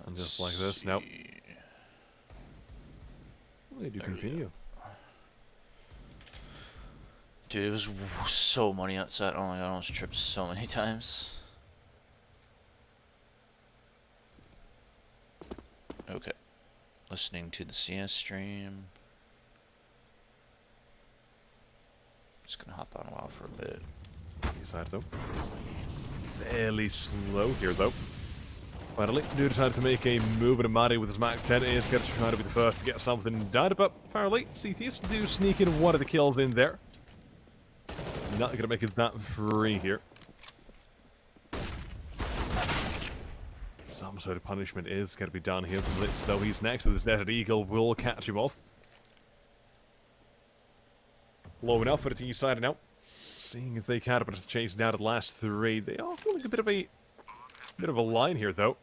And just like this, nope. They do continue. Dude, it was so money outside. Oh my god, I almost tripped so many times. Okay. Listening to the CS stream. Just gonna hop on a while for a bit. Side though. Fairly slow here though. Finally, do decide to make a move, and Madi with his Mac 10 is going to try to be the first to get something done, but apparently CTS do sneak in one of the kills in there. Not going to make it that free here. Some sort of punishment is going to be done here. Blitz, though, he's next to this Desert Eagle, will catch him off. Low enough for the T side now. Seeing if they can, but it's chasing down the last three. They are feeling a bit of a line here, though.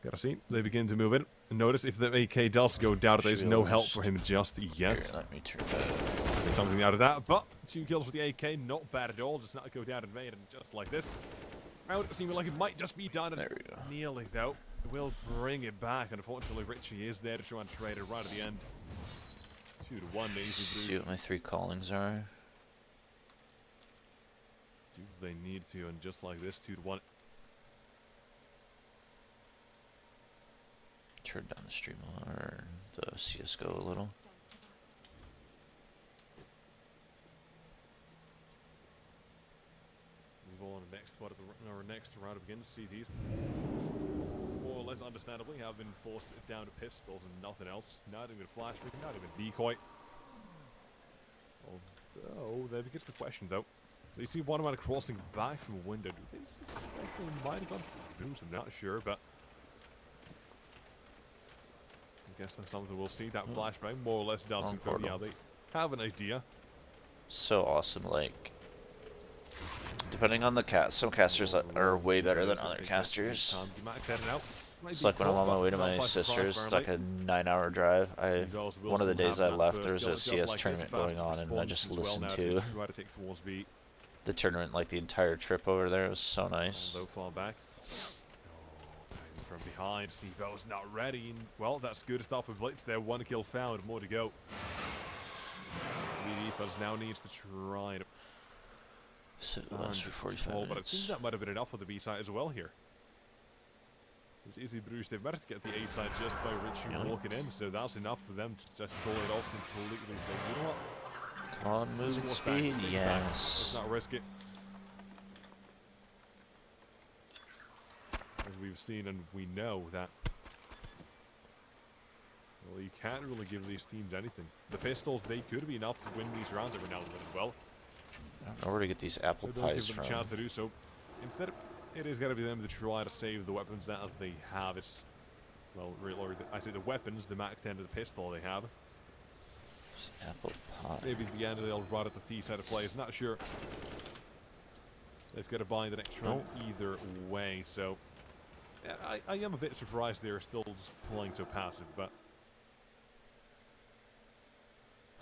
Gotta see, they begin to move in. Notice if the AK does go down, there's no help for him just yet. Here, let me turn that. Get something out of that, but 2 kills with the AK, not bad at all. Just not go down in vain, and just like this. Round seeming like it might just be done. There we go. Nearly, though. It will bring it back. Unfortunately, Richie is there to try and trade it right at the end. 2-1, easy. See what my 3 callings are. Do they need to, and just like this, 2-1. Turn down the stream or the CSGO a little. Move on to the next spot of our next round begins. CTs, more or less understandably, have been forced down to pistols and nothing else. Not even flash, not even decoy. Although, there begins the question though. They see one man crossing back from a window. Do they suspect they might have gone for boost? I'm not sure, but I guess that's something we'll see. That flashbang more or less does confirm. Yeah, they have an idea. So awesome, like depending on the cast, some casters are way better than other casters. It's like when I'm on my way to my sister's, it's like a 9-hour drive. One of the days I left, there was a CS tournament going on, and I just listened to the tournament like the entire trip over there. It was so nice. Far back. From behind, Steve Bell's not ready. And, well, that's good stuff with Blitz there. 1 kill found, more to go. The defense now needs to try to last for 45 minutes. But I think that might have been enough for the B side as well here. It's easy Bruce, they've managed to get the A side just by Richie walking in, so that's enough for them to just pull it off completely. So, you know what? Come on, moving speed, yes. Let's not risk it. As we've seen and we know that, well, you can't really give these teams anything. The pistols, they could be enough to win these rounds every now and then as well. I don't know where to get these apple pies give them from. a chance to do so. Instead, it is going to be them to try to save the weapons that they have. It's, well, really, I say the weapons, the Mac 10 to the pistol they have. Apple pie. Maybe at the end they'll run at the T side of plays. Not sure. They've got to buy the next round either way, so I am a bit surprised they're still just playing so passive, but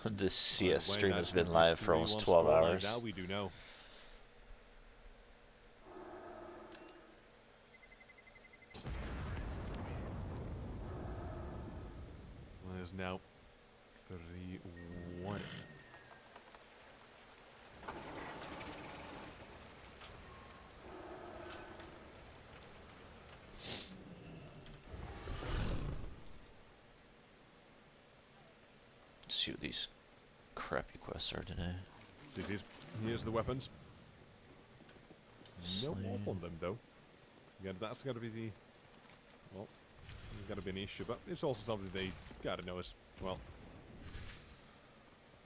this CS stream has been live for almost 12 hours. Now we do know. There's now 3-1. Let's see what these crappy quests are today. Here's the weapons. No warp on them though. Again, that's got to be the, well, it's got to be an issue, but it's also something they got to know as well.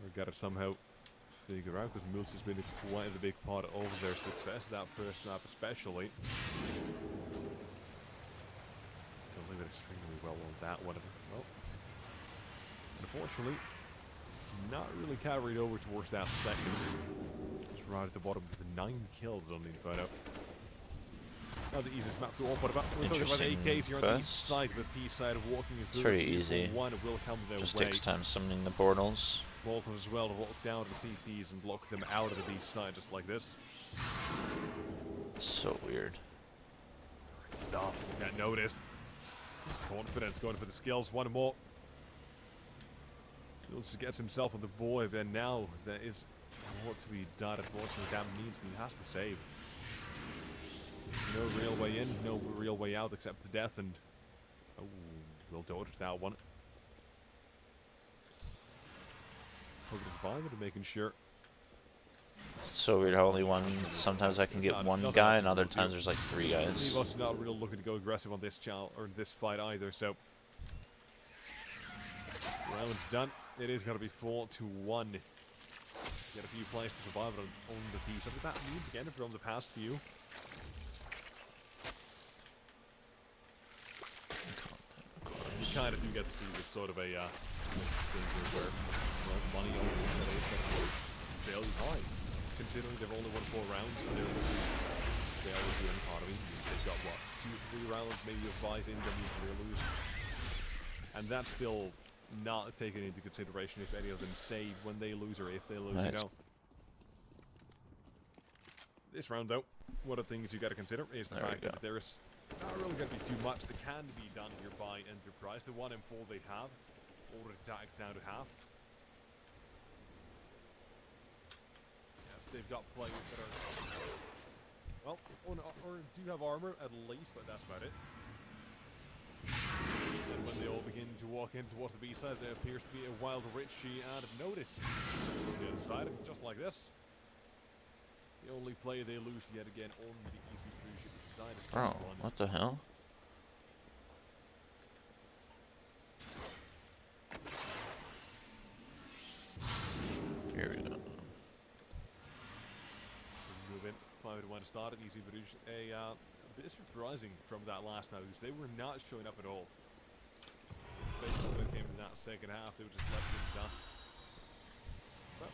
Or got to somehow figure out, because Moose has been quite a big part of their success, that first map especially. Don't leave it extremely well on that one. Well, unfortunately, not really carried over towards that second. Just right at the bottom with 9 kills on the Inferno. Not the easiest map to all, but we're talking about AKs here on the east side, the T side of walking through. It's pretty easy. One will come their just way. takes time summoning the portals. Bolton as well to walk down to the CTs and block them out of the B side just like this. So weird. Stuff. Got noticed. His confidence going for the skills. One more. He also gets himself on the board, but now there is what to be done. Unfortunately, that means he has to save. No real way in, no real way out except the death, and oh, will dodge that one. Hoping to survive it and making sure. So weird how only one. Sometimes I can get one guy, and other times there's like 3 guys. Levo's not really looking to go aggressive on this channel or this fight either, so round's done. It is going to be 4-1. Get a few plays to survive on the piece. What that means again from the past few. You kind of do get to see this sort of a thing here where money only is fairly high. Considering they've only won 4 rounds, they always do any part of it. They've got what, 2-3 rounds maybe of buys in, then you lose. And that's still not taken into consideration if any of them save when they lose or if they lose, you know. This round though, one of the things you got to consider is the fact that there is not really going to be too much that can be done here by Enterprise. The 1 and 4 they have already tagged down to half. Yes, they've got players that are, well, or do have armor at least, but that's about it. And when they all begin to walk in towards the B-side, there appears to be a wild Richie out of notice. On the other side, just like this. The only player they lose yet again on the easy cruise ship side is Bro, what the hell? Here we go. Move in. 5-1 started. Easy Bruges. A bit surprising from that last match. They were not showing up at all. Especially when it came to that second half, they were just left in dust. But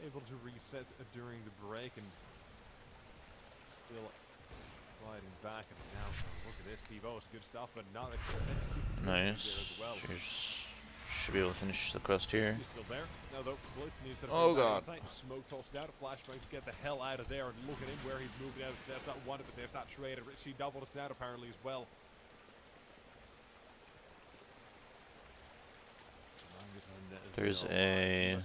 able to reset during the break and still fighting back. And now look at this, Steve O's good stuff, but not expected. Nice. Well. Should be able to finish the quest here. He's still there. Now though, Blitz needs to God. Smoke tossed out, a flashbang to get the hell out of there, and look at him where he's moving out. There's that one, but there's that trade. She doubled us out apparently as well. There's a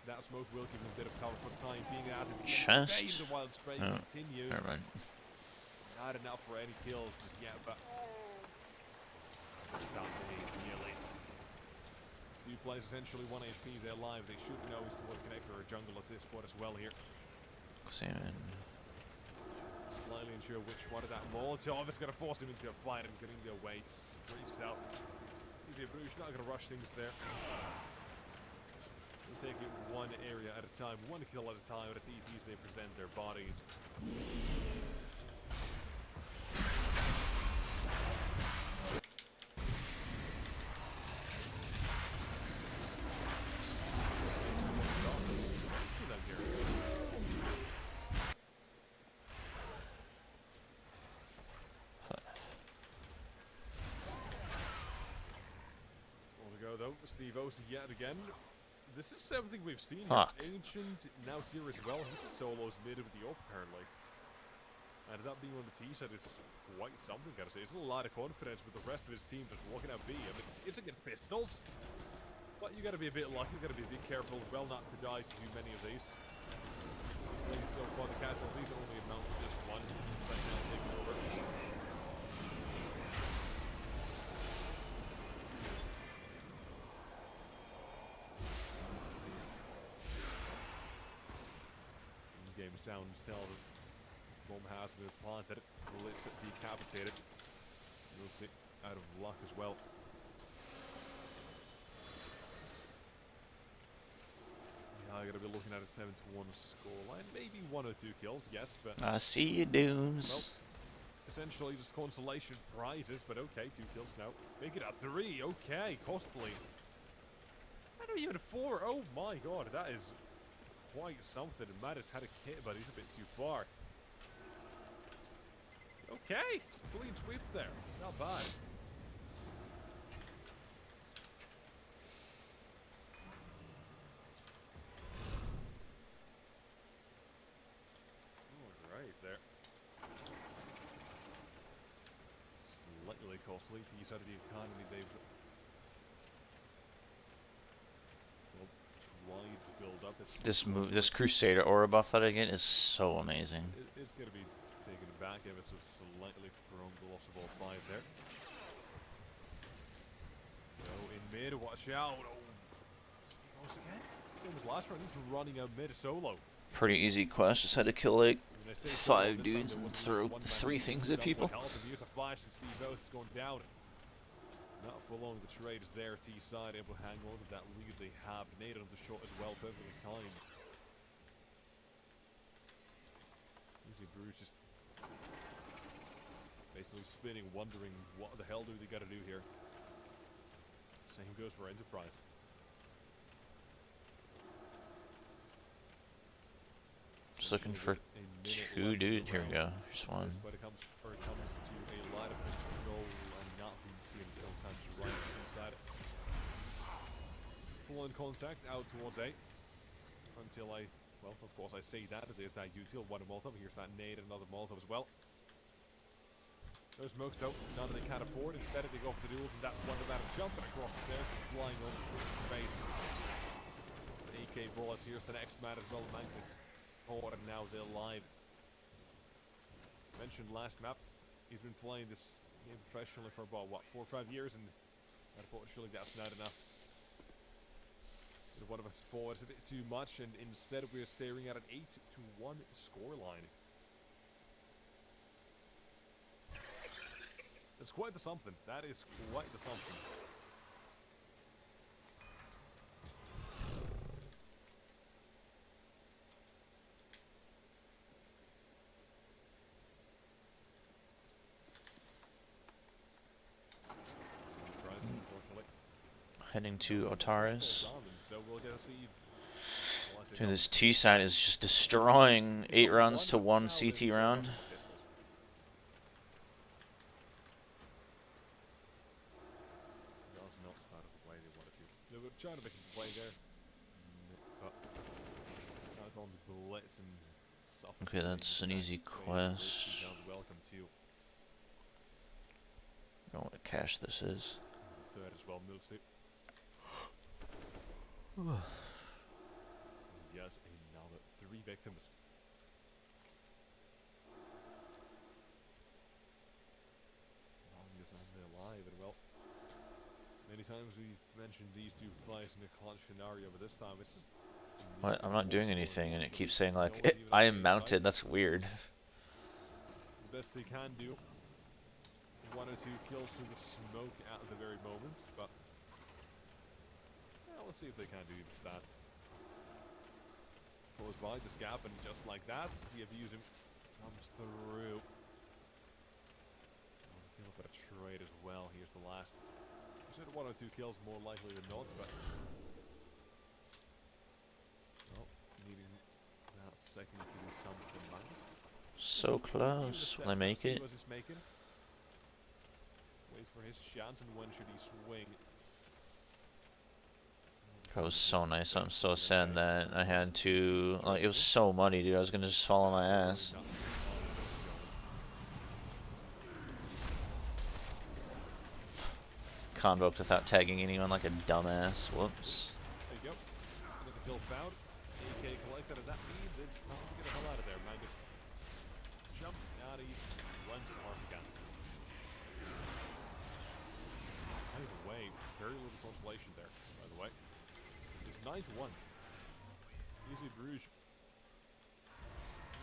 that smoke will give him a bit of cover for the time being. As chest. The wild spray continues. Never mind. Not enough for any kills just yet, but nearly. 2 players essentially 1 HP. They're live. They should know as to what's connector or jungle at this spot as well here. Salmon. Slightly unsure which one of that Molotov is going to force him into a fight and getting their weights. Great stuff. Easy Bruges not going to rush things there. We'll take it one area at a time, 1 kill at a time, but it's easy as they present their bodies. Though, Steve O's yet again. This is something we've seen here. Ancient now here as well. He's solos mid with the AWP apparently. And that being on the T side is quite something, gotta say. It's a lot of confidence with the rest of his team just walking out B. I mean, it's against pistols. But you gotta be a bit lucky, you gotta be a bit careful as well not to die to too many of these. So far the casualties only amount to just 1. Right now taking over. Game sounds tell us bomb has been planted. Blitz decapitated. We'll see. Out of luck as well. Yeah, I gotta be looking at a 7-1 scoreline. Maybe 1 or 2 kills, yes, but I see you, Dooms. Well, essentially just consolation prizes, but okay, 2 kills now. Make it a 3, okay, costly. I don't even 4. Oh my god, that is quite something. Mattis had a kit, but he's a bit too far. Okay, clean sweep there. Not bad. All right, there. Slightly slightly costly to use out of the economy. They've tried to build up. This Crusader aura buff that I get is so amazing. It's going to be taken back ever so slightly from the loss of all 5 there. No, in mid, watch out. Oh, Steve again. Same as last round, he's running out mid solo. Pretty easy quest, just had to kill like 5 dudes and throw 3 things at people. Here's a flash and Steve is going down. Not for long, the trade is there. T-side able to hang on to that lead they have. Nade on the shot as well, perfectly timed. Usually Bruce just basically spinning, wondering what the hell do they got to do here. Same goes for Enterprise. Just looking for 2 dudes. Here we go. Here's one. But it comes to a lot of control and not being seen sometimes right inside it. Full on contact out towards A. Until well, of course I say that. There's that util, one Molotov. Here's that nade, another Molotov as well. Those smokes though, none they can afford. Instead they go for the duels and that one about jumping across the stairs and flying over the space. AK bullets, here's the next man as well, Mantis. Oh, and now they're live. Mentioned last map, he's been playing this game professionally for about, what, 4 or 5 years, and unfortunately that's not enough. One of us forwards a bit too much, and instead we're staring at an 8-1 scoreline. It's quite the something. That is quite the something. Heading to Otaris. So we'll get to see. Dude, this T side is just destroying 8 rounds to 1 CT round. They were trying to make a play there. But on the blitz and okay, that's an easy quest. Welcome to. I don't know what a cache this is. Third as well, Millsuit. Yes, another 3 victims. Longest and they're alive, and well, many times we've mentioned these 2 players in a clutch scenario, but this time it's just. What? I'm not doing anything, and it keeps saying like I am mounted. That's weird. The best they can do. 1 or 2 kills through the smoke at the very moment, but well, let's see if they can do that. Close by this gap, and just like that, the abuser comes through. Kill up at a trade as well. Here's the last. I said 1 or 2 kills more likely than not, but well, needing that second to do something nice. So close. Will I make it? Waits for his chance, and when should he swing? That was so nice. I'm so sad that I had to. Like, it was so muddy, dude. I was gonna just fall on my ass. Convoked without tagging anyone like a dumbass. Whoops. There you go. With the kill found. AK collected, and that means it's time to get the hell out of there. Mangus jumps out, he runs off again. Either way, very little consolation there, by the way. It's 9-1. Easy Bruges.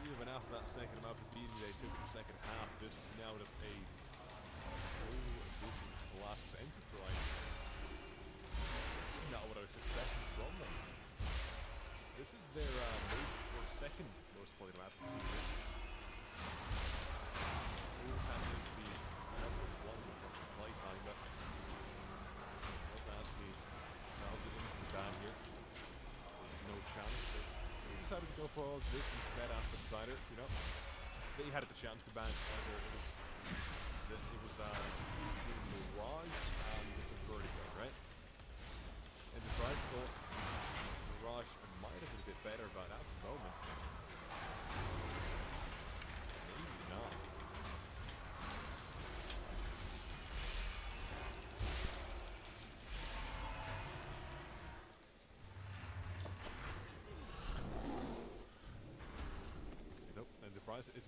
Even after that second amount of beating they took in the second half, this is now just a full addition to the last Enterprise. This is not what I was expecting from them. This is their second most played map. Who happens to be number 1 in terms of playtime, but actually found it into the ban here. There's no chance. They decided to go for this instead after Decider, you know. They had the chance to ban either it was Mirage and the Vertigo, right? And the Price thought Mirage might have been a bit better, but at the moment, maybe not.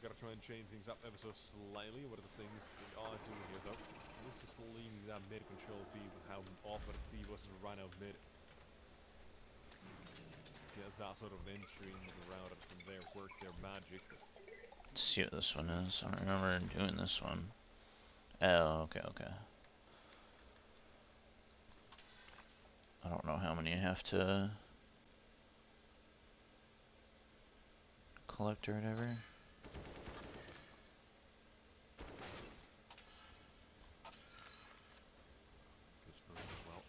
gotta try and change things up ever so slightly. What are the things they are doing here, though? Let's just leave that mid control B with how often Thebos is Rhino mid. Get that sort of entry around and from there work their magic. Let's see what this one is. I don't remember doing this one. Oh, okay, okay. I don't know how many you have to collect or whatever. Good spoon as well.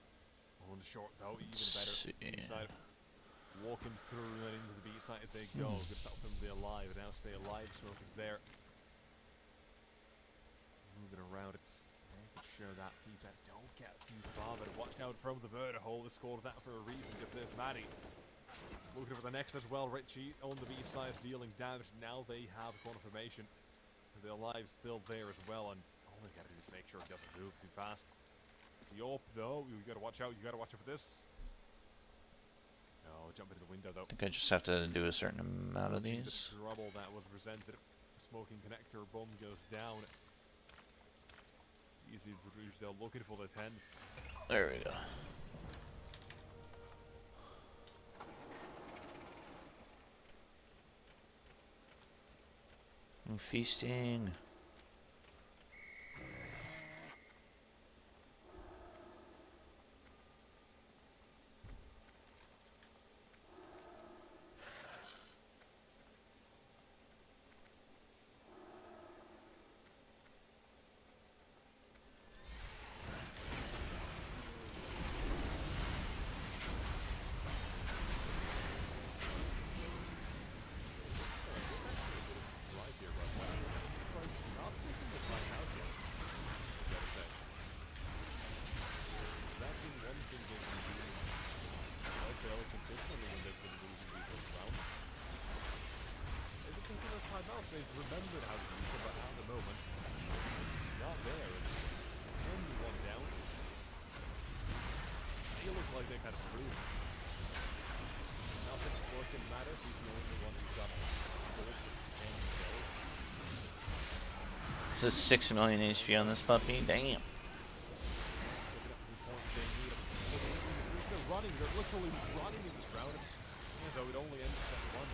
On the short though, even better. Inside, walking through and into the B side if they go. Good stuff from the alive. Now stay alive. Smoke is there. Moving around, it's making sure that T-Set don't get too far, but watch out from the murder hole. They scored that for a reason because there's Maddie. Looking for the next as well. Richie on the B side dealing damage. Now they have a corner formation. The alive still there as well, and all they gotta do is make sure he doesn't move too fast. The AWP though, you gotta watch out. You gotta watch out for this. No, jump into the window though. I think I just have to do a certain amount of these. The trouble that was presented. Smoking connector bomb goes down. Easy Bruges, they're looking for the 10. There we go. I'm feasting. They've remembered how to use it, but at the moment, not there. And only one down. They look like they're kind of screwed. Nothing working matters. He's the only one who's got 4 kills. So 6 million HP on this puppy? Damn. They're running. They're literally running in this round. So it only ends at 1.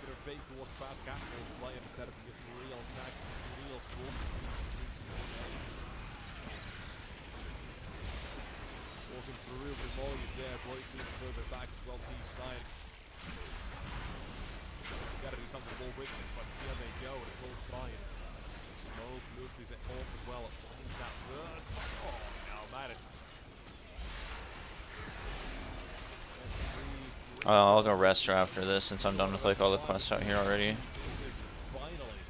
Bit of fake towards fast capital play instead of just real attack, real force. Walking through with Molly's there, Bloy seems further back as well, team side. Gotta do something more with this, but here they go, and it's all fine. Smoke moves his off as well, finds that first. Oh, now man. I'll go rest after this since I'm done with like all the quests out here already.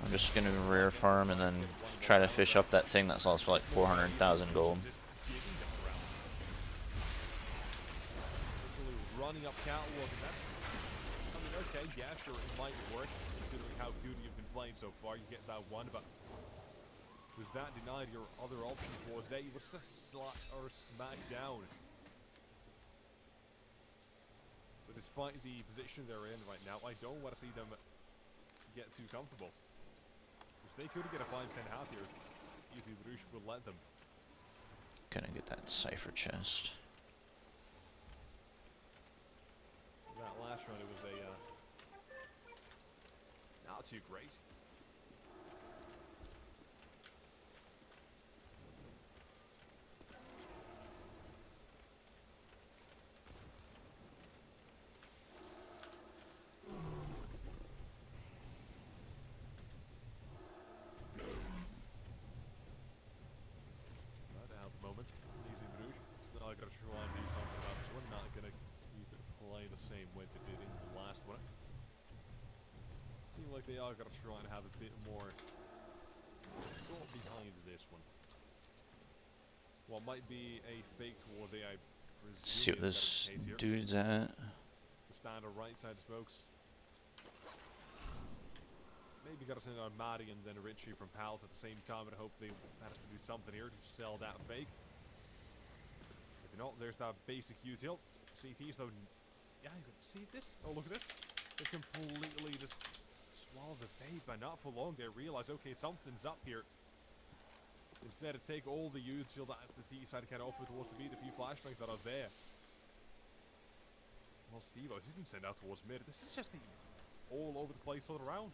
I'm just gonna rear farm and then try to fish up that thing that sells for like 400,000 gold. Running up catwalk, and that's, I mean, okay, yeah, sure, it might work considering how good you've been playing so far. You get that one, but was that denied your other option for Zay? Was just slot or smack down. So despite the position they're in right now, I don't want to see them get too comfortable. Because they could get a 5-10 half here. Easy Bruges will let them. Gonna get that cipher chest. That last round, it was a not too great. Easy Bruges. Now I gotta try and do something about this one. Not gonna keep it play the same way they did in the last one. Seems like they are gonna try and have a bit more thought behind this one. What might be a fake towards AI. See what this dude's at. The standard right side smokes. Maybe gotta send out Maddie and then Richie from Pals at the same time and hope they manage to do something here to sell that fake. If not, there's that basic util. CTs though, yeah, you can see this. Oh, look at this. They completely just swallow the bait, but not for long. They realize, okay, something's up here. Instead of take all the youth shield that the T side can offer towards the B, the few flashbangs that are there. Well, Steve-O's, he's been sent out towards mid. This is just all over the place all around.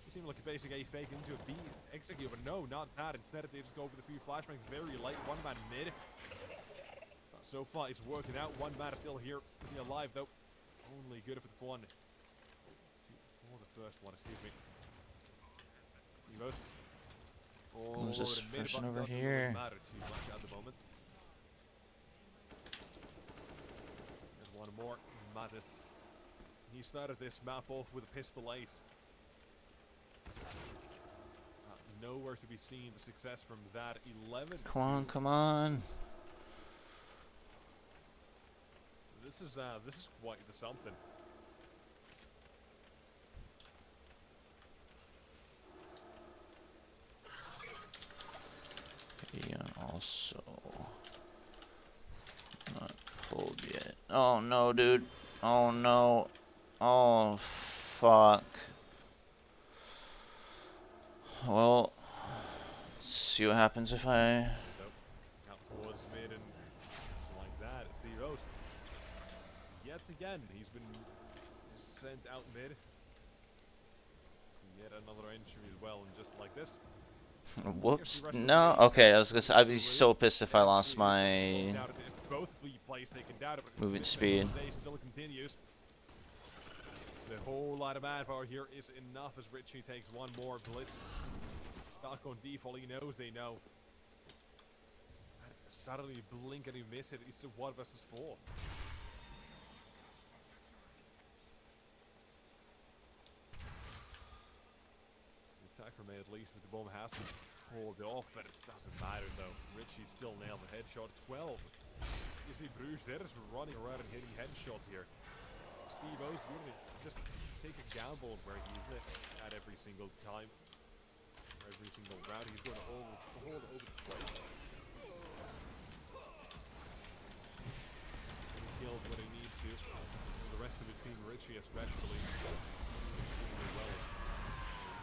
It seemed like a basic A fake into a B execute, but no, not that. Instead, they just go for the few flashbangs very late. One man mid. So far, it's working out. One man is still here, to be alive though. Only good for the one. For the first one, excuse me. Steve-O's. Who's this person over here? Matter too much at the moment. And one more, Mattis. He started this map off with a pistol ace. Nowhere to be seen the success from that. 11. Come on, come on. This is quite the something. Yeah, also not pulled yet. Oh no, dude. Oh no. Oh fuck. Well, let's see what happens if I. Out towards mid and just like that. It's the roast. Yet again, he's been sent out mid. Yet another entry as well, and just like this. Whoops. No. Okay, I was gonna say, I'd be so pissed if I lost my movement speed. Still continues. The whole lot of manpower here is enough as Richie takes one more blitz. Stuck on default, he knows they know. And suddenly blink and you miss it. It's a 1 versus 4. The attacker may at least with the bomb has been called off, but it doesn't matter though. Richie still nailed the headshot. 12. You see Bruges there is running around and hitting headshots here. Steve-O's going to just take a gamble where he's at every single time. Every single round, he's going to hold over the place. He kills what he needs to. And the rest of his team, Richie especially, doing well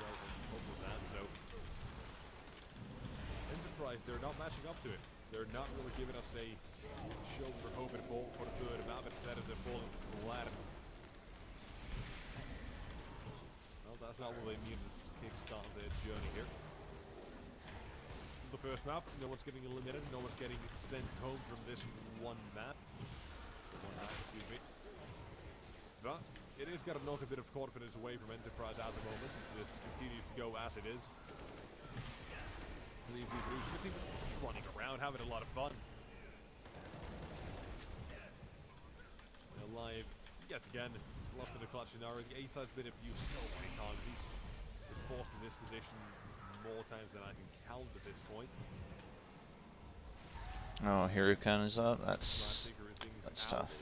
on top of that. So, Enterprise, they're not matching up to it. They're not really giving us a show we're hoping for the third map. Instead of they're falling flat. Well, that's not what they need to kickstart their journey here. The first map, no one's getting eliminated, no one's getting sent home from this one map. Excuse me. But it is going to knock a bit of confidence away from Enterprise at the moment. This continues to go as it is. Easy Bruges, just running around, having a lot of fun. Alive, yet again, lost in the clutch scenario. The A-side's been abused so many times. He's been forced in this position more times than I can count at this point. Oh, Huracan is up. That's tough.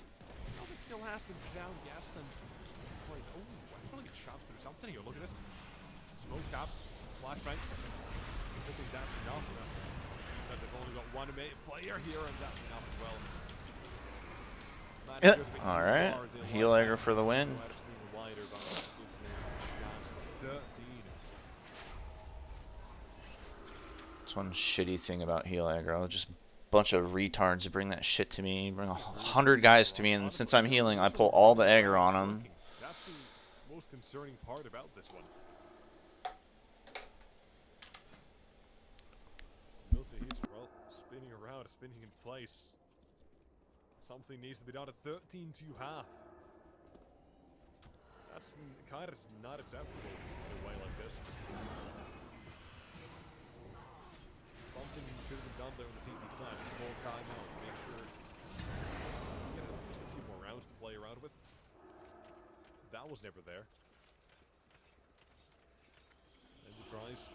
Kill has been found, yes, and oh, I'm trying to get shots through something here. Look at this. Smoke tap, flashbang. I think that's enough. But they've only got one player here, and that's enough as well. Alright, heal aggro for the win. That's one shitty thing about heal aggro. Just a bunch of retards bring that shit to me. Bring 100 guys to me, and since I'm healing, I pull all the aggro on them. That's the most concerning part about this one. He's, well, spinning around, spinning in place. Something needs to be done at 13-2.5. That's kind of not acceptable in a way like this. Something should have been done there in the CT flag. Small timeout. Make sure you get just a few more rounds to play around with. That was never there. Enterprise.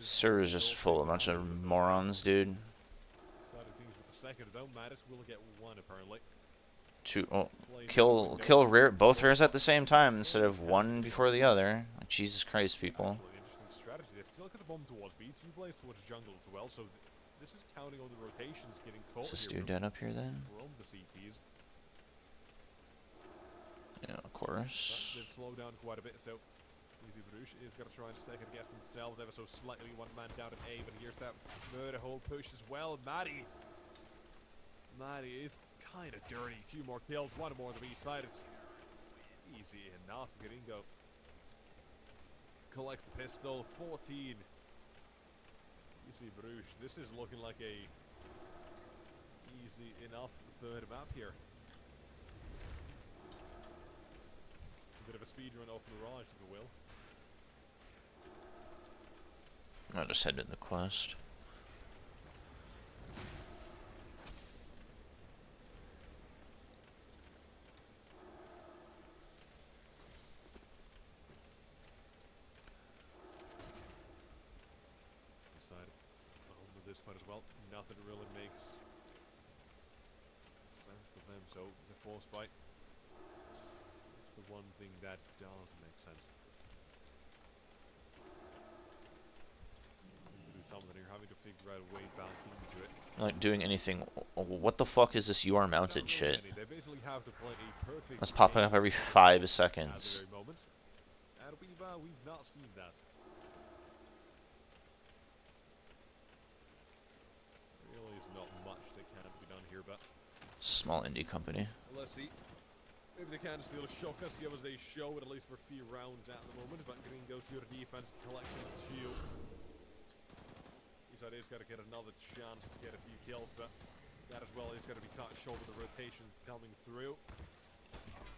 Server is just full of a bunch of morons, dude. Things with the second though, Mattis will get one apparently. Kill rare, both rares at the same time instead of one before the other. Like, Jesus Christ, people. Interesting strategy. They've still got the bomb towards B, 2 plays towards jungle as well, so this is counting on the rotations getting caught. Is this dude dead up here then? From the CTs. Yeah, of But course. they've slowed down quite a bit, so Easy Bruges is going to try and second guess themselves ever so slightly. One man down at A, but here's that murder hole push as well. Maddie is kind of dirty. 2 more kills, 1 more on the B side. It's easy enough. Gringo collects the pistol. 14. Easy Bruges. This is looking like a easy enough third map here. A bit of a speedrun of Mirage, if you will. I'll just head to the quest. Decided with this one as well. Nothing really makes sense for them, so the force bite. It's the one thing that does make sense. To do something here, having to figure out a way back into it. Like doing anything. Oh, what the fuck is this UR mounted shit? They basically have to play a perfect That's popping up every 5 seconds. at the very moment. And we've not seen that. Really is not much that can be done here, but Small indie company. let's see. Maybe they can steal a shotgun to give us a show, at least for a few rounds at the moment. But Gringo's good defense, collection of 2. He's got to get another chance to get a few kills, but that as well is going to be cut short with the rotation coming through.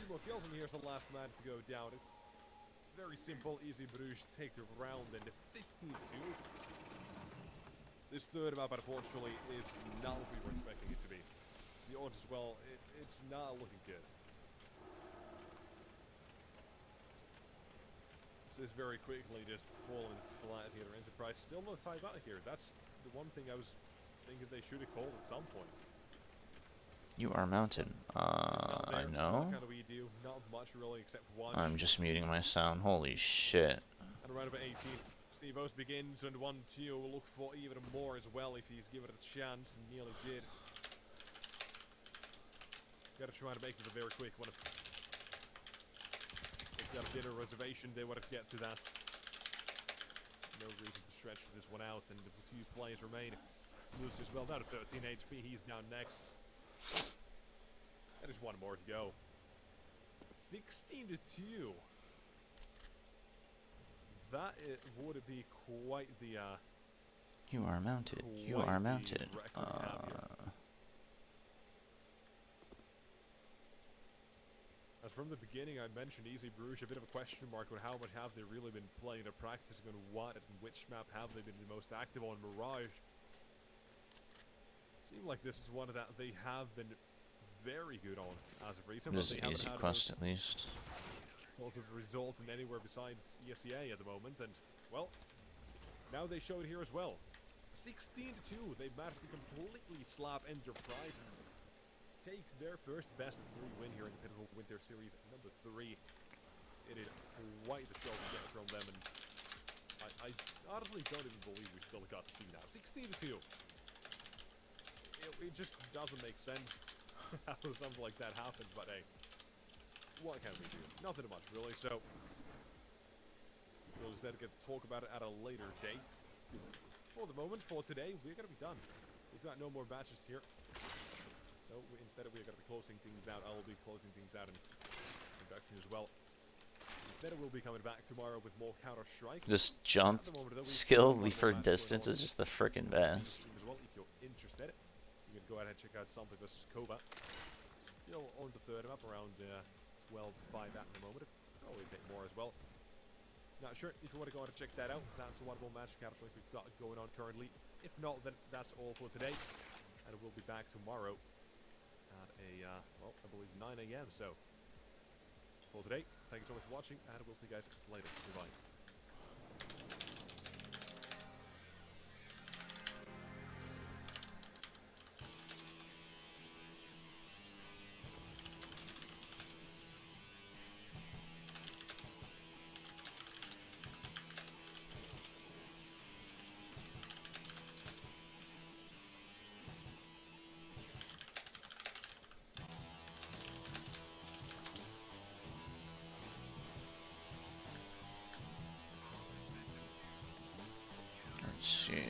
2 more kills, and here's the last man to go down. It's very simple. Easy Bruges take the round and 15-2. This third map, unfortunately, is not what we were expecting it to be. The odds as well, it's not looking good. This is very quickly just falling flat here. Enterprise still no tie back here. That's the one thing I was thinking they should have called at some point. UR mounted. I know. What can we do? Not much really, except watch. I'm just muting my sound. Holy shit. And around about 18, Steve O's begins, and 1-2 will look for even more as well if he's given it a chance, and nearly did. Gotta try to make this a very quick one. If you got a dinner reservation, they want to get to that. No reason to stretch this one out, and the 2 players remain. Moose as well, down to 13 HP, he's down next. That is 1 more to go. 16-2. That would be quite the UR mounted. UR mounted. As from the beginning I mentioned Easy Bruges, a bit of a question mark on how much have they really been playing or practicing on what and which map have they been the most active on. Mirage seems like this is one that they have been very good on as of recent. This is an easy quest at least. Sort of results in anywhere besides ESEA at the moment, and well, now they show it here as well. 16-2, they've managed to completely slap Enterprise and take their first best of 3 win here in the Pinnacle Winter Series number 3. It is quite the show to get from them, and I honestly don't even believe we still got to see now. 16-2. It just doesn't make sense how something like that happens, but hey, what can we do? Nothing much, really, so we'll instead get to talk about it at a later date. For the moment, for today, we're going to be done. We've got no more matches here. So instead we're going to be closing things out. I will be closing things out in production as well. Instead we'll be coming back tomorrow with more Counter-Strike. This jump skill for distance is just the frickin' best. As well, if you're interested, you can go ahead and check out Something vs. Kova. Still on the third map, around 12 to 5 at the moment. Probably a bit more as well. Not sure if you want to go ahead and check that out. That's a wonderful match Counter-Strike we've got going on currently. If not, then that's all for today. And we'll be back tomorrow at a, well, I believe 9 AM. So, for today, thank you so much for watching, and we'll see you guys later. Goodbye. see.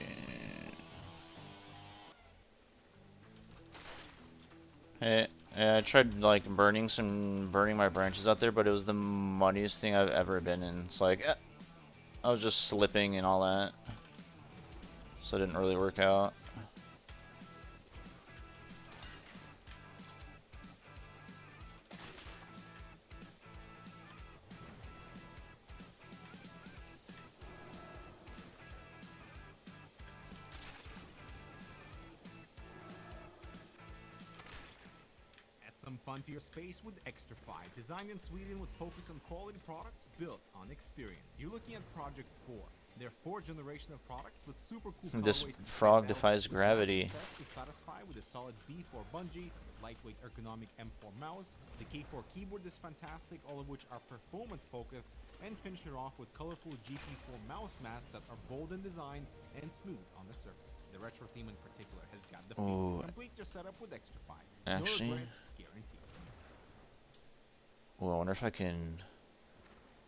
Hey, yeah, I tried like burning my branches out there, but it was the muddiest thing I've ever been in. It's like I was just slipping and all that, so it didn't really work out. Some fun to your space with Xtrfy, designed in Sweden with focus on quality products built on experience. You're looking at Project 4, their 4th generation of products with super cool This colorways to frog stand out, defies with gravity. matching sets to satisfy with a solid B4 bungee, lightweight ergonomic M4 mouse. The K4 keyboard is fantastic, all of which are performance focused, and finish it off with colorful GP4 mouse mats that are bold in design and smooth on the surface. The retro theme in particular has got the feels. Ooh. Complete your setup with Xtrfy. Actually, No regrets, guaranteed. well, I wonder if I can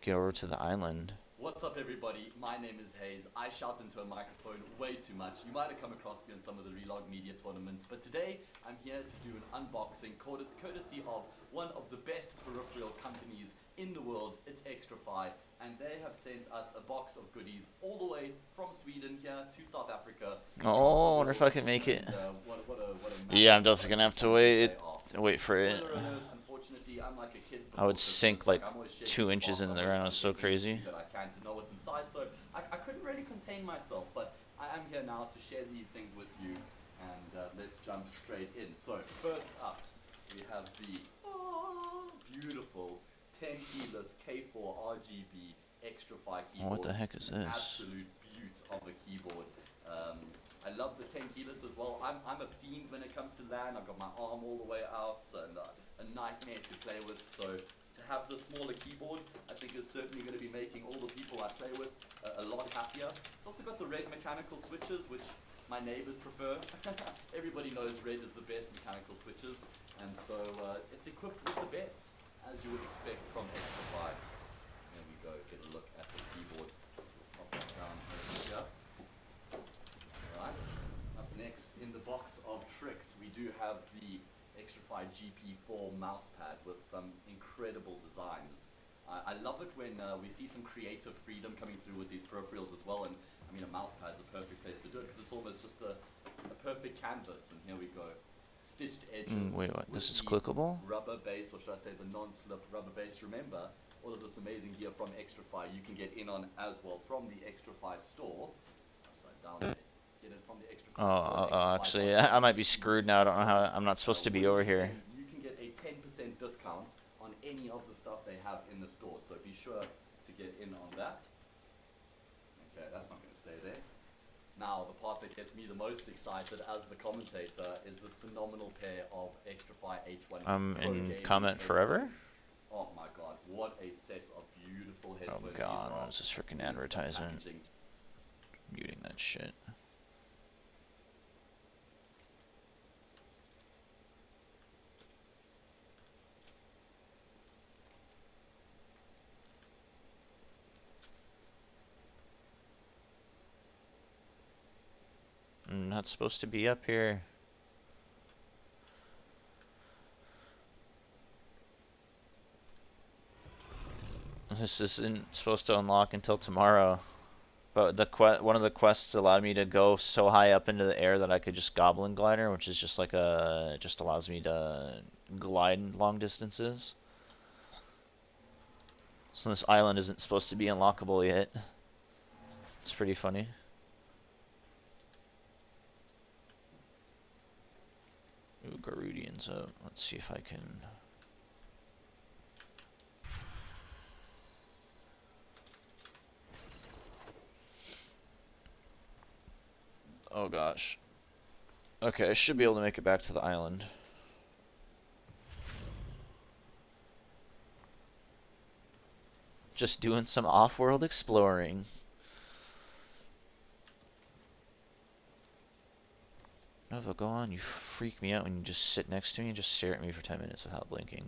get over to the island. What's up everybody, my name is Hayes. I shout into a microphone way too much. You might have come across me on some of the Relog Media tournaments, but today I'm here to do an unboxing courtesy of one of the best peripheral companies in the world. It's Xtrfy, and they have sent us a box of goodies all the way from Sweden here to South Africa. Oh, I wonder if I can make it. And, what a Yeah, I'm definitely gonna have to wait they are. wait for it. Spoiler alert, unfortunately, I'm like a kid I would before sink Christmas, like I'm always shaking 2 the inches box. in I'm the always ground. trying It's to so get crazy. everything that I can to know what's inside, so I couldn't really contain myself, but I am here now to share these things with you, and let's jump straight in. So first up, we have the beautiful 10 keyless K4 RGB Xtrfy keyboard. What the heck is An this? absolute beaut of a keyboard. I love the 10 keyless as well. I'm a fiend when it comes to LAN. I've got my arm all the way out and a nightmare to play with. So to have the smaller keyboard, I think is certainly going to be making all the people I play with a lot happier. It's also got the red mechanical switches, which my neighbors prefer. Everybody knows red is the best mechanical switches, and so it's equipped with the best, as you would expect from Xtrfy. There we go, get a look at the keyboard. So we'll pop that down over here. Alright, up next in the box of tricks, we do have the Xtrfy GP4 mousepad with some incredible designs. I love it when we see some creative freedom coming through with these peripherals as well, and I mean a mousepad's a perfect place to do it because it's almost just a perfect canvas, and here we go. Stitched edges. Wait, what? with This is the clickable? Rubber base, or should I say the non-slip rubber base. Remember, all of this amazing gear from Xtrfy you can get in on as well from the Xtrfy store. Upside down there. Get it from the Xtrfy store. Actually, I might be screwed now. I don't know how. I'm not supposed to be over here. You can get a 10% discount on any of the stuff they have in the store, so be sure to get in on that. Okay, that's not going to stay there. Now, the part that gets me the most excited as the commentator is this phenomenal pair of Xtrfy H1 Pro In Gaming comment forever? headphones. Oh my god, what a set of beautiful Oh headphones. god, these are. what is this freaking Look at that advertisement? packaging. Muting that shit. I'm not supposed to be up here. This isn't supposed to unlock until tomorrow. But the one of the quests allowed me to go so high up into the air that I could just goblin glider, which is just like it just allows me to glide long distances. So this island isn't supposed to be unlockable yet. It's pretty funny. Ooh, Garudian's up. Let's see if I can. Oh gosh. Okay, I should be able to make it back to the island. Just doing some off-world exploring. Nova, go on. You freak me out when you just sit next to me and just stare at me for 10 minutes without blinking.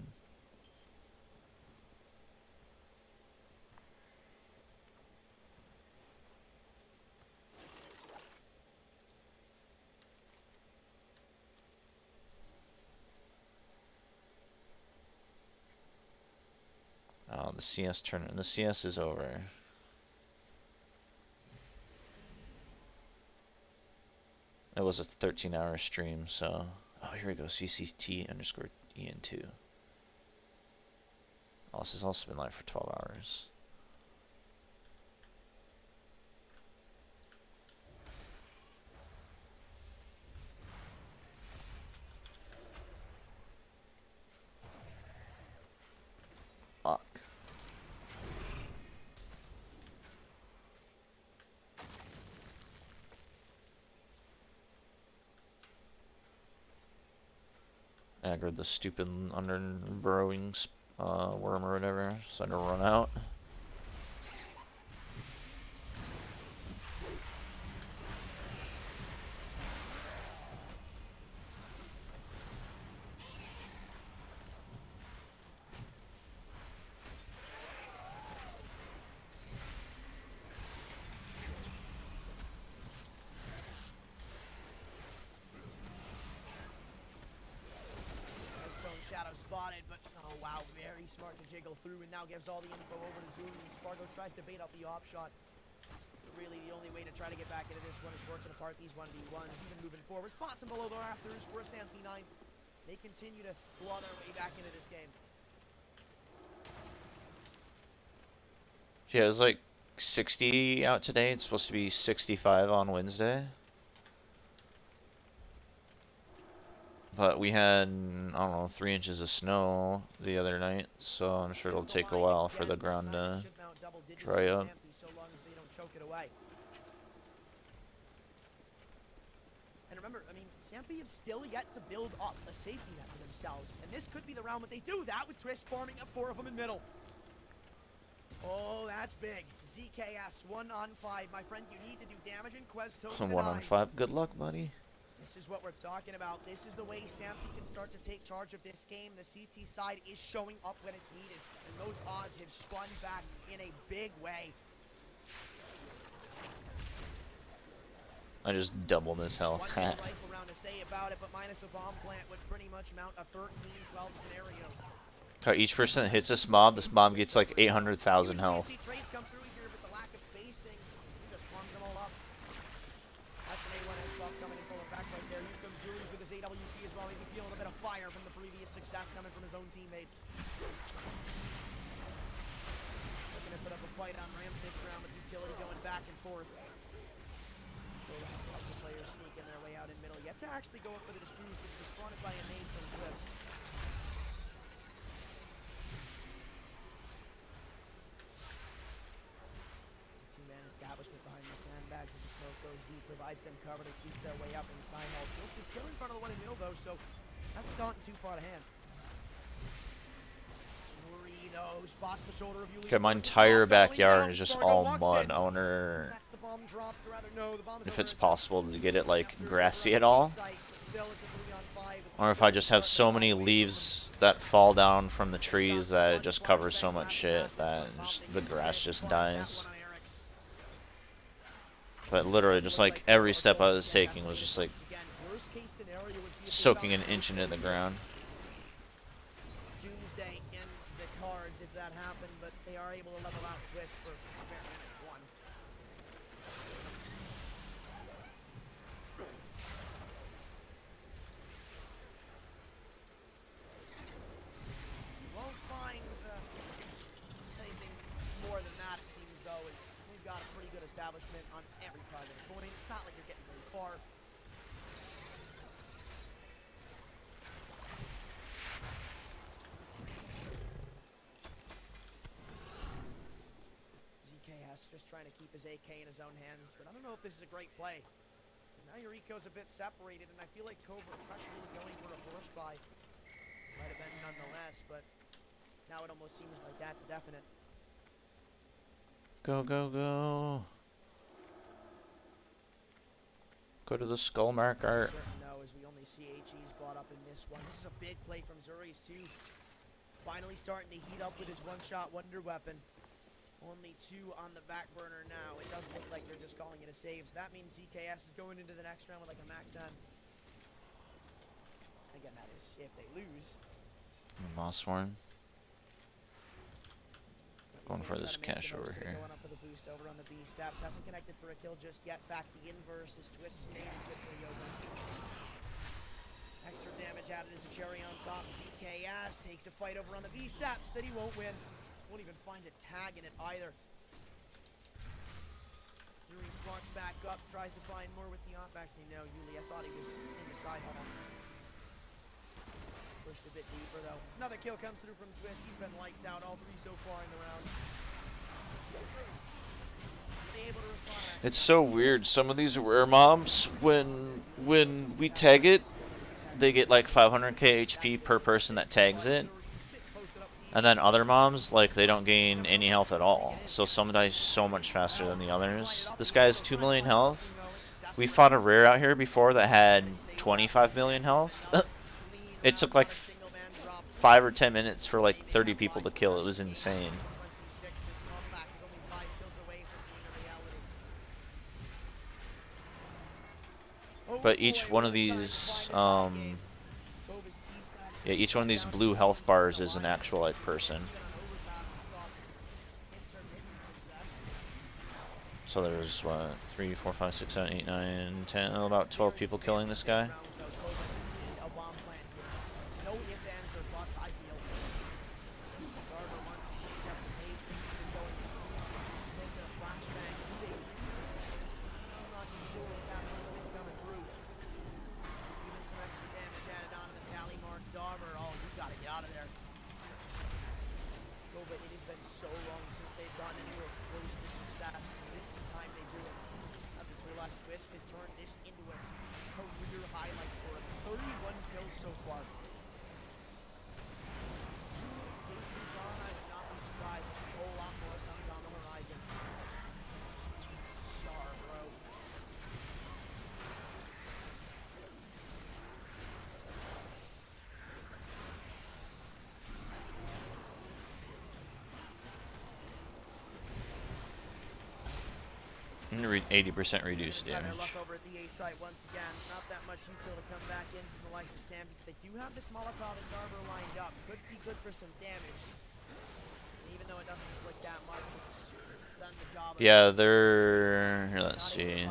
the CS tournament. The CS is over. It was a 13-hour stream, so... Oh, here we go. CCT_EN2. Oh, this has also been live for 12 hours. Fuck. Aggroed the stupid under-burrowing worm or whatever, so I had to run out. Shadow spotted, but oh wow, very smart to jiggle through and now gives all the info over to Zuri. Spargo tries to bait out the op shot. But really, the only way to try to get back into this one is working apart these 1v1s, even moving forward. Spots him below the rafters for a SAMP9. They continue to claw their way back into this game. Yeah, it was like 60 out today. It's supposed to be 65 on Wednesday. But we had, I don't know, 3 inches of snow the other night, so I'm sure it'll take a while for the ground to dry up. So long as they don't choke it away. And remember, I mean, Sampi have still yet to build up a safety net for themselves, and this could be the round that they do that with Twist farming up 4 of them in middle. Oh, that's big. ZKS 1 on 5, my friend. You need to do damage in Questo. 1 on 5. Good luck, buddy. This is what we're talking about. This is the way Sampi can start to take charge of this game. The CT side is showing up when it's needed, and those odds have spun back in a big way. I just doubled his health. One more rifle round to say about it, but minus a bomb plant would pretty much mount a 13-12 scenario. Each person that hits this mob gets like 800,000 health. See trades come through here, but the lack of spacing just farms them all up. That's an A1S buff coming in full effect right there. Here comes Zuri's with his AWP as well. Maybe feeling a bit of fire from the previous success coming from his own teammates. Looking to put up a fight on ramp this round with utility going back and forth. The players sneaking their way out in middle. Yet to actually go up with this boost. It's responded by a nade from Twist. Establishment behind the sandbags as the smoke goes deep, provides them cover to keep their way up inside. Twist is still in front of the one in middle though, so hasn't gotten too far to hand. Zuri though spots the shoulder of Yuli. Okay, my entire backyard is just all mud. I wonder if it's possible to get it like grassy at all, or if I just have so many leaves that fall down from the trees that it just covers so much shit that the grass just dies. But literally, just like every step I was taking was just like soaking an inch into the ground. Doomsday in the cards if that happened, but they are able to level out Twist for a bare minute 1. You won't find anything more than that, it seems, though, as we've got a pretty good establishment on every private opponent. It's not like you're getting very far. ZKS just trying to keep his AK in his own hands, but I don't know if this is a great play. Now Yuriko's a bit separated, and I feel like Cobra pressuring going for a force buy. Might have been nonetheless, but now it almost seems like that's definite. Go, go, go. Go to the skull marker. Certain though, as we only see HE's brought up in this one. This is a big play from Zuri's too. Finally starting to heat up with his one-shot wonder weapon. Only 2 on the back burner now. It does look like they're just calling it a save. So that means ZKS is going into the next round with like a MAC-10. Again, that is if they lose. Mossworn. Going for this cash over here. Going up for the boost over on the B steps. Hasn't connected for a kill just yet. Fact, the inverse is Twist's name is good for the Yoga. Extra damage added as a cherry on top. DKS takes a fight over on the B steps that he won't win. Won't even find a tag in it either. Juris walks back up, tries to find more with the op. Actually, no, Yuli, I thought he was in the side hall. Pushed a bit deeper though. Another kill comes through from Twist. He's been lights out, all three so far in the round. Able to respond. It's so weird. Some of these rare mobs, when we tag it, they get like 500k HP per person that tags it. And then other mobs, like, they don't gain any health at all. So some die so much faster than the others. This guy has 2 million health. We fought a rare out here before that had 25 million health. It took like 5 or 10 minutes for like 30 people to kill. It was insane. But each one of these, each one of these blue health bars is an actual like person. So there's what, 3, 4, 5, 6, 7, 8, 9, 10, about 12 people killing this guy. I'm gonna read 80% reduced damage. Luck over at the A site once again. Not that much util to come back in from the likes of Sam. They do have this Molotov and Garber lined up. Could be good for some damage. And even though it doesn't inflict that much, it's done the job. Yeah, they're... Here, let's see.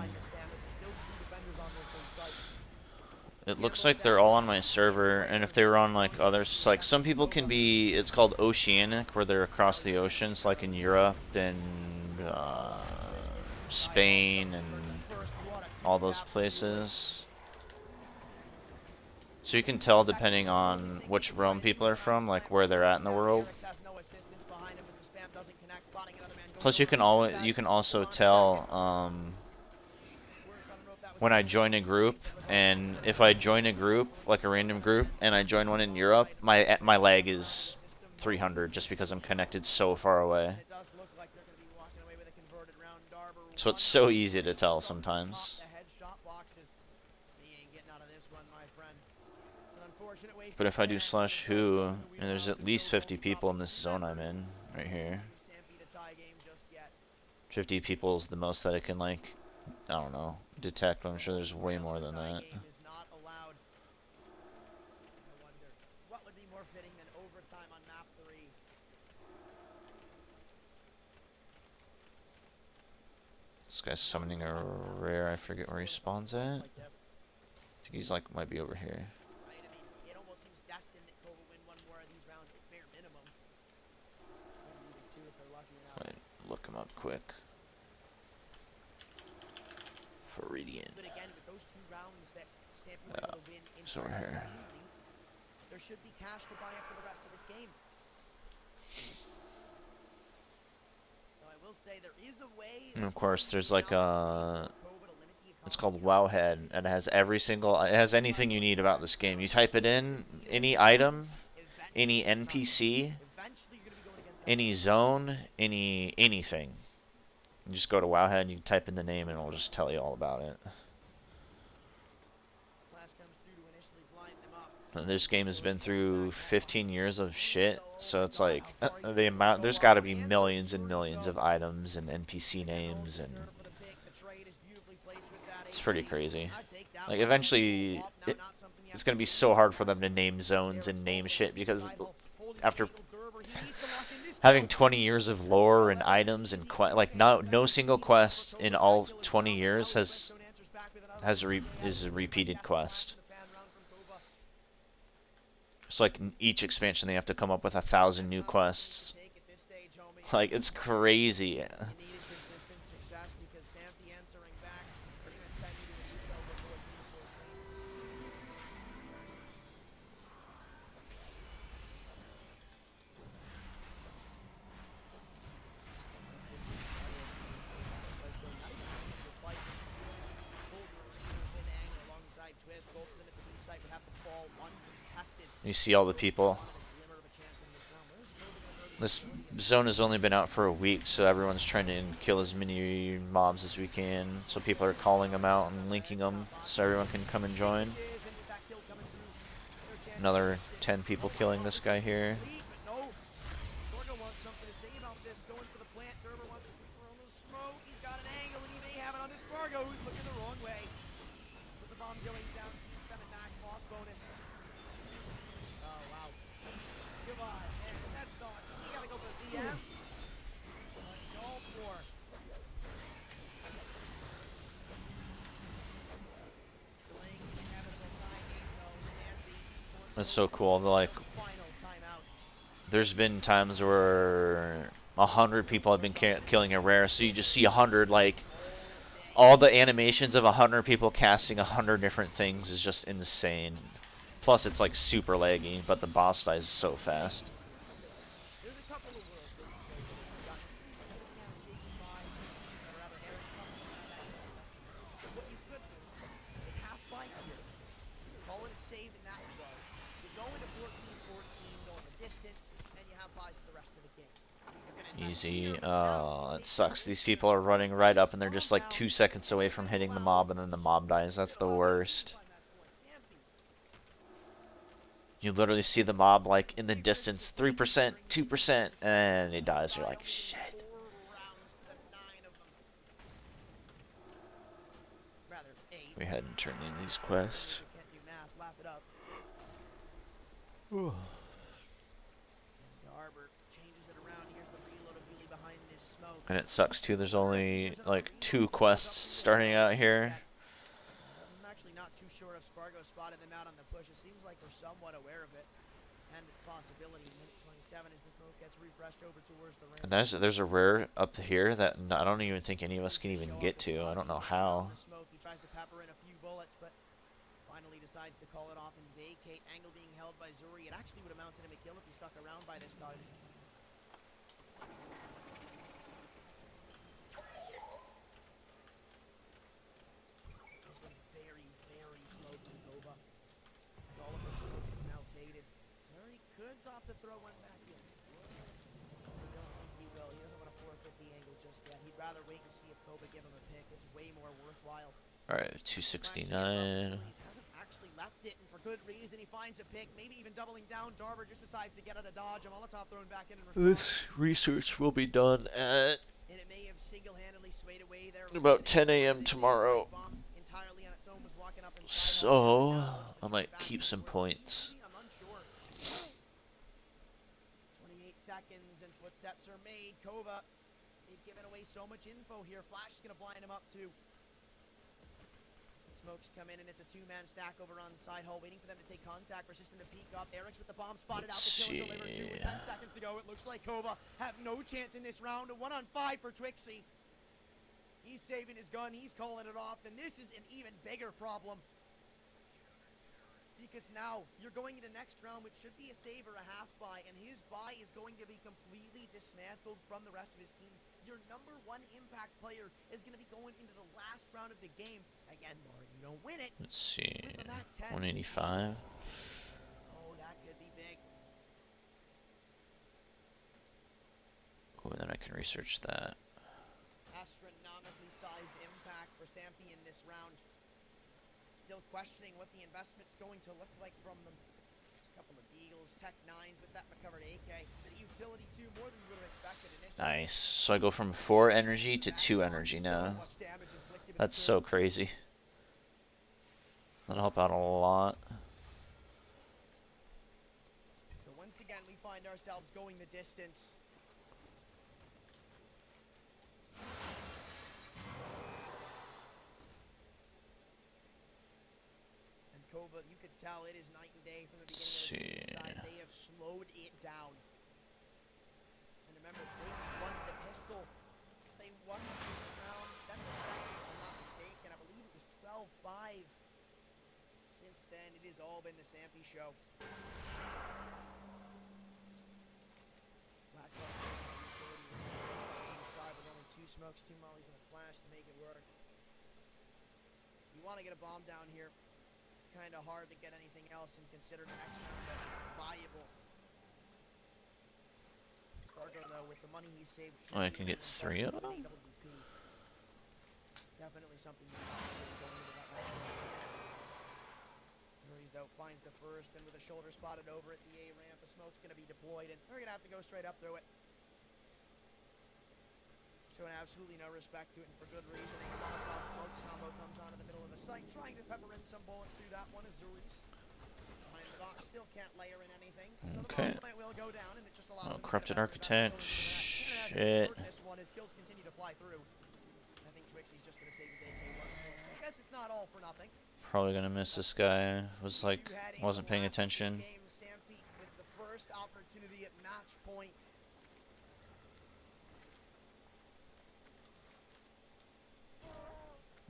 It looks like they're all on my server, and if they were on like others, like some people can be, it's called Oceanic, where they're across the oceans, like in Europe and Spain and all those places. So you can tell depending on which realm people are from, like where they're at in the world. Plus you can also tell when I join a group, and if I join a group, like a random group, and I join one in Europe, my lag is 300 just because I'm connected so far away. So it's so easy to tell sometimes. But if I do /who, and there's at least 50 people in this zone I'm in, right here. 50 people is the most that I can, like, I don't know, detect, but I'm sure there's way more than that. This guy's summoning a rare, I forget where he spawns at. I think he's like, might be over here. It almost seems destined that Kova win one more of these rounds at bare minimum. Maybe even 2 if they're lucky enough. Wait, look him up quick. Viridian. But again, with those 2 rounds that Sampi were able to win in over here. There should be cash to buy up for the rest of this game. Will say there is a way, and of course there's like it's called Wowhead, and it has it has anything you need about this game. You type it in, any item, any NPC, any zone, anything. You just go to Wowhead and you type in the name and it'll just tell you all about it. This game has been through 15 years of shit, so it's like the amount. There's got to be millions and millions of items and NPC names, and it's pretty crazy. Like eventually, it's gonna be so hard for them to name zones and name shit because after having 20 years of lore and items and like no single quest in all 20 years is a repeated quest. It's like each expansion they have to come up with 1,000 new quests. Like, it's crazy. You see all the people. This zone has only been out for a week, so everyone's trying to kill as many mobs as we can. So people are calling them out and linking them so everyone can come and join. Another 10 people killing this guy here. That's so cool. Like, there's been times where 100 people have been killing a rare, so you just see 100, like, all the animations of 100 people casting 100 different things is just insane. Plus, it's like super laggy, but the boss dies so fast. Easy. Oh, it sucks. These people are running right up and they're just like 2 seconds away from hitting the mob and then the mob dies. That's the worst. You literally see the mob like in the distance, 3%, 2%, and it dies. You're like, shit. We hadn't turned in these quests. And it sucks too, there's only like 2 quests starting out here. I'm actually not too sure if Spargo spotted them out on the push. It seems like they're somewhat aware of it. And it's a possibility. Minute 27 as the smoke gets refreshed over towards the ramp. And there's a rare up here that I don't even think any of us can even get to. I don't know how. He tries to pepper in a few bullets, but finally decides to call it off and vacate. Angle being held by Zuri. It actually would have mounted him a kill if he stuck around by this time. Slow from Kova, as all of those smokes have now faded. Zuri could opt to throw one back in. I don't think he will. He doesn't want to forfeit the angle just yet. He'd rather wait and see if Kova give him a pick. It's way more worthwhile. Alright, 269. Hasn't actually left it, and for good reason. He finds a pick, maybe even doubling down. Darver just decides to get out of dodge. A Molotov thrown back in response. This research will be done at and it may have single-handedly swayed away there. About 10 a.m. tomorrow. So, I might keep some points. I'm unsure. 28 seconds and footsteps are made. Kova, they've given away so much info here. Flash is going to blind him up too. Smokes come in and it's a 2-man stack over on the side hole, waiting for them to take contact for System to peek up. Eric's with the bomb spotted out. The kill is delivered too with 10 seconds to go. It looks like Kova have no chance in this round. A 1-on-5 for Twixie. He's saving his gun. He's calling it off. And this is an even bigger problem. Because now you're going into next round, which should be a save or a half buy, and his buy is going to be completely dismantled from the rest of his team. Your number 1 impact player is going to be going into the last round of the game. Again, Lauren, you don't win it. Let's see, 185. Oh, that could be big. Oh, and then I can research that. Astronomically sized impact for Sampi in this round. Still questioning what the investment's going to look like from them. There's a couple of Eagles, Tech 9s with that recovered AK. The utility too, more than we would have expected initially. Nice. So I go from 4 energy to 2 energy now. That's so crazy. That'll help out a lot. So once again, we find ourselves going the distance. Kova, you could tell it is night and day from the beginning of this team side. They have slowed it down. And remember, they won the pistol. They won the first round, then the second, if I'm not mistaken. I believe it was 12-5. Since then, it has all been the Sampy show. Lackluster utility to the side with only 2 smokes, 2 mollies, and a flash to make it work. You want to get a bomb down here. It's kind of hard to get anything else and consider the next round viable. Spargo, though, with the money he saved, Oh, I can get 3 of them? AWP. Definitely something you want to do going into that round. Furies, though, finds the first, and with a shoulder spotted over at the A ramp, a smoke's going to be deployed, and they're going to have to go straight up through it. Showing absolutely no respect to it, and for good reason. A Molotov smokes combo comes onto the middle of the site, trying to pepper in some bullets through that one. Azuris behind the box, still can't layer in anything. So the bomb plant will go down, and it just allows him to Corrupted get a better Architect. shit. Shit. This one, his kills continue to fly through. I think Twixie's just going to save his AK once more. So I guess it's not all for nothing. Probably gonna miss this guy. Was like, wasn't paying attention. Game, Sampy with the first opportunity at match point.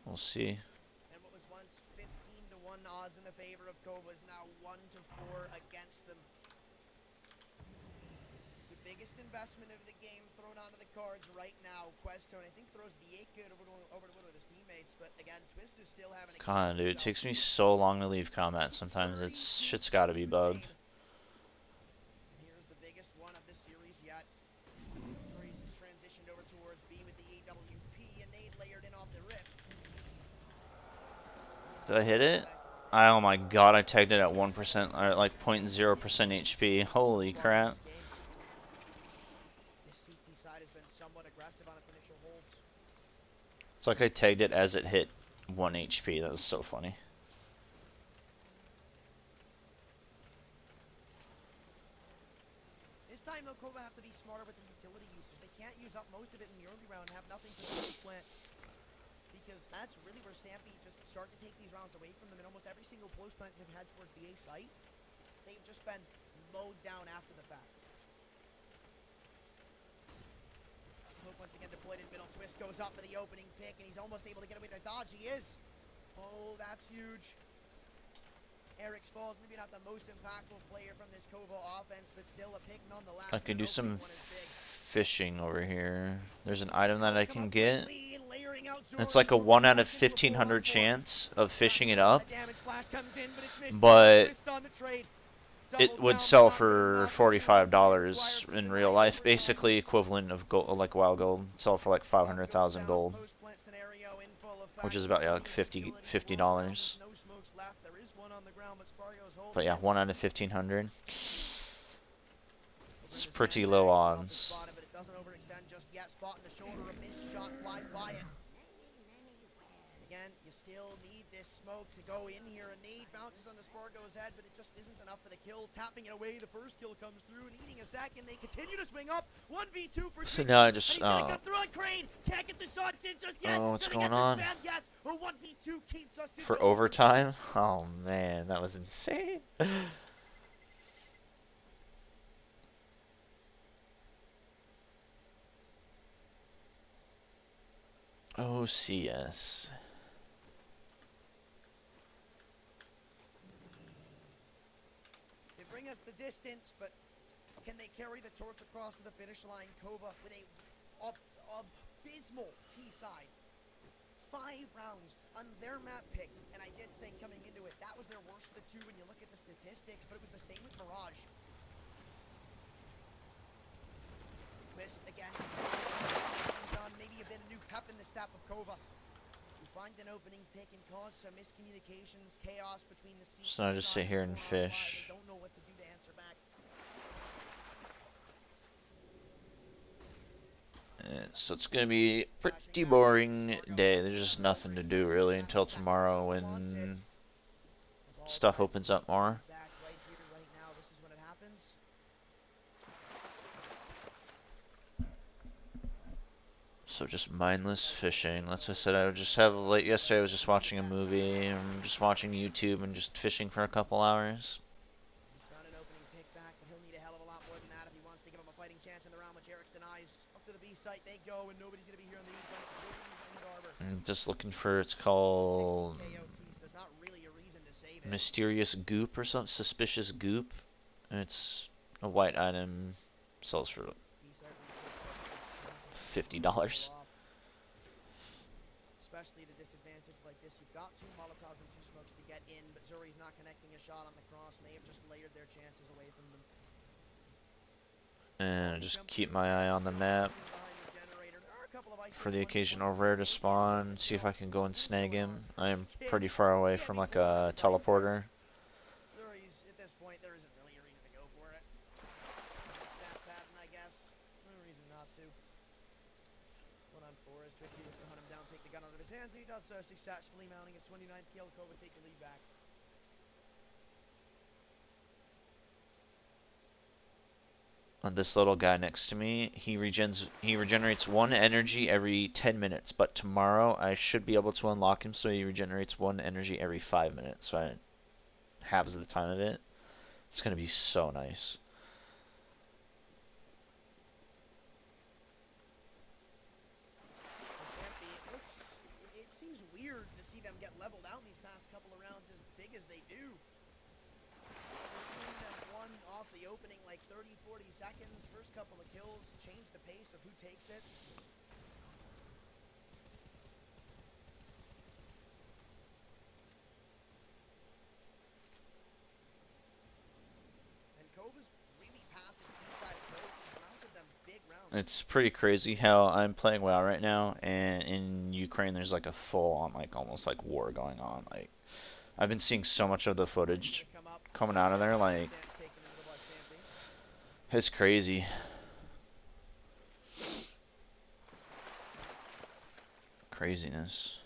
We'll see. And what was once 15-1 odds in the favor of Kova is now 1-4 against them. The biggest investment of the game thrown onto the cards right now. Questone, I think, throws the A-Kid over to one of his teammates, but again, Twist is still having a God, dude, it takes me so long to leave combat sometimes. It's shit's gotta be bugged. And here's the biggest one of this series yet. Series has transitioned over towards B with the AWP, and nade layered in off the rip. Did I hit it? Oh my god, I tagged it at 1%, or like 0.0% HP. Holy crap. This CT side has been somewhat aggressive on its initial holds. It's like I tagged it as it hit 1 HP. That was so funny. This time, though, Kova have to be smarter with the utility usage. They can't use up most of it in the early round and have nothing for the post plant. Because that's really where Sampy just start to take these rounds away from them. And almost every single post plant they've had towards the A site, they've just been mowed down after the fact. Smoke once again deployed in middle. Twist goes up for the opening pick, and he's almost able to get away to dodge. He is. Oh, that's huge. Eric Spalls, maybe not the most impactful player from this Kova offense, but still a pick nonetheless. I can do some fishing over here. There's an item that I can get. It's like a 1 out of 1,500 chance of fishing it up, but it would sell for $45 in real life, basically equivalent of gold, like WoW gold. Sell for like 500,000 gold, which is about like $50. But yeah, 1 out of 1,500. It's pretty low odds. Again, you still need this smoke to go in here. A nade bounces on the Spargo's head, but it just isn't enough for the kill. Tapping it away, the first kill comes through, needing a second. They continue to swing up. 1v2 for So now I just come through on Crane. Can't get the shots in just yet. Oh, what's Gonna going get this on? bad, yes. A 1v2 keeps us in For overtime. overtime? Oh man, that was insane. OCS. They bring us the distance, but can they carry the torch across to the finish line? Kova with a abysmal T side. 5 rounds on their map pick, and I did say coming into it, that was their worst of the 2 when you look at the statistics, but it was the same with Mirage. Twist again. Maybe a bit of new pep in the step of Kova. We find an opening pick and cause some miscommunications, chaos between the seats. So I just sit here and fish. They don't know what to do to answer back. So it's gonna be a pretty boring day. There's just nothing to do really until tomorrow when stuff opens up more. Back right here, right now. This is when it happens. So just mindless fishing. That's what I said. I would just have late yesterday. I was just watching a movie and just watching YouTube and just fishing for a couple hours. He found an opening pick back, but he'll need a hell of a lot more than that if he wants to give him a fighting chance in the round, which Eric's denies. Up to the B site they go, and nobody's going to be here on the E front. Zoomies and Garber. I'm just looking for, it's called 16 KOTs. There's not really a reason to save it. Mysterious Goop or something. Suspicious Goop. And it's a white item. Sells for B-site $50. Especially at a disadvantage like this. You've got 2 Molotovs and 2 smokes to get in, but Zuri's not connecting a shot on the cross. May have just layered their chances away from them. And just keep my eye on the map for the occasional rare to spawn. See if I can go and snag him. I am pretty far away from like a teleporter. Zuri's, at this point, there isn't really a reason to go for it. Snap pattern, I guess. No reason not to. 1 on 4 as Twixie looks to hunt him down, take the gun out of his hands, and he does so successfully, mounting his 29th kill. Kova take the lead back. This little guy next to me, he regenerates 1 energy every 10 minutes, but tomorrow I should be able to unlock him so he regenerates 1 energy every 5 minutes, so I halves the time of it. It's gonna be so nice. It seems weird to see them get leveled out in these past couple of rounds as big as they do. We're seeing them one off the opening like 30-40 seconds. First couple of kills change the pace of who takes it. And Kova's really passive T-side approach. He's mounted them big rounds. It's pretty crazy how I'm playing WoW right now, and in Ukraine there's like a full-on, like almost like war going on. Like, I've been seeing so much of the footage coming out of there, like, it's crazy. Craziness.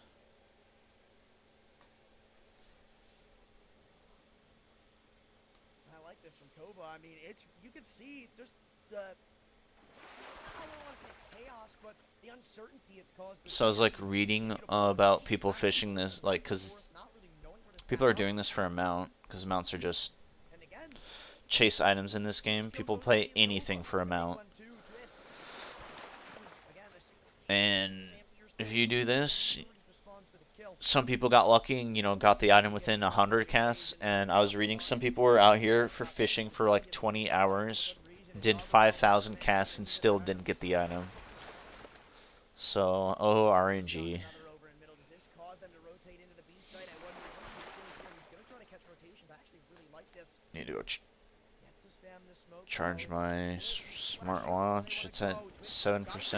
I like this from Kova. I mean, it's, you could see just the, I don't want to say chaos, but the uncertainty it's caused. So I was like reading about people fishing this, like, because people are doing this for a mount, because mounts are just chase items in this game. People play anything for a mount. And if you do this, some people got lucky and, you know, got the item within 100 casts. And I was reading some people were out here for fishing for like 20 hours, did 5,000 casts and still didn't get the item. So, oh, RNG. Need to go charge my smartwatch. It's at 7%. This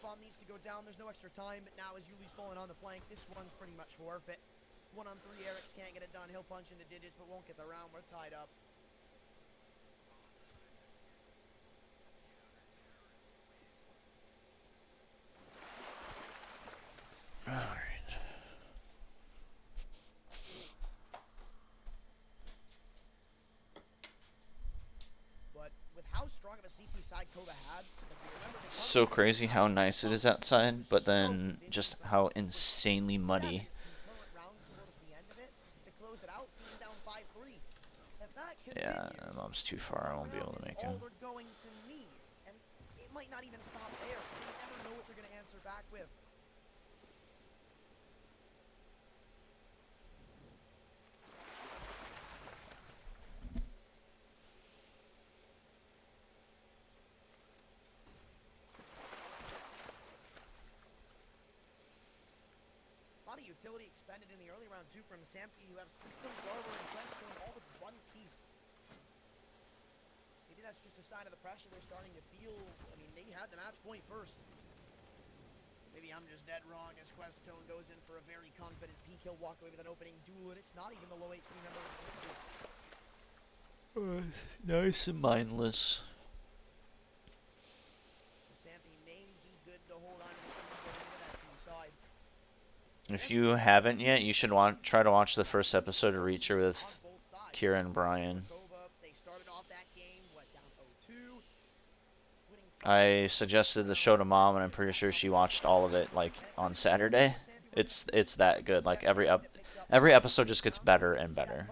bomb needs to go down. There's no extra time. But now as Yuli's falling on the flank, this one's pretty much forfeit. 1 on 3, Eric's can't get it done. He'll punch in the digits, but won't get the round. We're tied up. Alright. But with how strong of a CT side Kova had, So crazy how nice it is outside, but then just how insanely muddy. Yeah, mom's too far. I won't be able to make him. All they're going to need, and it might not even stop there. You never know what they're going to answer back with. A lot of utility expended in the early round too from Sampi, who have System, Garber, and Questone all with 1 piece. Maybe that's just a sign of the pressure they're starting to feel. I mean, they had the match point first. Maybe I'm just dead wrong as Questone goes in for a very confident peek. He'll walk away with an opening duel, and it's not even the low 8 member of the Nice and mindless. So Sampi may be good to hold on to this lead going into that team side. If you haven't yet, you should try to watch the first episode of Reacher with Kira and Brian. They started off that game, down 0-2, winning I suggested the show to mom, and I'm pretty sure she watched all of it like on Saturday. It's that good. Like every episode just gets better and better.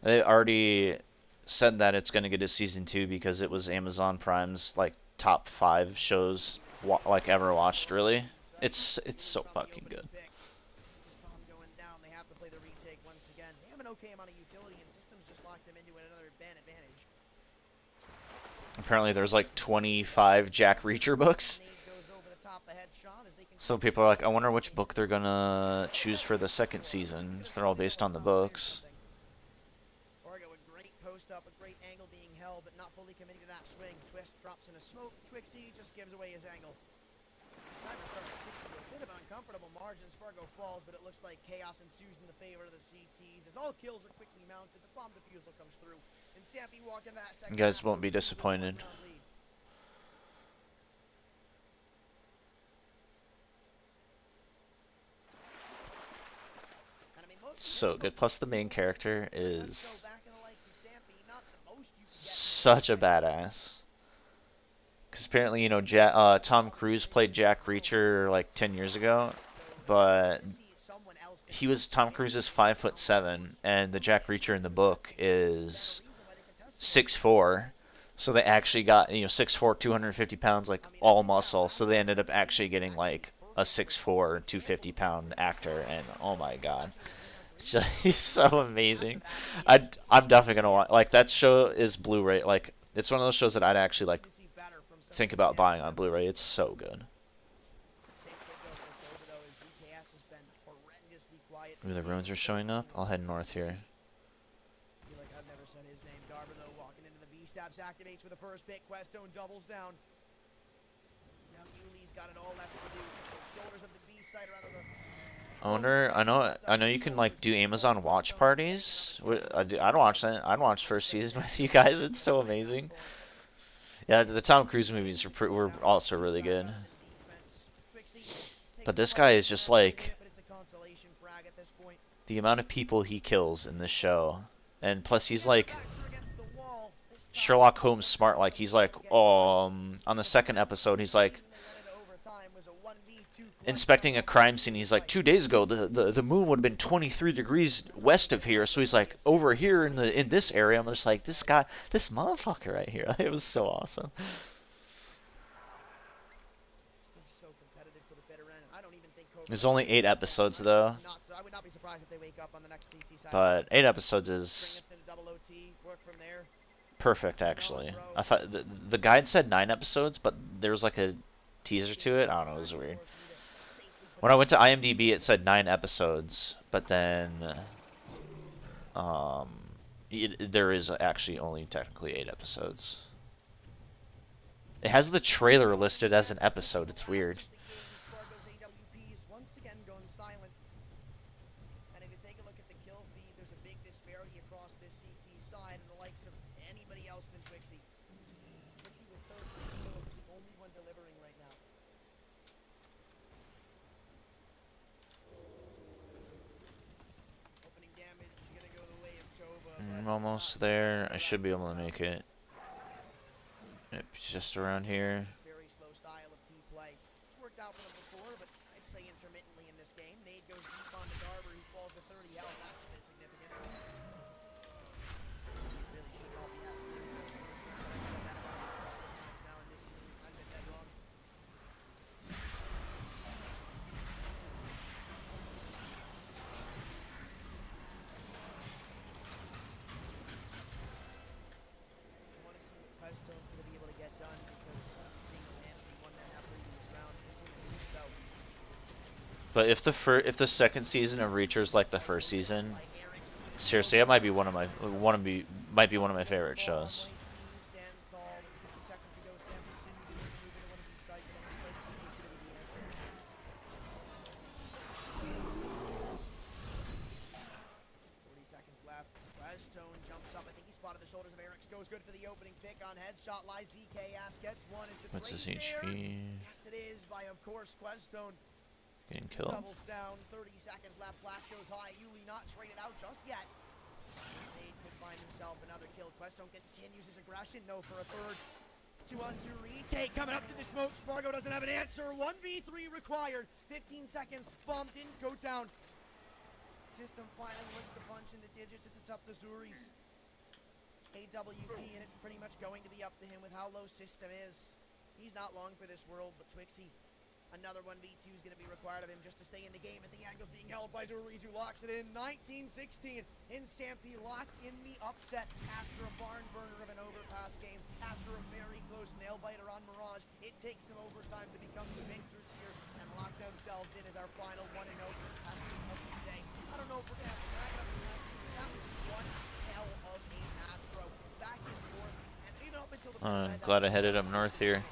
They already said that it's gonna get a season 2 because it was Amazon Prime's like top 5 shows like ever watched. Really, it's so fucking good. They have to play the retake once again. They have an okay amount of utility, and systems just locked them into another advantage. Apparently there's like 25 Jack Reacher books. So people are like, I wonder which book they're gonna choose for the second season. They're all based on the books. Orgo, a great post up, a great angle being held, but not fully committing to that swing. Twist drops in a smoke. Twixie just gives away his angle. This time we're starting to take to a bit of an uncomfortable margin. Spargo falls, but it looks like chaos ensues in the favor of the CTs as all kills are quickly mounted. The bomb defusal comes through. And Sampy walking that second. You guys won't be disappointed. So good. Plus the main character is such a badass. Because apparently, you know, Tom Cruise played Jack Reacher like 10 years ago, but Tom Cruise is 5'7", and the Jack Reacher in the book is 6'4". So they actually got, you know, 6'4", 250 pounds, like all muscle. So they ended up actually getting like a 6'4", 250-pound actor, and oh my god. He's so amazing. I'm definitely gonna watch. Like, that show is Blu-ray. Like, it's one of those shows that I'd actually like think about buying on Blu-ray. It's so good. Ooh, the runes are showing up. I'll head north here. I've never said his name. Darver though walking into the B stabs, activates with the first pick. Questone doubles down. Now Yuli's got it all left to do. Shoulders of the B side around the. I know you can like do Amazon watch parties. I'd watch that. I'd watch first season with you guys. It's so amazing. Yeah, the Tom Cruise movies were also really good. But this guy is just like the amount of people he kills in this show, and plus he's like Sherlock Holmes smart. Like he's like, on the second episode, he's like inspecting a crime scene. He's like, 2 days ago the moon would have been 23 degrees west of here, so he's like, over here in this area. I'm just like, this motherfucker right here. It was so awesome. There's only 8 episodes though, but 8 episodes is perfect actually. I thought the guide said 9 episodes, but there was like a teaser to it. I don't know, it was weird. When I went to IMDb, it said 9 episodes, but then there is actually only technically 8 episodes. It has the trailer listed as an episode. It's weird. I'm almost there. I should be able to make it. Yep, just around here. Very slow style of T-play. It's worked out for them before, but I'd say intermittently in this game. Nade goes deep on the Darver, who falls to 30 health. That's a bit significant. Really should all be happening. I've said that about a couple of times now in this series. I've been dead wrong. Stone's going to be able to get done because single-handedly won that previous round. But if the second season of Reacher is like the first season, seriously, that might be one of my favorite shows. Stone jumps up. I think he spotted the shoulders of Eric's. Goes good for the opening pick on headshot. Lies ZKS gets one. What's his HP? Yes, it is by, of course, Questone. Getting killed. Doubles down. 30 seconds left. Flash goes high. Yuli not traded out just yet. Nade could find himself another kill. Questone continues his aggression, though, for a third. 2-on-2 retake coming up to the smoke. Spargo doesn't have an answer. 1v3 required. 15 seconds. Bomb didn't go down. System finally looks to punch in the digits as it's up to Zuri's. AWP, and it's pretty much going to be up to him with how low System is. He's not long for this world, but Twixie, another 1v2 is going to be required of him just to stay in the game. And the angle's being held by Zuri's, who locks it in. 19-16, and Sampi locked in the upset after a barn burner of an overpass game. After a very close nail-biter on Mirage, it takes some overtime to become the victors here and lock themselves in as our final 1-0 contestant of the day. I don't know if we're going to have to back up tonight. That was one hell of a match, bro. Back and forth, and even up until the Glad I headed up north here.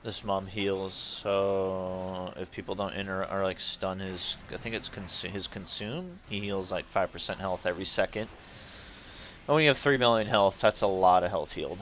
This mom heals, so if people don't enter or like stun his, I think it's his consume, he heals like 5% health every second. And when you have 3 million health, that's a lot of health healed.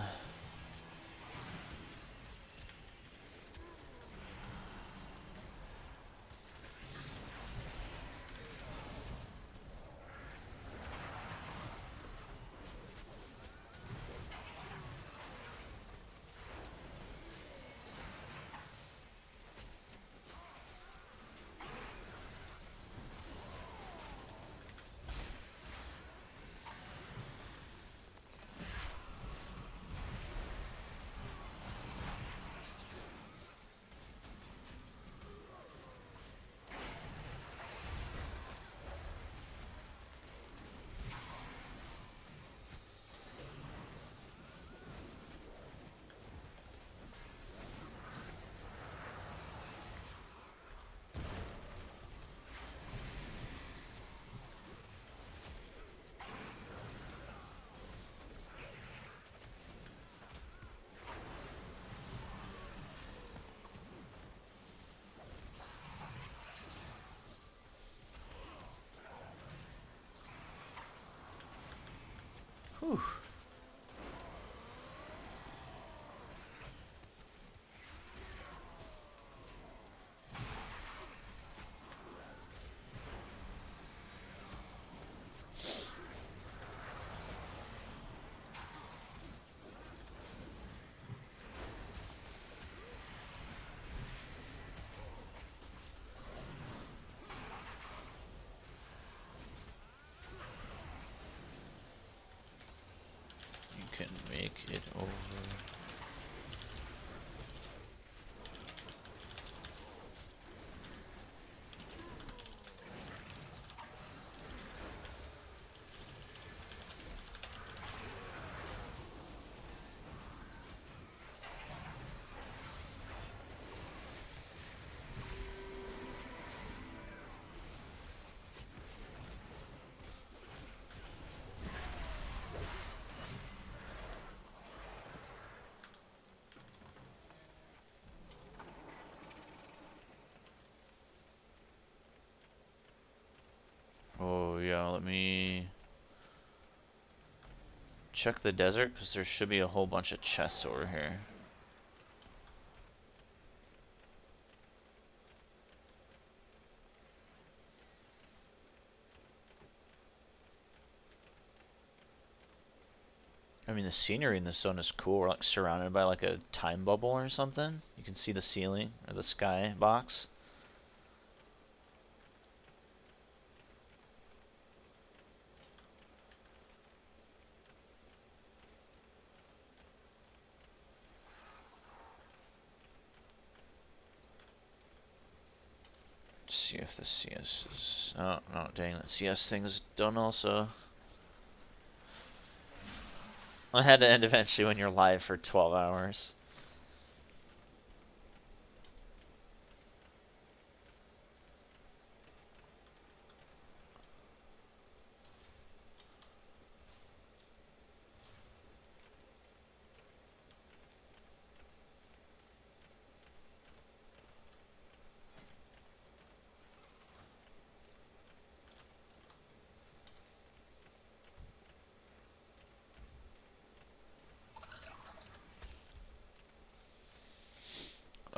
Whew. Can make it over. Oh yeah, let me check the desert because there should be a whole bunch of chests over here. I mean, the scenery in this zone is cool. We're like surrounded by like a time bubble or something. You can see the ceiling or the sky box. See if the CS is... Oh, no, dang, that CS thing is done also. I had to end eventually when you're live for 12 hours.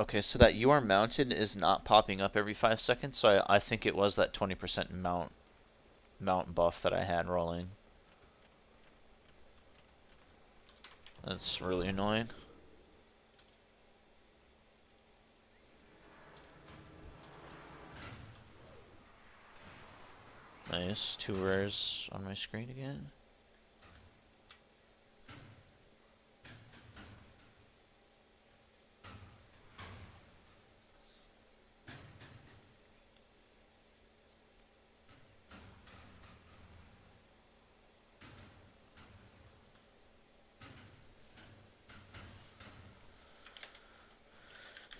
Okay, so that you are mounted is not popping up every 5 seconds, so I think it was that 20% mount buff that I had rolling. That's really annoying. Nice, 2 rares on my screen again.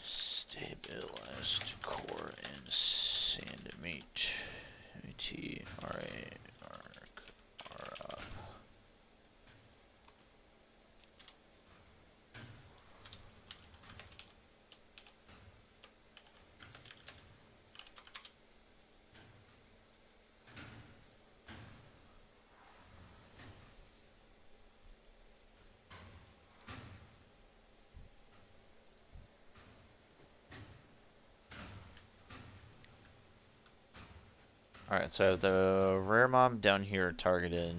Stabilized core and sand meat. R up. Alright, so the rare mob down here targeted.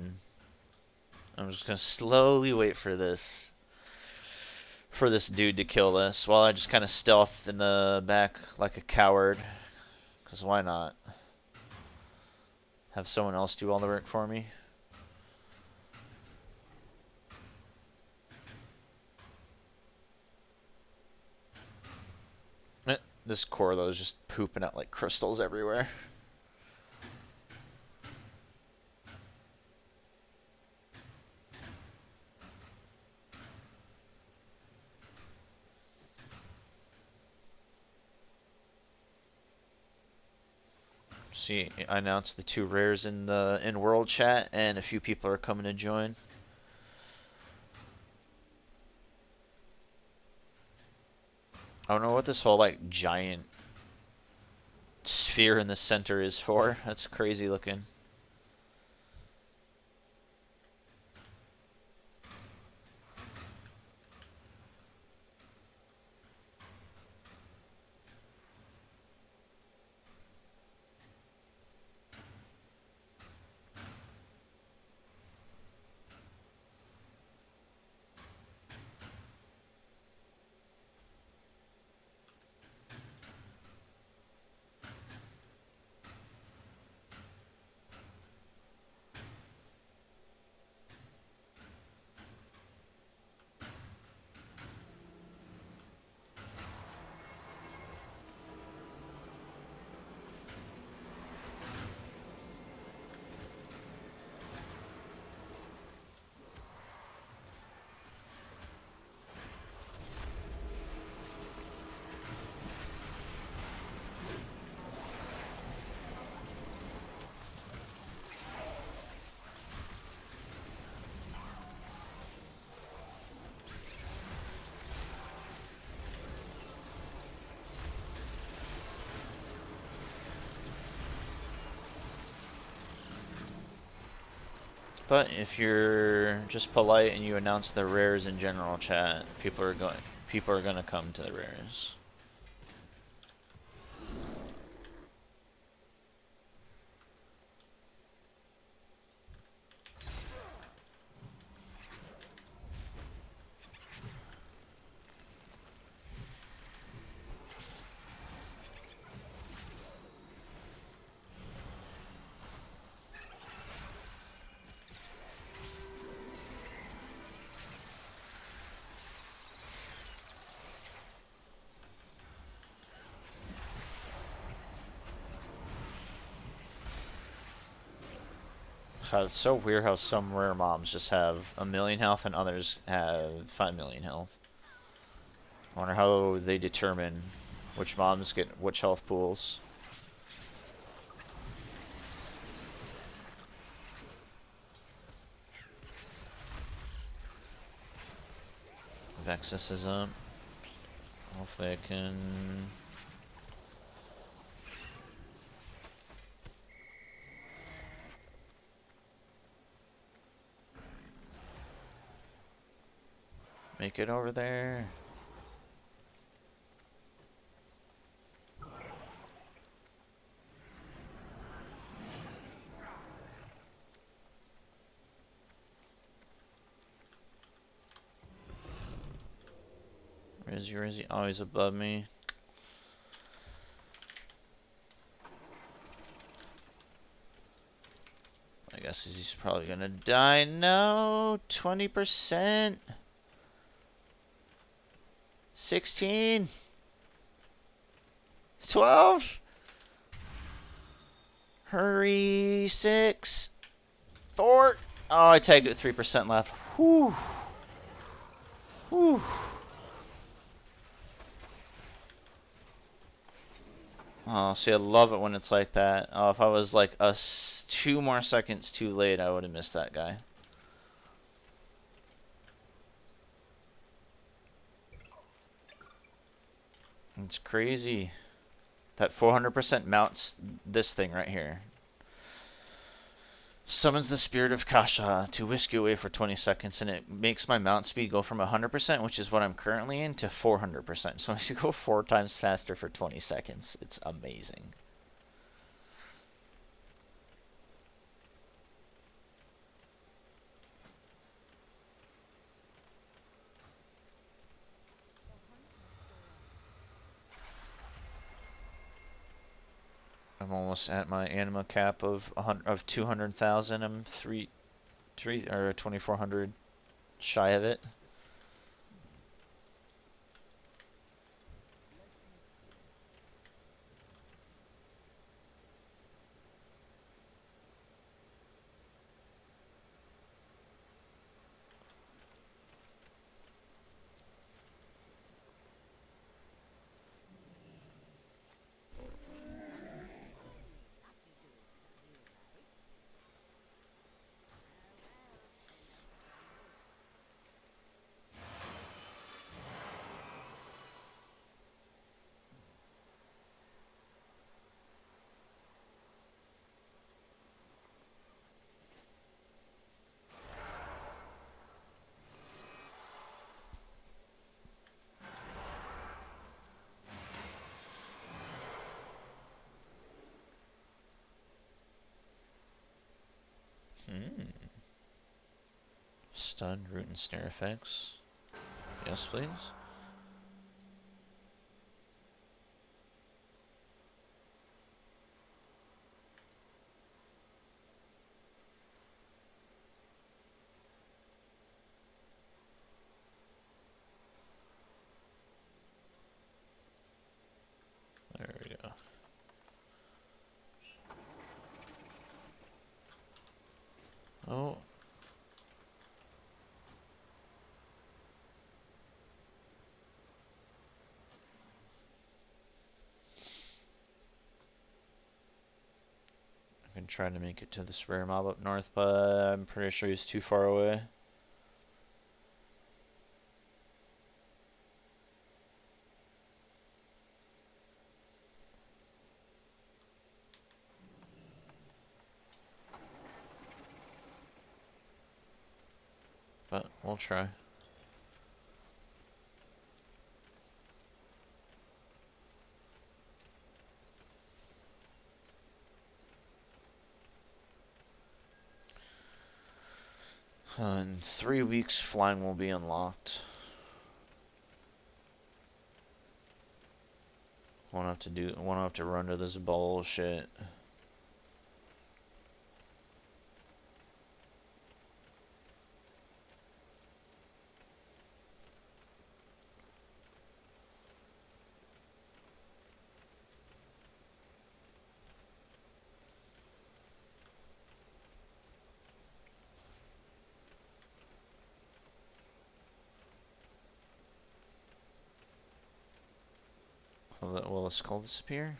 I'm just gonna slowly wait for this dude to kill this while I just kind of stealth in the back like a coward. Cause why not? Have someone else do all the work for me. This core though is just pooping out like crystals everywhere. See, I announced the 2 rares in the world chat, and a few people are coming to join. I don't know what this whole like giant sphere in the center is for. That's crazy looking. But if you're just polite and you announce the rares in general chat, people are gonna come to the rares. God, it's so weird how some rare mobs just have 1,000,000 health and others have 5,000,000 health. I wonder how they determine which mobs get which health pools. Vexus is up. Hopefully I can... make it over there. Where is he? Oh, he's above me. I guess he's probably gonna die. No, 20%. 16. 12. Hurry. 6. 4. Oh, I tagged it 3% left. Whew. Whew. Oh, see, I love it when it's like that. Oh, if I was like 2 more seconds too late, I would have missed that guy. It's crazy. That 400% mounts this thing right here. Summons the spirit of Kasha to whisk you away for 20 seconds, and it makes my mount speed go from 100%, which is what I'm currently in, to 400%. So I should go 4 times faster for 20 seconds. It's amazing. I'm almost at my anima cap of 200,000. I'm 2,400 shy of it. Stun, root, and snare effects. Yes, please. There we go. Oh. I've been trying to make it to the rare mob up north, but I'm pretty sure he's too far away. But we'll try. In 3 weeks, flying will be unlocked. Won't have to run to this bullshit. Will the skull disappear?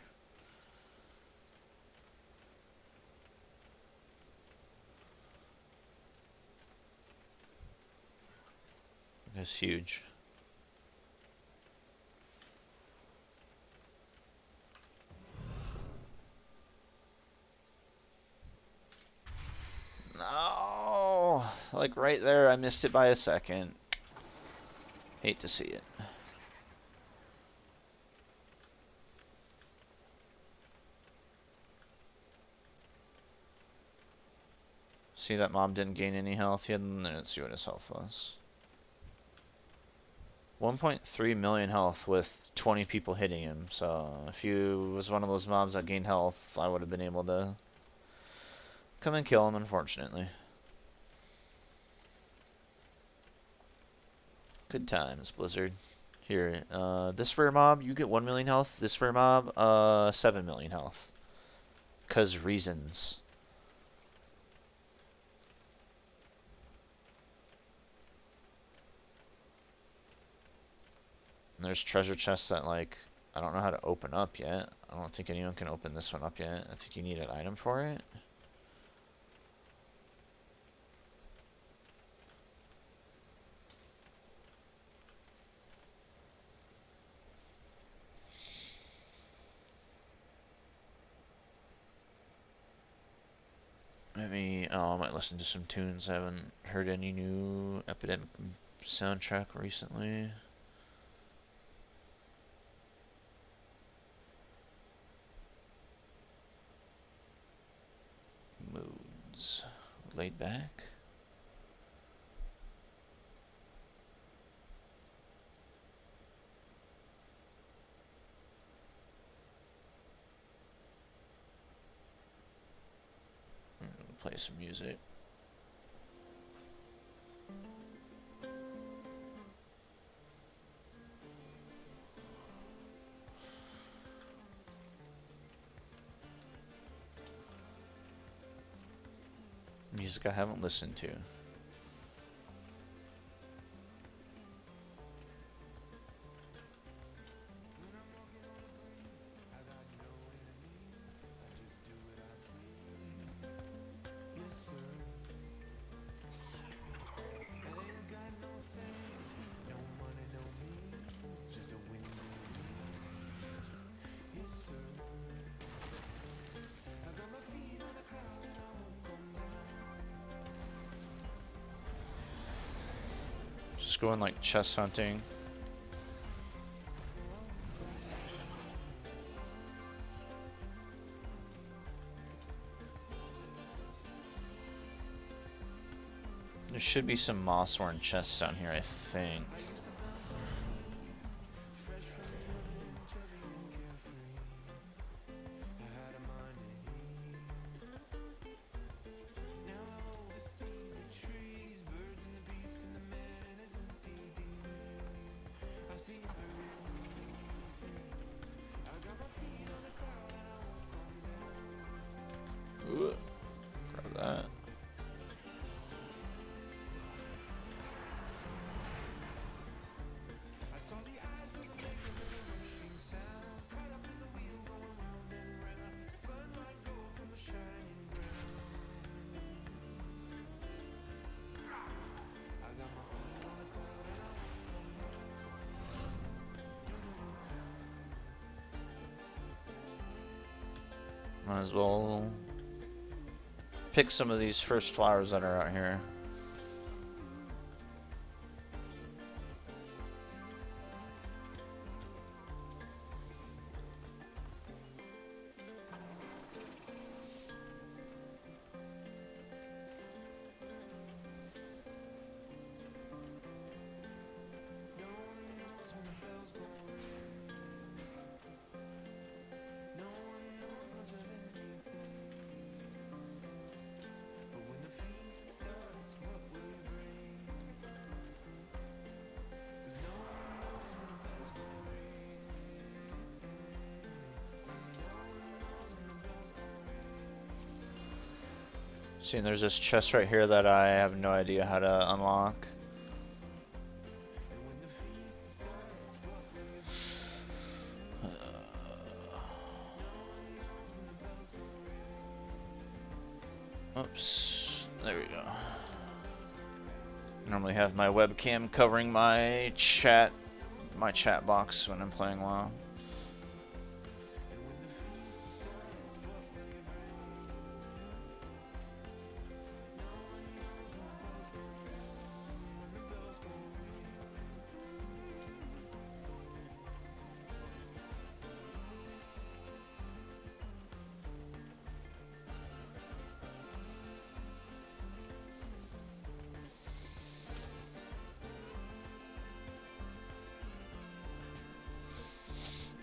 It's huge. No! Like right there, I missed it by a second. Hate to see it. See, that mob didn't gain any health yet, and let's see what his health was. 1.3 million health with 20 people hitting him. So if he was one of those mobs that gained health, I would have been able to come and kill him, unfortunately. Good times, Blizzard. Here, this rare mob, you get 1 million health. This rare mob, 7 million health. 'Cause reasons. And there's treasure chests that, like, I don't know how to open up yet. I don't think anyone can open this one up yet. I think you need an item for it. Maybe, oh, I might listen to some tunes. I haven't heard any new Epidemic soundtrack recently. Moods. Laid back. Play some music. Music I haven't listened to. Just going like chest hunting. There should be some moss-worn chests down here, I think. Ooh, grab that. Might as well pick some of these first flowers that are out here. See, and there's this chest right here that I have no idea how to unlock. Oops, there we go. Normally have my webcam covering my chat box when I'm playing WoW.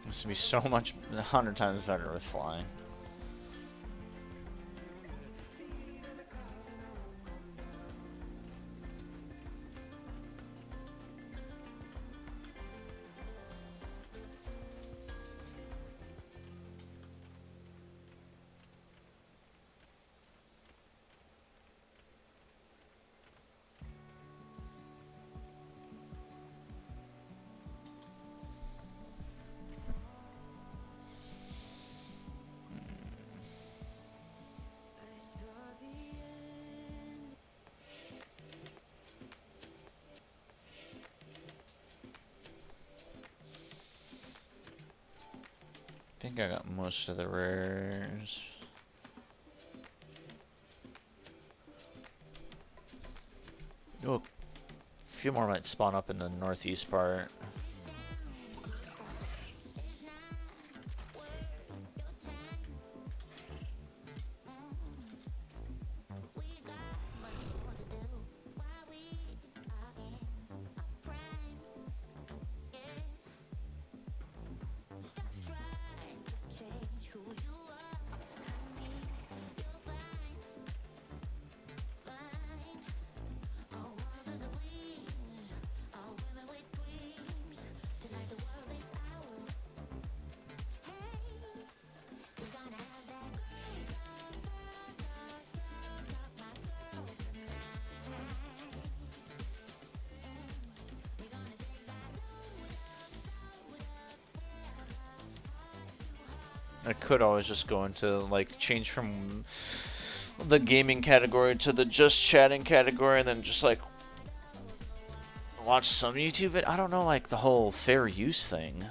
This would be so much, 100 times better with flying. I think I got most of the rares. Oh, a few more might spawn up in the northeast part. I could always just go into, like, change from the gaming category to the just chatting category and then just, like, watch some YouTube. But I don't know, like, the whole fair use thing.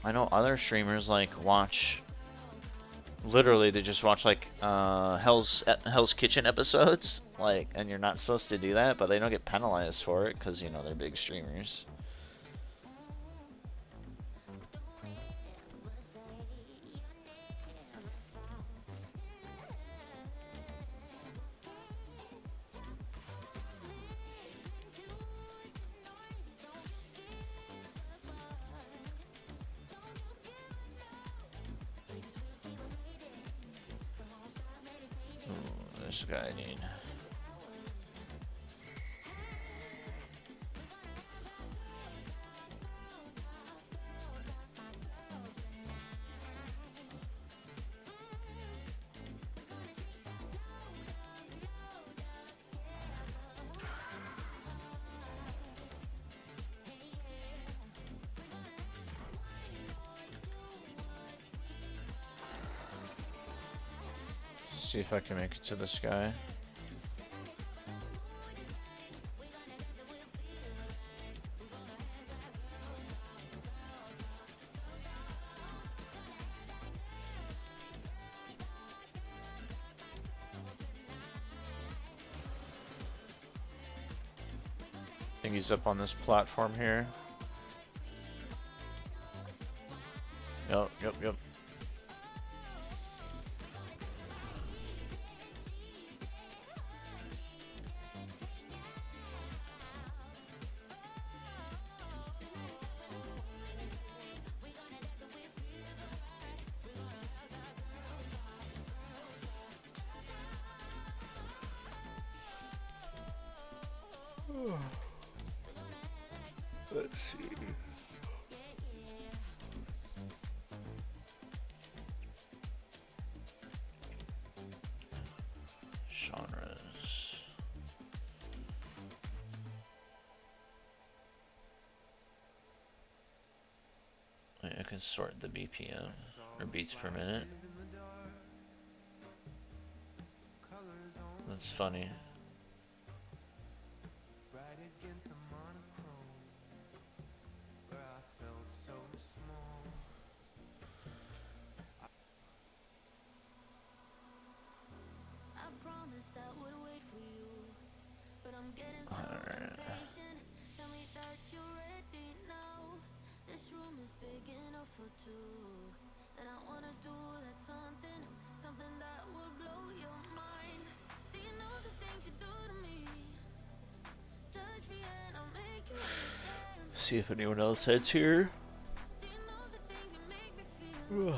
I know other streamers, like, watch, literally, they just watch, like, Hell's Kitchen episodes, like, and you're not supposed to do that, but they don't get penalized for it because, you know, they're big streamers. This guy I need. See if I can make it to this guy. I think he's up on this platform here. Yep. Let's see. Genres. Wait, I can sort the BPM or beats per minute. That's funny. See if anyone else heads here. Ugh.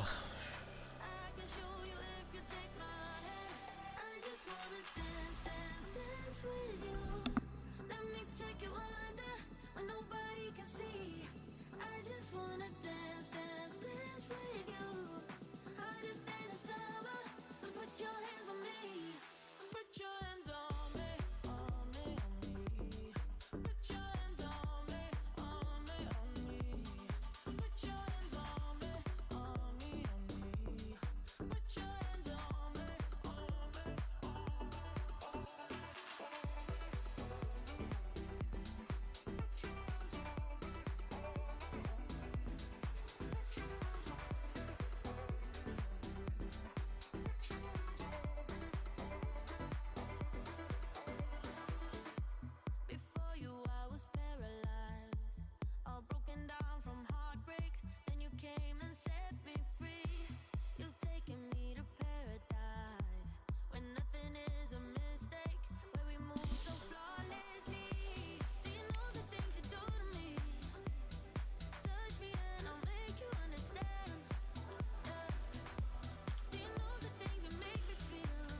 Before you, I was paralyzed, all broken down from heartbreaks. Then you came and set me free. You've taken me to paradise, when nothing is a mistake, where we move so flawlessly. Do you know the things you do to me? Touch me and I'll make you understand. Yeah. Do you know the things you make me feel?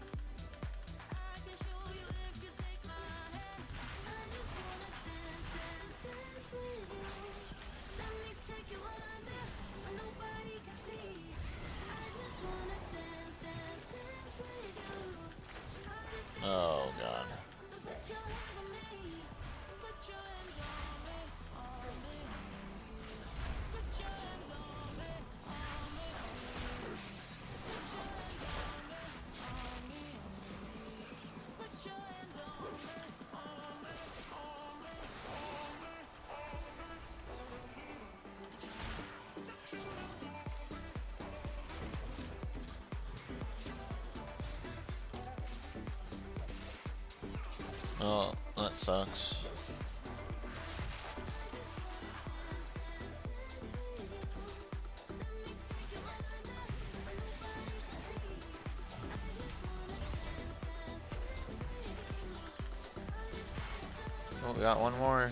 I can show you if you take my hand. I just wanna dance, dance, dance with you. Let me take you under, where nobody can see. I just wanna dance, dance, dance with you. Oh god. So put your hands on me. Put your hands on me, on me, on me. Put your hands on me, on me, on me. Put your hands on me, on me, on me. Put your hands on me, on me, on me, on me, Oh, that sucks. Oh, we got one more.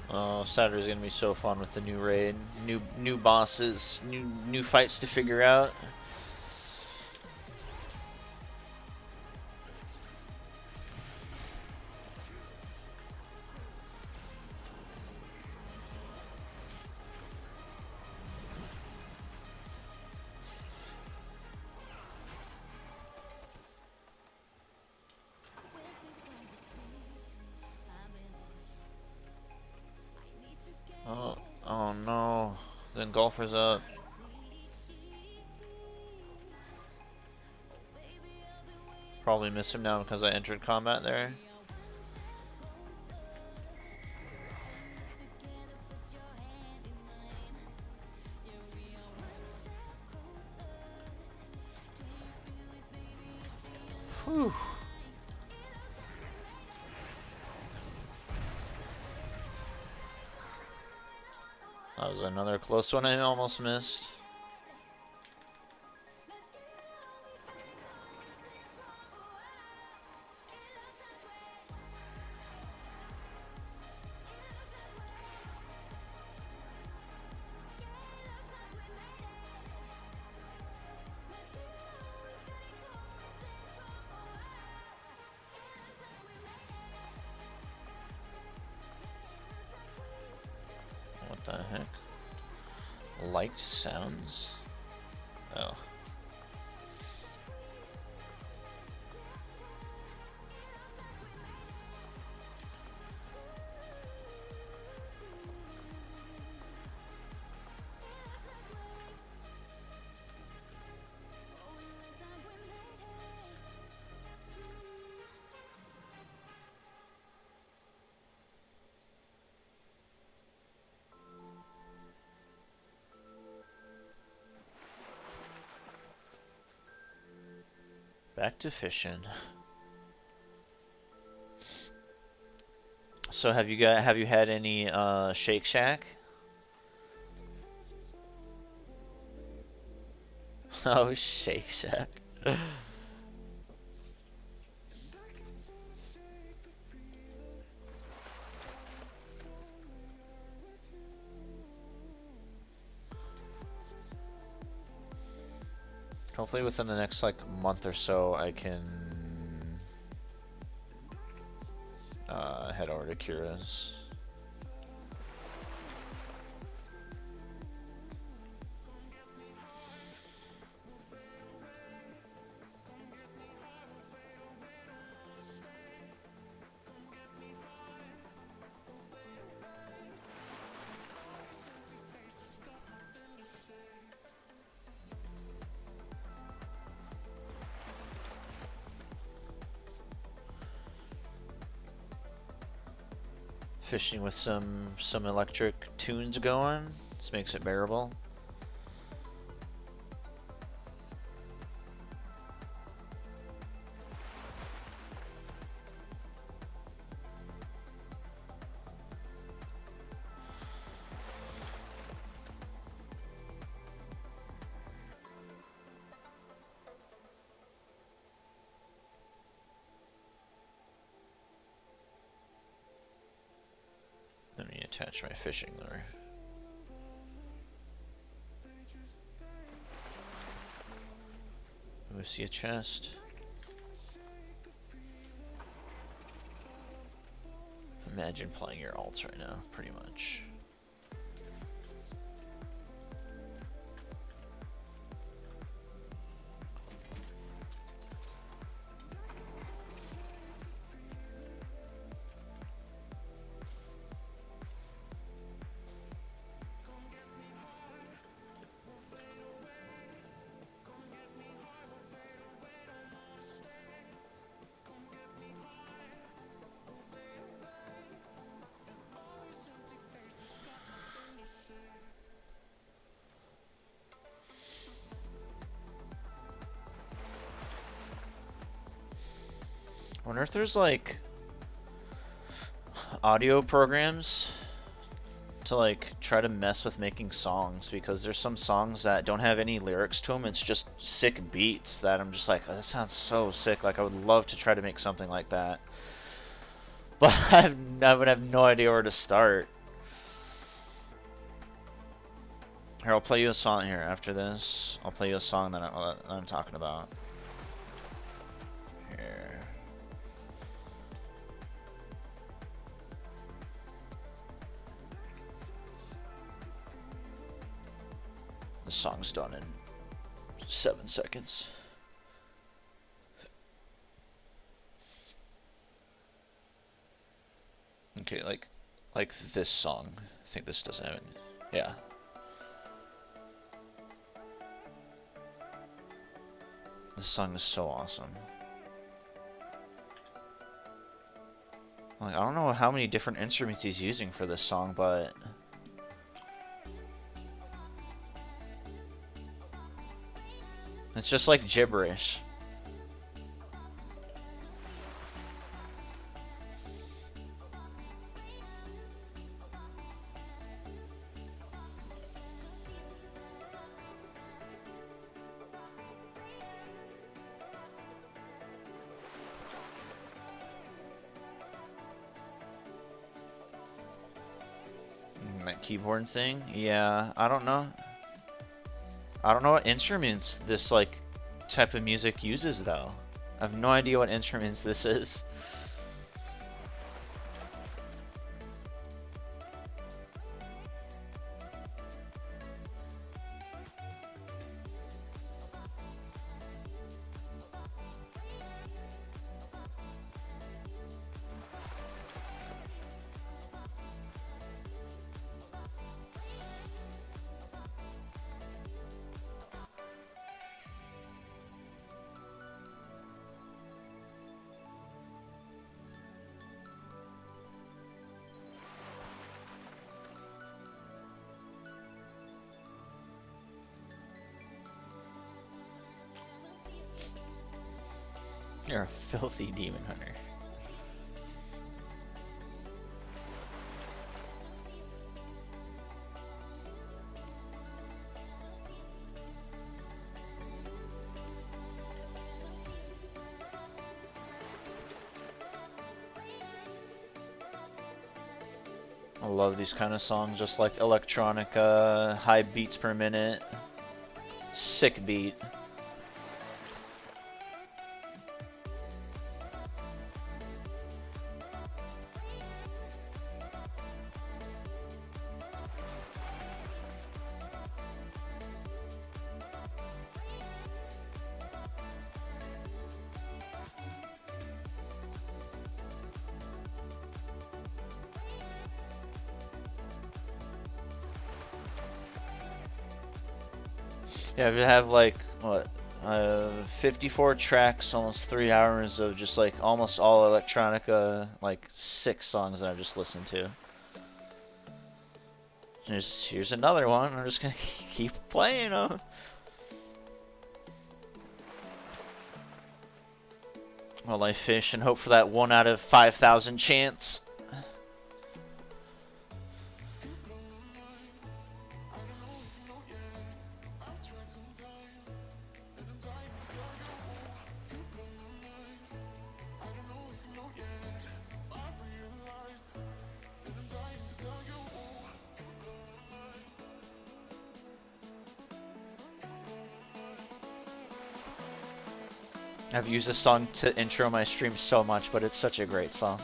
Oh, Saturday's gonna be so fun with the new raid, new bosses, new fights to figure out. Oh no, the engulfer's up. Probably miss him now because I entered combat there. Whew. That was another close one I almost missed. like sounds? Oh. Back to fishing. So have you had any Shake Shack? Oh, Shake Shack. Hopefully within the next like month or so I can head over to Kira's. Fishing with some electric tunes going. This makes it bearable. Let me attach my fishing lure. We see a chest. Imagine playing your alts right now, pretty much. I wonder if there's like audio programs to like try to mess with making songs, because there's some songs that don't have any lyrics to them. It's just sick beats that I'm just like, oh, that sounds so sick. Like I would love to try to make something like that, but I would have no idea where to start. Here, I'll play you a song here after this. I'll play you a song that I'm talking about. Here. The song's done in 7 seconds. Okay, like this song. I think this doesn't have it. Yeah. This song is so awesome. Like, I don't know how many different instruments he's using for this song, but it's just like gibberish. That keyboard thing? Yeah, I don't know. I don't know what instruments this like type of music uses though. I have no idea what instruments this is. You're a filthy demon hunter. I love these kind of songs, just like electronica, high beats per minute, sick beat. Yeah, we have like, what, 54 tracks, almost 3 hours of just like almost all electronica, like 6 songs that I've just listened to. Here's another one, I'm just gonna keep playing them. While I fish and hope for that 1 out of 5,000 chance. I've used this song to intro my stream so much, but it's such a great song.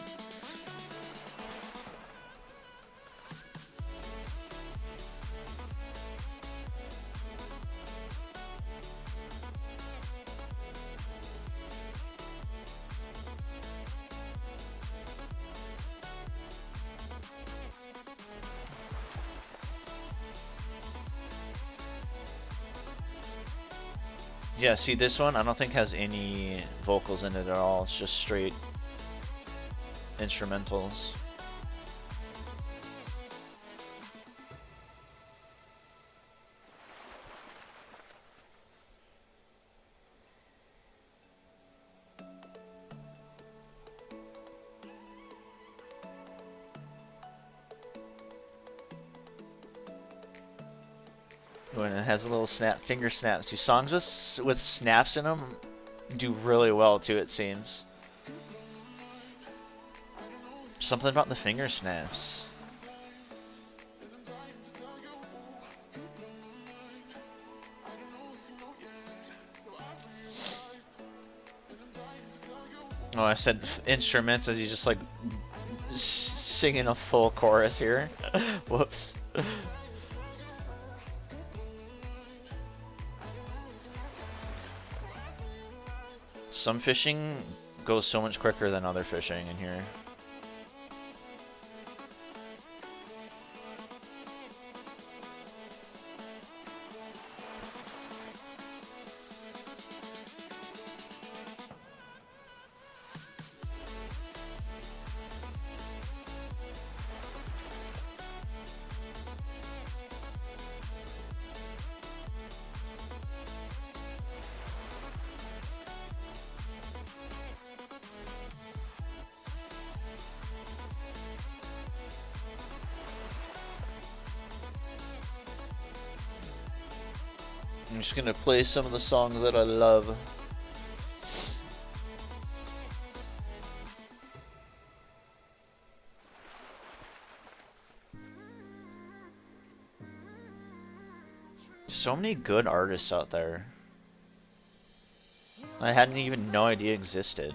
Yeah, see this one, I don't think has any vocals in it at all. It's just straight instrumentals. When it has a little finger snaps. These songs with snaps in them do really well too, it seems. Something about the finger snaps. Oh, I said instruments as he's just like singing a full chorus here. Whoops. Some fishing goes so much quicker than other fishing in here. I'm just gonna play some of the songs that I love. So many good artists out there I hadn't even no idea existed.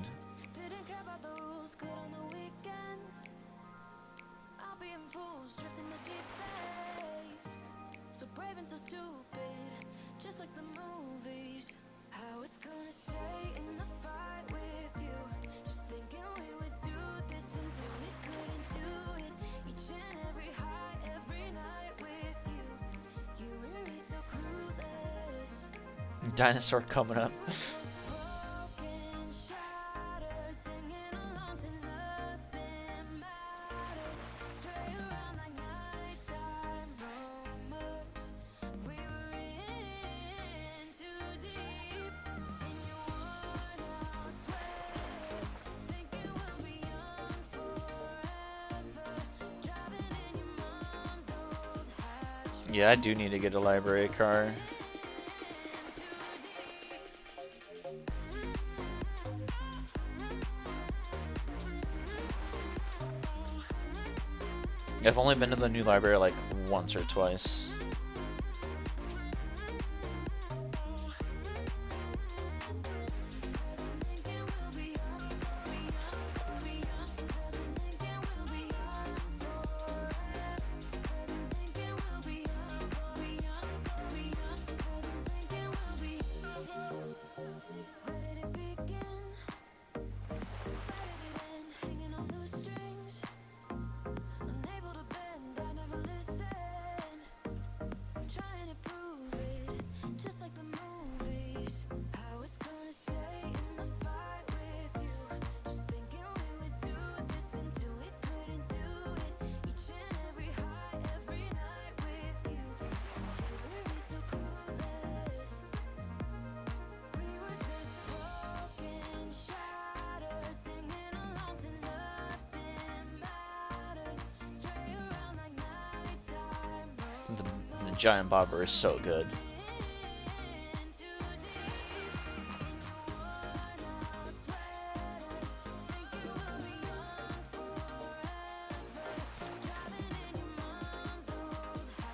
Didn't care about the rules, good on the weekends. I'll be in fools, drifting to deep space. So brave and so stupid, just like the movies. I was gonna stay in the fight with you, just thinking we would do this until we couldn't do it. Each and every high, every night with you. You and me so clueless. Dinosaur coming up. Yeah, I do need to get a library card. I've only been to the new library like once or twice. The giant bobber is so good.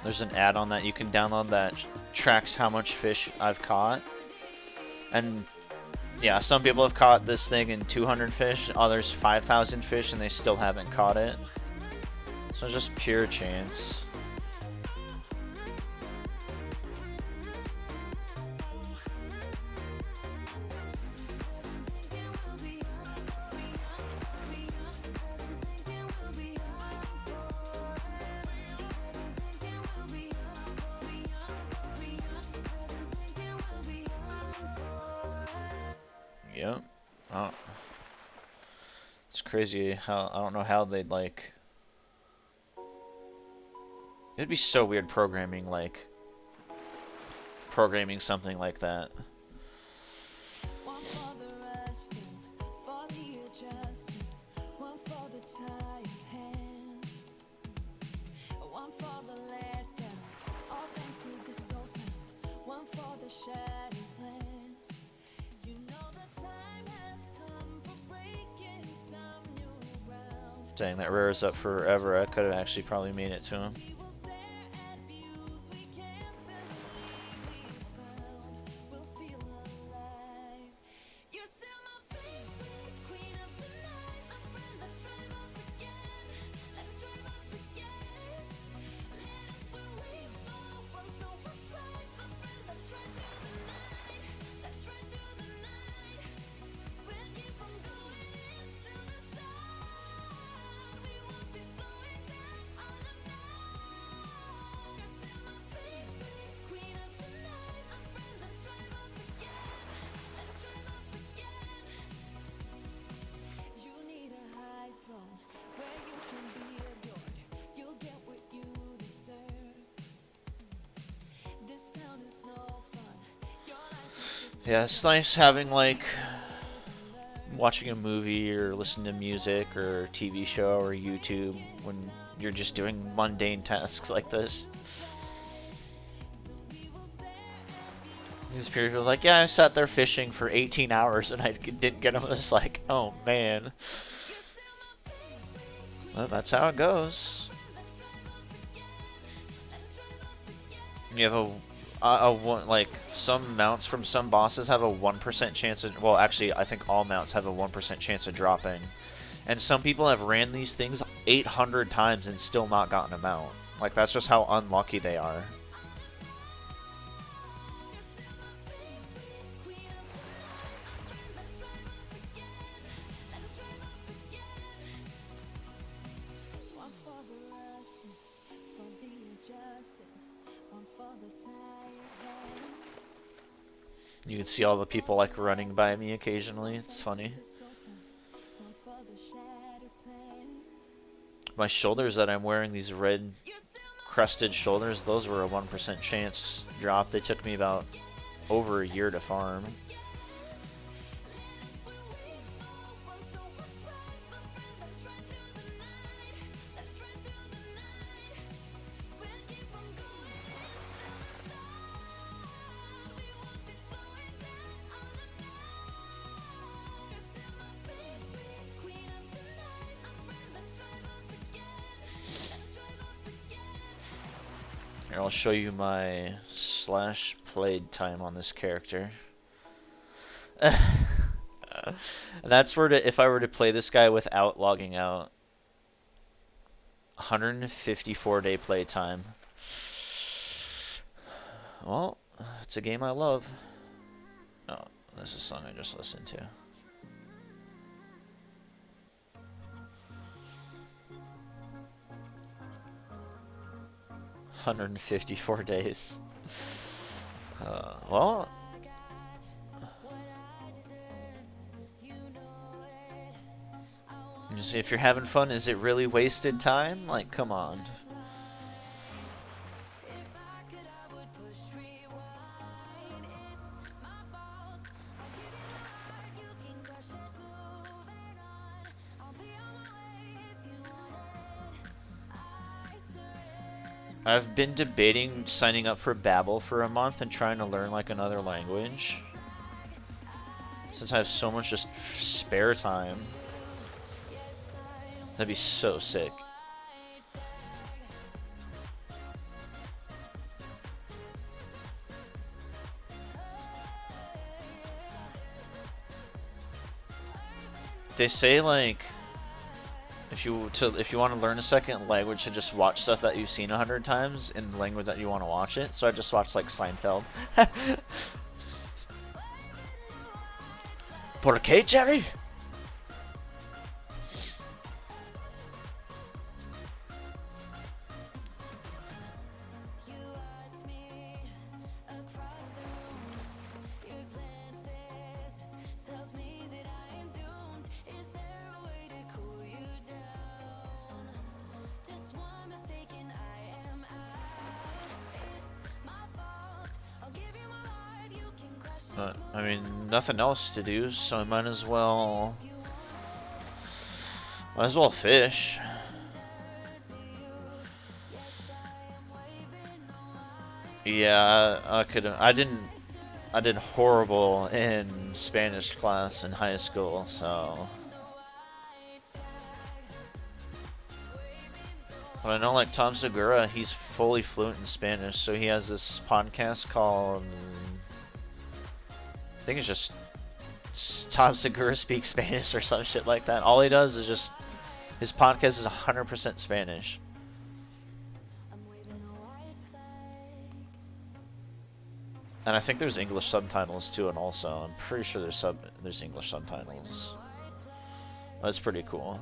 There's an add-on that you can download that tracks how much fish I've caught. And yeah, some people have caught this thing in 200 fish, others 5,000 fish, and they still haven't caught it. So it's just pure chance. Yep. Oh. It's crazy how I don't know how they'd like. It'd be so weird programming something like that. One for the resting, for the adjusting, one for the tired hands, one for the letdowns, all thanks to the Sultan, one for the shattered plans. You know the time has come for breaking some new ground. Dang, that Rare's up forever. I could have actually probably made it to him. We will stare at views we can't believe we found. We'll feel alive. You're still my favorite queen of the night, my friend. Let's drive off again. Let's drive off again. Let us where we fall. Once know what's right, my friend. Let's ride through the night. Let's ride through the night. We'll keep on going into the sun. We won't be slowing down on the night. You're still my favorite queen of the night, my friend. Let's drive off again. Let's drive off again. You need a high throne where you can be adored. You'll get what you deserve. This town is no fun. Your life is just Yeah, it's nice having like watching a movie or listening to music or TV show or YouTube when you're just doing mundane tasks like this. These people are like, yeah, I sat there fishing for 18 hours and I didn't get them. It's like, oh man. Well, that's how it goes. You have a one, like some mounts from some bosses have a 1% chance of, well actually I think all mounts have a 1% chance of dropping, and some people have ran these things 800 times and still not gotten a mount. Like that's just how unlucky they are. one for the resting, for the adjusting, one for the tired hands. You can see all the people like running by me occasionally. It's funny. The Sultan, one for the shattered plans. My shoulders that I'm wearing, these red crested shoulders, those were a 1% chance drop. They took me about over a year to farm. Here, I'll show you my slash played time on this character. That's where if I were to play this guy without logging out. 154-day play time. Well, it's a game I love. Oh, this is a song I just listened to. $154 days. Well, you see, if you're having fun, is it really wasted time? Like, come on. I've been debating signing up for Babbel for a month and trying to learn like another language. Since I have so much just spare time. That'd be so sick. They say like if you want to learn a second language, to just watch stuff that you've seen 100 times in the language that you want to watch it. So I just watched like Seinfeld. ¿Por qué, Jerry? I mean, nothing else to do, so I might as well fish. Yeah, I did horrible in Spanish class in high school, so. But I know like Tom Segura, he's fully fluent in Spanish, so he has this podcast called, I think it's just Tom Segura Speaks Spanish or some shit like that. All he does is just, his podcast is 100% Spanish. And I think there's English subtitles too, and also I'm pretty sure there's English subtitles. That's pretty cool.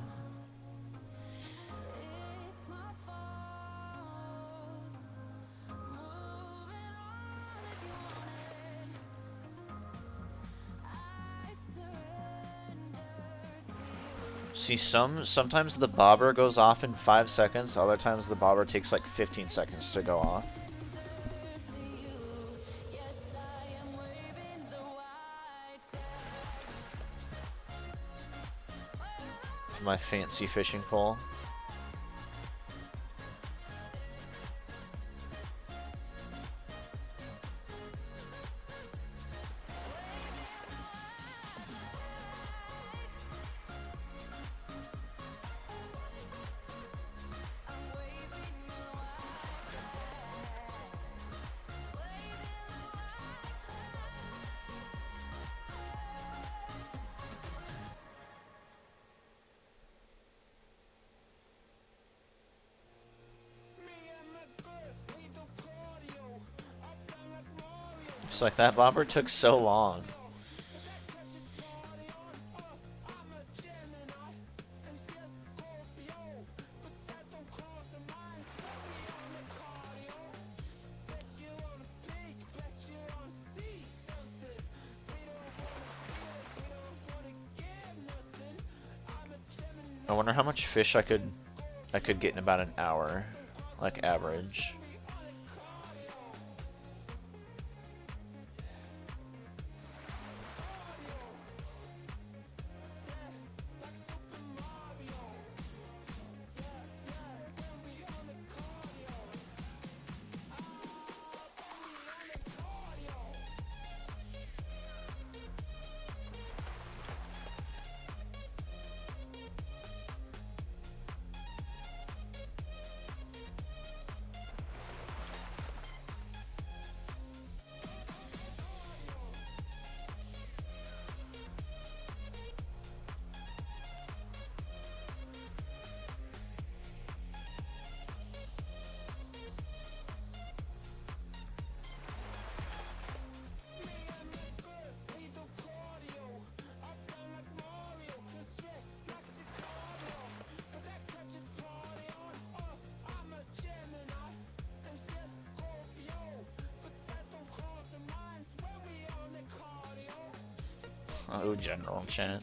See, sometimes the bobber goes off in 5 seconds, other times the bobber takes like 15 seconds to go off. My fancy fishing pole. It's like that bobber took so long. I wonder how much fish I could get in about an hour, like average. Oh, general chat.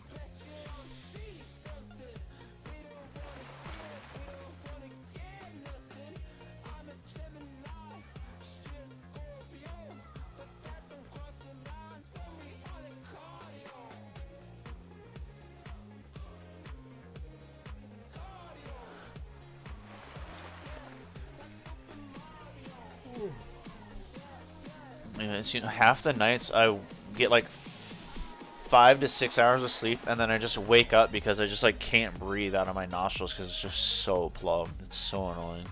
Yeah, it's, you know, half the nights I get like 5 to 6 hours of sleep, and then I just wake up because I just like can't breathe out of my nostrils because it's just so plugged. It's so annoying.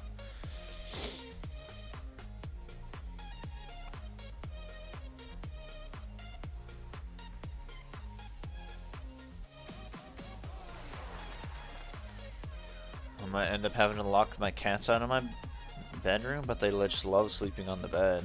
I might end up having to lock my cats out of my bedroom, but they just love sleeping on the bed.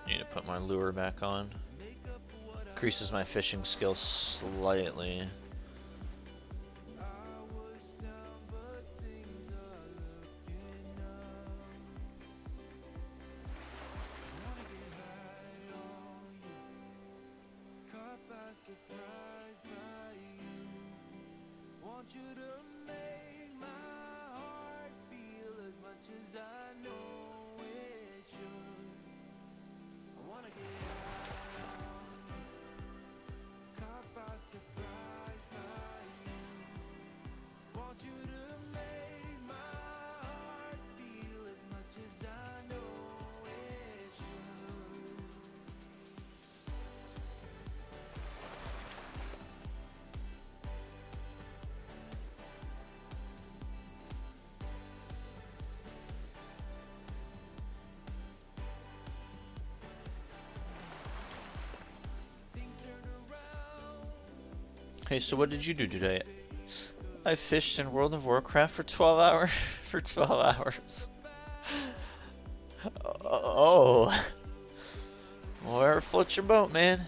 Need to put my lure back on. Increases my fishing skill slightly. Hey, so what did you do today? I fished in World of Warcraft for 12 hours. For 12 hours. Oh. Where floats your boat, man?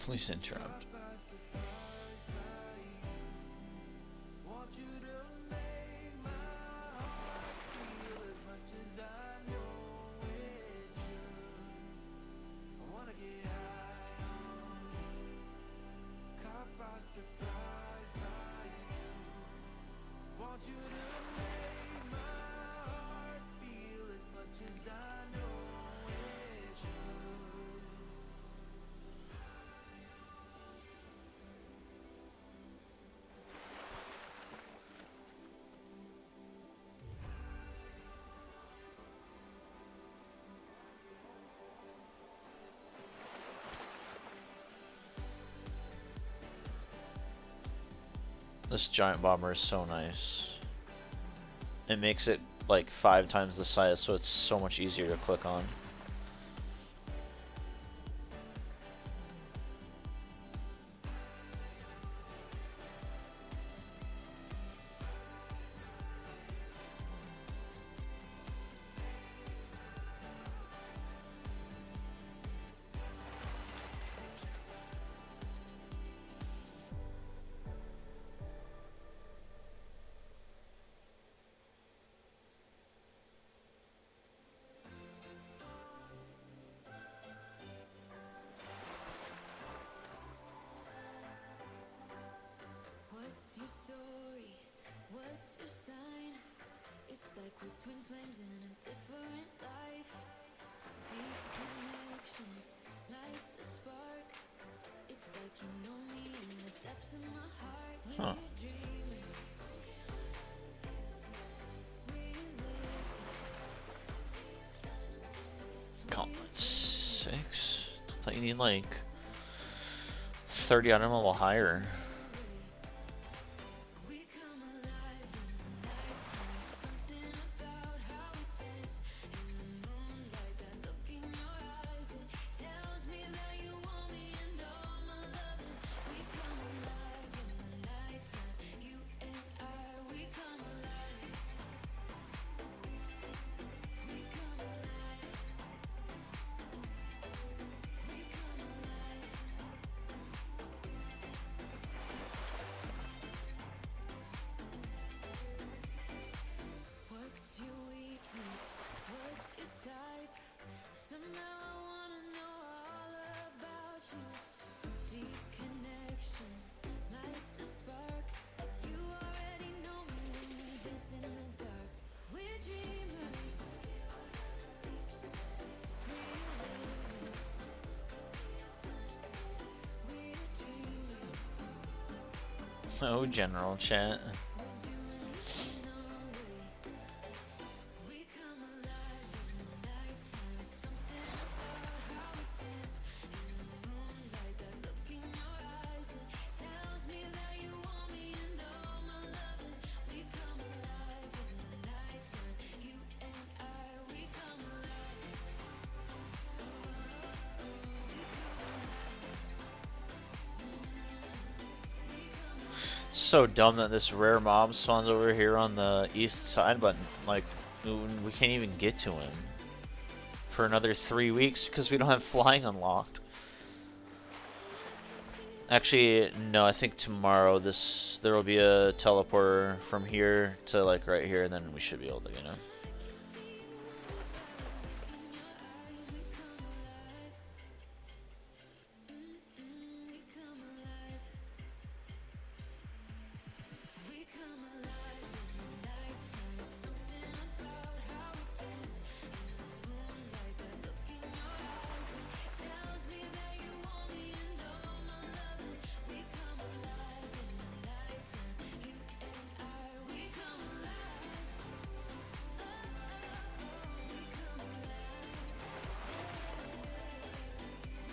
Please interrupt. This giant bomber is so nice. It makes it like 5 times the size, so it's so much easier to click on. your story? What's your sign? It's like we're twin flames in a different life. Deep connection lights a spark. It's like you know me in the depths of my heart. Huh. We're dreamers. Gauntlet 6? I thought you need like 30 item level higher. We come alive in the nighttime. Something about how we dance in the moonlight. That look in your eyes, it tells me that you want me and all my loving. We come alive in the nighttime. You and I, we come alive. We come alive. We come alive. What's your weakness? What's your type? Somehow I wanna know all about you. Deep connection lights a spark. You already know me when we dance in the dark. We're dreamers. We're dreamers. Oh, general chat. We come alive in the nighttime. Something about how we dance in the moonlight. That look in your eyes, it tells me that you want me and all my loving. We come alive in the nighttime. You and I, we come alive. So dumb that this rare mob spawns over here on the east side, but like we can't even get to him for another 3 weeks because we don't have flying unlocked. Actually, no, I think tomorrow there will be a teleporter from here to like right here, and then we should be able to get him. We come alive. We come alive in the nighttime. Something about how we dance in the moonlight. That look in your eyes, it tells me that you want me and all my loving. We come alive in the nighttime. You and I, we come alive. We come alive.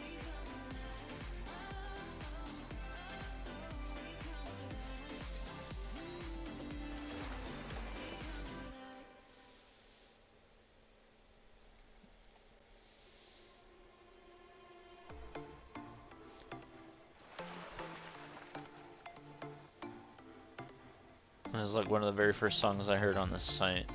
We come It was like one of the very first songs I heard on this site.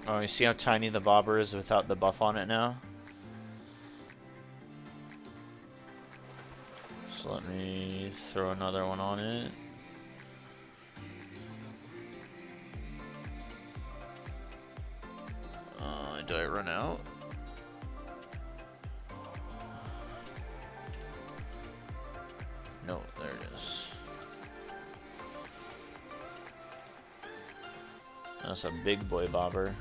Oh, you see how tiny the bobber is without the buff on it now? So let me throw another one on it. Did I run out? No, there it is. That's a big boy bobber.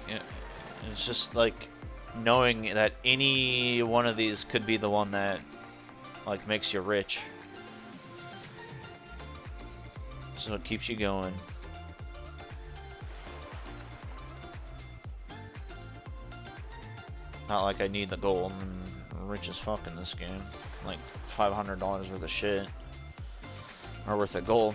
Like, it's just like knowing that any one of these could be the one that like makes you rich. So it keeps you going. Not like I need the gold. I'm rich as fuck in this game. Like $500 worth of shit. Or worth of gold.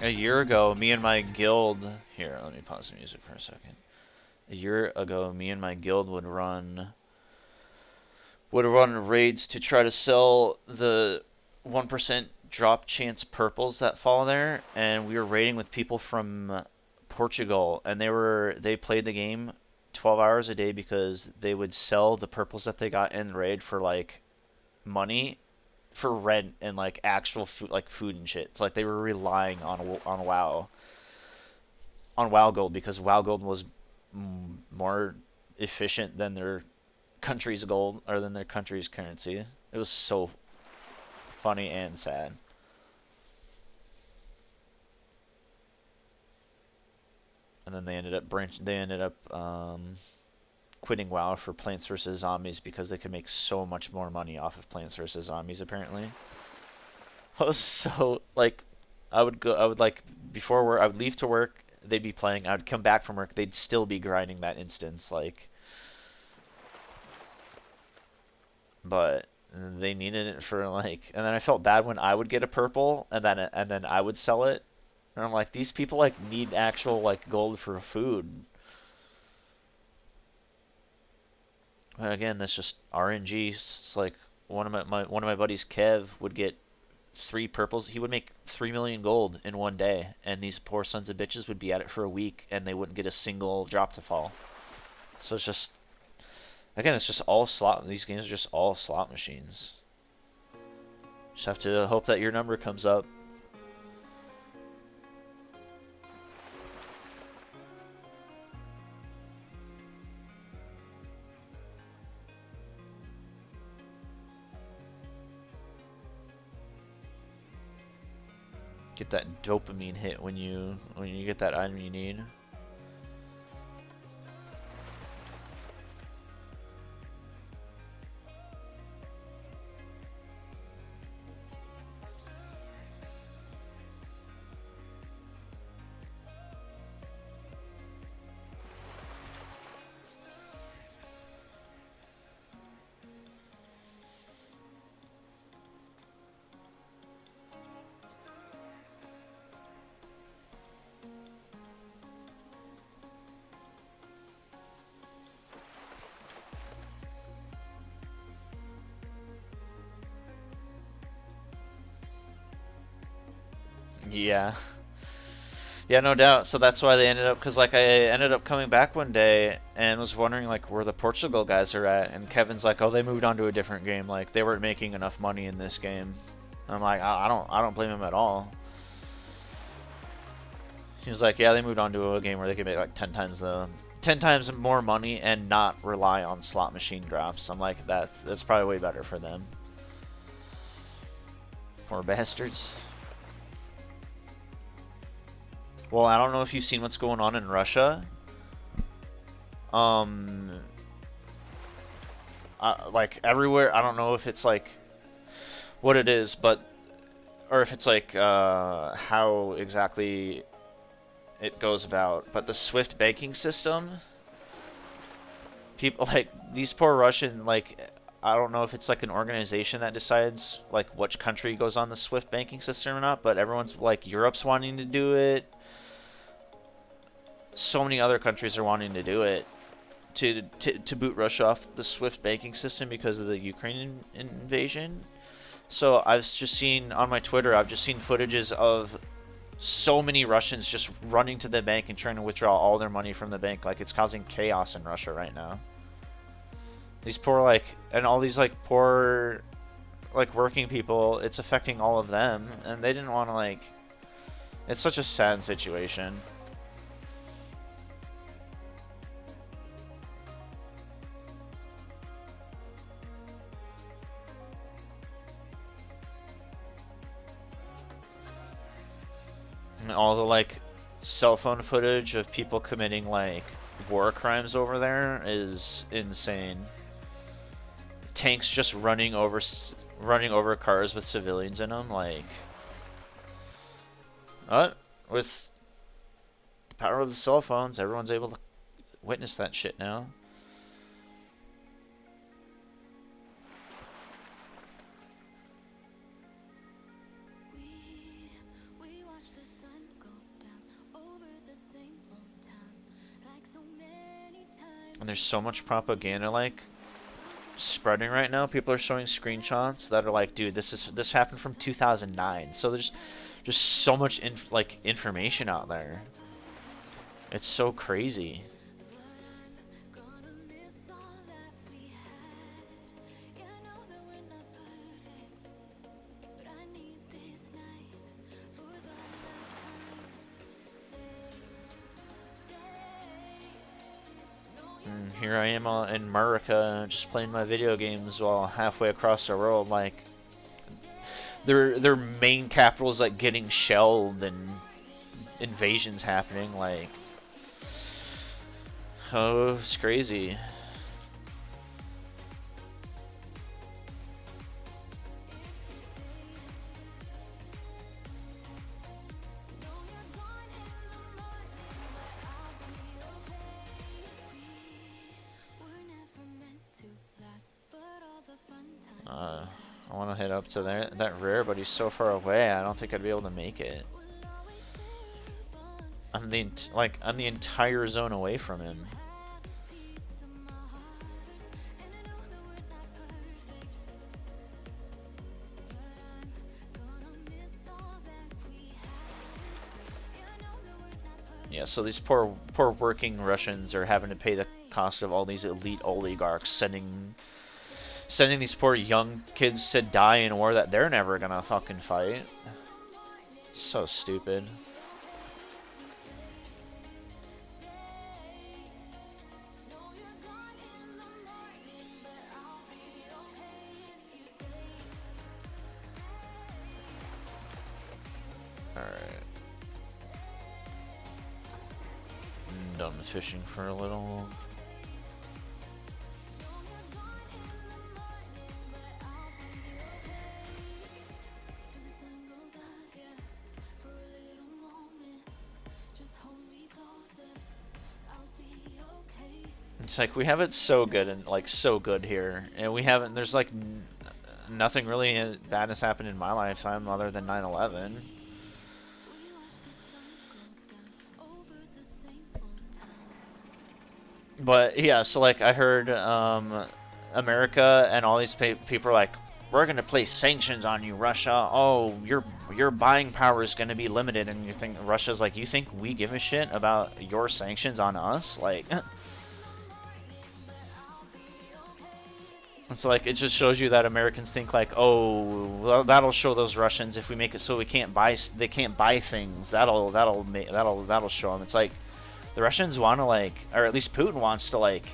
A year ago, me and my guild... Here, let me pause the music for a second. A year ago, me and my guild would run raids to try to sell the 1% drop chance purples that fall there, and we were raiding with people from Portugal, and they played the game 12 hours a day because they would sell the purples that they got in raid for like money for rent and like actual food, like food and shit. It's like they were relying on WoW Gold because WoW Gold was more efficient than their country's gold, or than their country's currency. It was so funny and sad. And then they ended up quitting WoW for Plants vs Zombies because they could make so much more money off of Plants vs Zombies apparently. I was so like, I would before work, I would leave to work, they'd be playing, I would come back from work, they'd still be grinding that instance, like. But they needed it for like, and then I felt bad when I would get a purple and then I would sell it, and I'm like, these people like need actual like gold for food. But again, that's just RNG. It's like one of my buddies, Kev, would get 3 purples. He would make 3 million gold in one day, and these poor sons of bitches would be at it for a week and they wouldn't get a single drop to fall. So it's just, again, it's just all slot. These games are just all slot machines. Just have to hope that your number comes up. Get that dopamine hit when you get that item you need. Yeah. Yeah, no doubt. So that's why they ended up, because like I ended up coming back one day and was wondering like where the Portugal guys are at, and Kevin's like, oh, they moved on to a different game. Like they weren't making enough money in this game. And I'm like, I don't blame him at all. He was like, yeah, they moved on to a game where they could make like 10 times more money and not rely on slot machine drops. I'm like, that's probably way better for them. Poor bastards. Well, I don't know if you've seen what's going on in Russia. Like everywhere, I don't know if it's like what it is, but or if it's like how exactly it goes about. But the SWIFT banking system, people like these poor Russian, like I don't know if it's like an organization that decides like which country goes on the SWIFT banking system or not, but everyone's like Europe's wanting to do it. So many other countries are wanting to do it to boot Russia off the SWIFT banking system because of the Ukrainian invasion. So I've just seen on my Twitter, I've just seen footages of so many Russians just running to the bank and trying to withdraw all their money from the bank. Like it's causing chaos in Russia right now. These poor and all these poor working people, it's affecting all of them, and they didn't want to it's such a sad situation. all the like cell phone footage of people committing like war crimes over there is insane. Tanks just running over cars with civilians in them, like with the power of the cell phones, everyone's able to witness that shit now. We watch the sun go down over the same old town like so many times. And there's so much propaganda like spreading right now. People are showing screenshots that are like, dude, this happened from 2009. So there's just so much information out there. It's so crazy. Gonna miss all that we had. Yeah, I know that we're not perfect, but I need this night for the last time. Stay. Here I am in America, just playing my video games while halfway across the world, like their main capital is like getting shelled and invasions happening. Like, oh, it's crazy. I want to head up to that rear, but he's so far away. I don't think I'd be able to make it. I'm the entire zone away from him. Yeah, so these poor working Russians are having to pay the cost of all these elite oligarchs sending these poor young kids to die in a war that they're never gonna fucking fight. So stupid. Alright. I'm done with fishing for a little. It's like we have it so good and like so good here, and we haven't. There's like nothing really bad has happened in my lifetime other than 9/11. But yeah, so like I heard America and all these people are like, we're gonna place sanctions on you, Russia. Oh, your buying power is gonna be limited, and you think Russia's like, you think we give a shit about your sanctions on us? Like. It's like, it just shows you that Americans think like, oh, well, that'll show those Russians if we make it so they can't buy things. That'll show them. It's like the Russians want to like, or at least Putin wants to like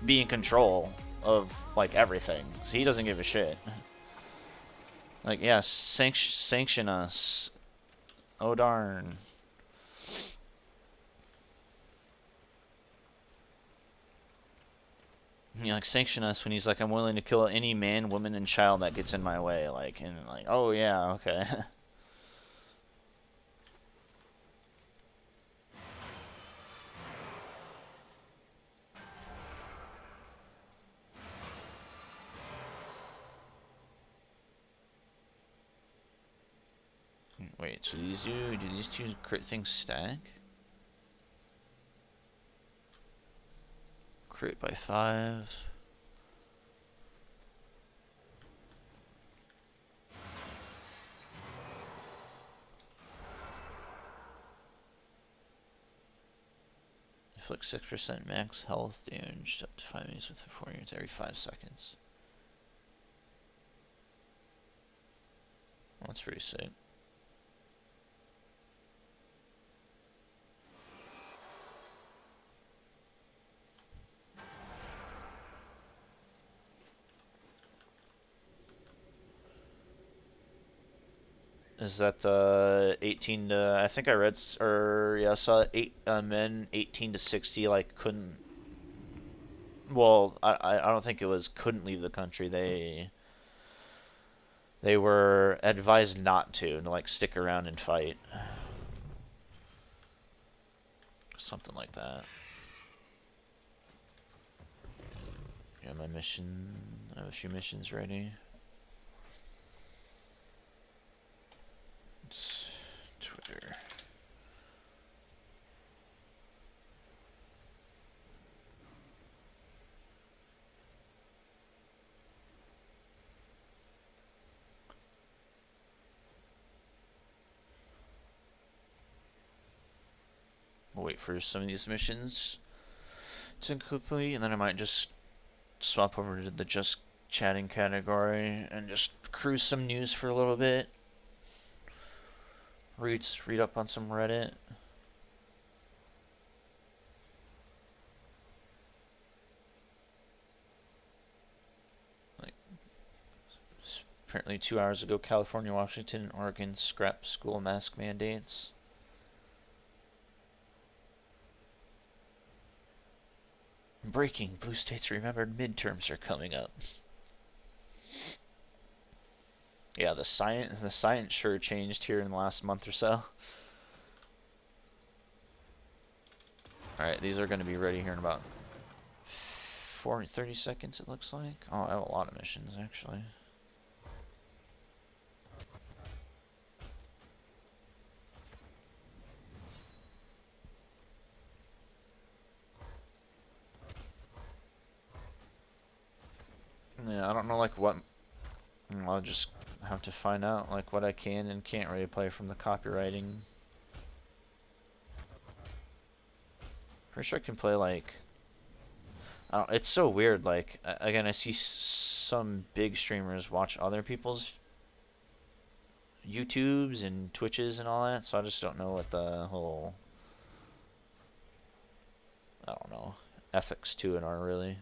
be in control of like everything. So he doesn't give a shit. Like, yeah, sanction us. Oh darn. He like sanction us when he's like, I'm willing to kill any man, woman, and child that gets in my way. Like, and like, oh yeah, okay. Wait, so do these two crit things stack? Crit by 5. Inflict 6% max health damage up to 5 minutes with 4 units every 5 seconds. Well, that's pretty sick. is that the 18 to, I think I read, or yeah, I saw men 18 to 60 like couldn't, well, I don't think it was couldn't leave the country. They were advised not to like stick around and fight. Something like that. Yeah, my mission, I have a few missions ready. It's Twitter. We'll wait for some of these missions to complete, and then I might just swap over to the just chatting category and just cruise some news for a little bit. Read up on some Reddit. Like, apparently 2 hours ago, California, Washington, and Oregon scrapped school mask mandates. Breaking, blue states remembered midterms are coming up. Yeah, the science sure changed here in the last month or so. Alright, these are going to be ready here in about 30 seconds, it looks like. Oh, I have a lot of missions, actually. Yeah, I don't know, like, what... I'll just have to find out, like, what I can and can't really play from the copywriting. Pretty sure I can play, like... I don't, it's so weird, like, again, I see some big streamers watch other people's YouTubes and Twitches and all that, so I just don't know what the whole... I don't know, ethics to it are, really.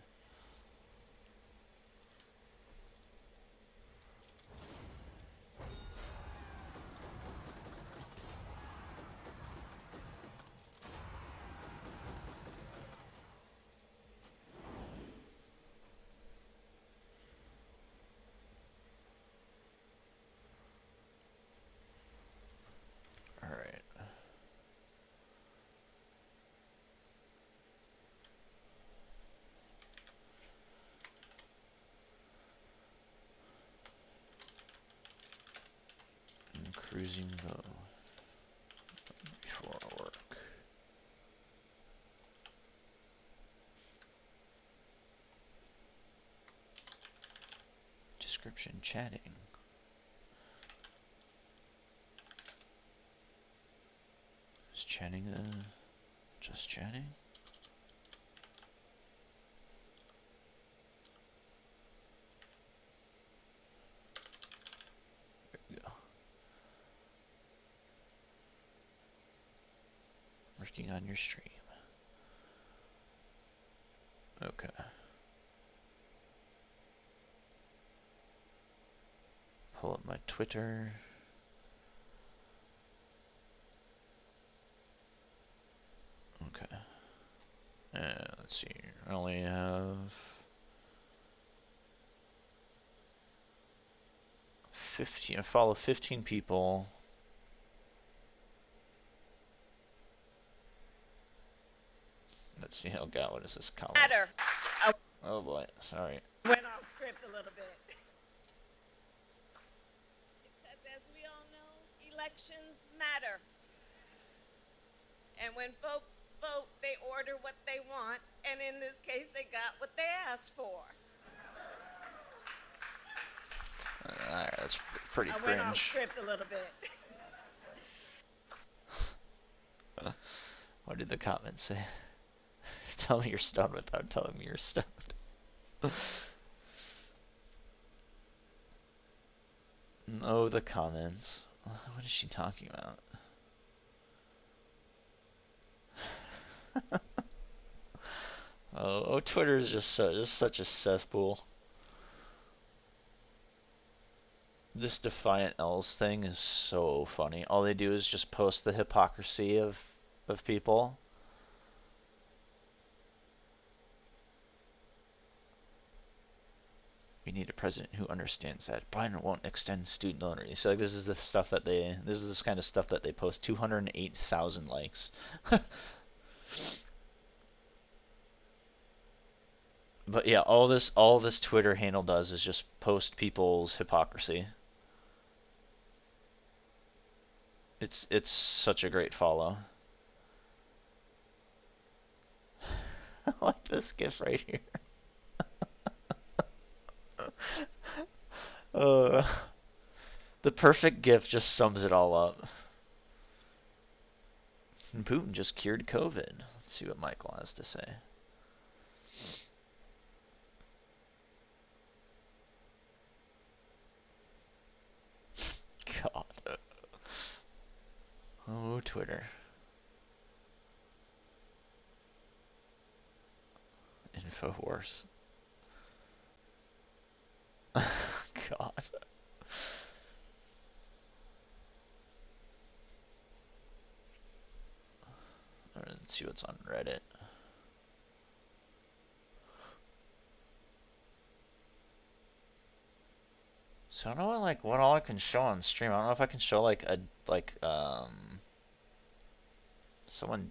Cruising though before work. Description chatting. Is chatting just chatting? There we go. Working on your stream. Okay. Pull up my Twitter. Okay. Let's see. I only have 15. I follow 15 people. Let's see. Oh God, what is this column? Matter. Oh boy, sorry. Went off script a little bit. Because as we all know, elections matter. And when folks vote, they order what they want, and in this case, they got what they asked for. Alright, that's pretty I cringe. went off script a little bit. What did the comments say? Tell me you're stoned without telling me you're stoned. No, the comments. What is she talking about? Oh, Twitter is just such a cesspool. This Defiant L's thing is so funny. All they do is just post the hypocrisy of people. We need a president who understands that Biden won't extend student loan relief. So like, this is the stuff that this is this kind of stuff that they post. 208,000 likes. But yeah, all this Twitter handle does is just post people's hypocrisy. It's such a great follow. I like this gif right here. The perfect gif just sums it all up. And Putin just cured COVID. Let's see what Michael has to say. God. Oh, Twitter. InfoWars. God. Alright, let's see what's on Reddit. So I don't know what all I can show on stream. I don't know if I can show someone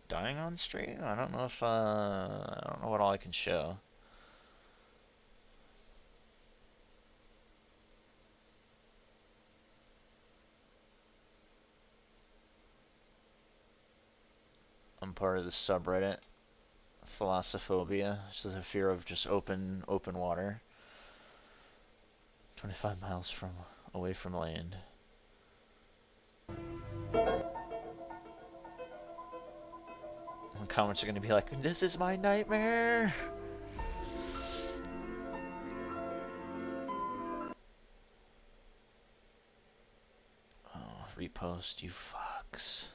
dying on stream. I don't know if I don't know what all I can show. I'm part of the subreddit Thalassophobia, which is a fear of just open water. 25 miles away from land. And the comments are gonna be like, "This is my nightmare." Oh, repost, you fucks.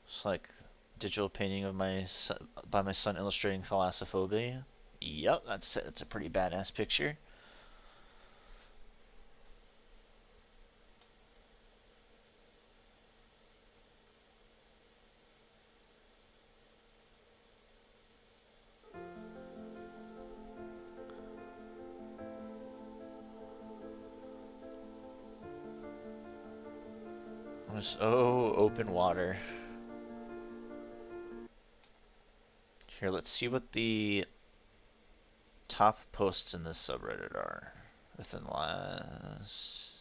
It's like digital painting of by my son illustrating thalassophobia. Yep, that's a pretty badass picture. Oh, open water. Here, let's see what the top posts in this subreddit are within the last...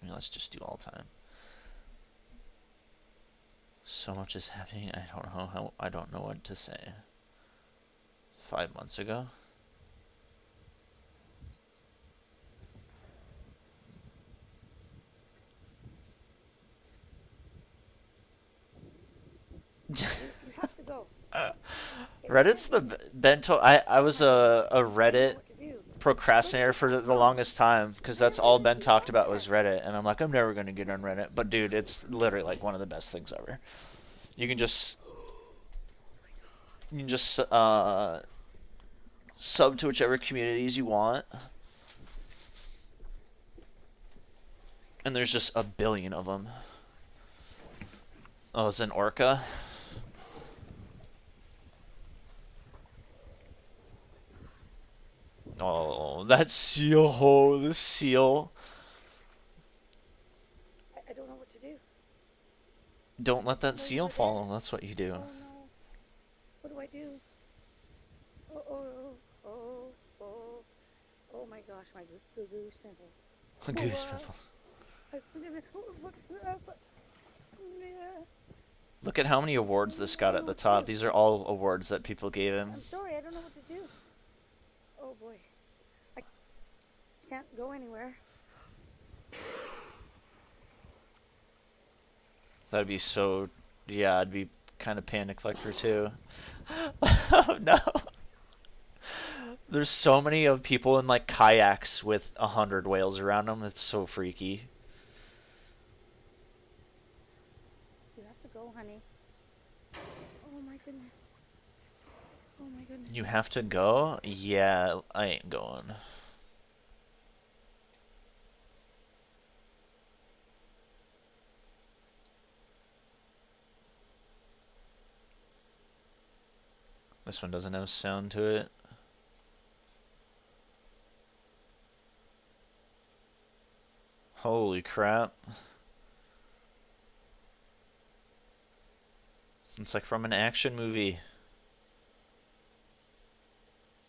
let's just do all time. So much is happening, I don't know what to say. 5 months ago? You have to go. Reddit's the bento. I was a Reddit What to do. procrastinator for the longest time because that's all Ben talked about was Reddit, and I'm like, I'm never gonna get on Reddit. But dude, it's literally like one of the best things ever. You can just sub to whichever communities you want, and there's just a billion of them. Oh, it's an orca. Oh, that seal. Oh, the seal. I don't know what to do. Don't let that seal fall. That's what you do. Oh no. What do I do? Oh my gosh, my goose pimples. Goose pimple. Look at how many awards this got at the top. These are all awards that people gave him. I'm sorry, I don't know what to do. Oh boy. I can't go anywhere. That'd be so... yeah, I'd be kind of panicked like her too. Oh no! There's so many of people in like kayaks with 100 whales around them. It's so freaky. You have to go, honey. Oh my goodness. Oh my goodness. You have to go? Yeah, I ain't going. This one doesn't have sound to it. Holy crap. It's like from an action movie.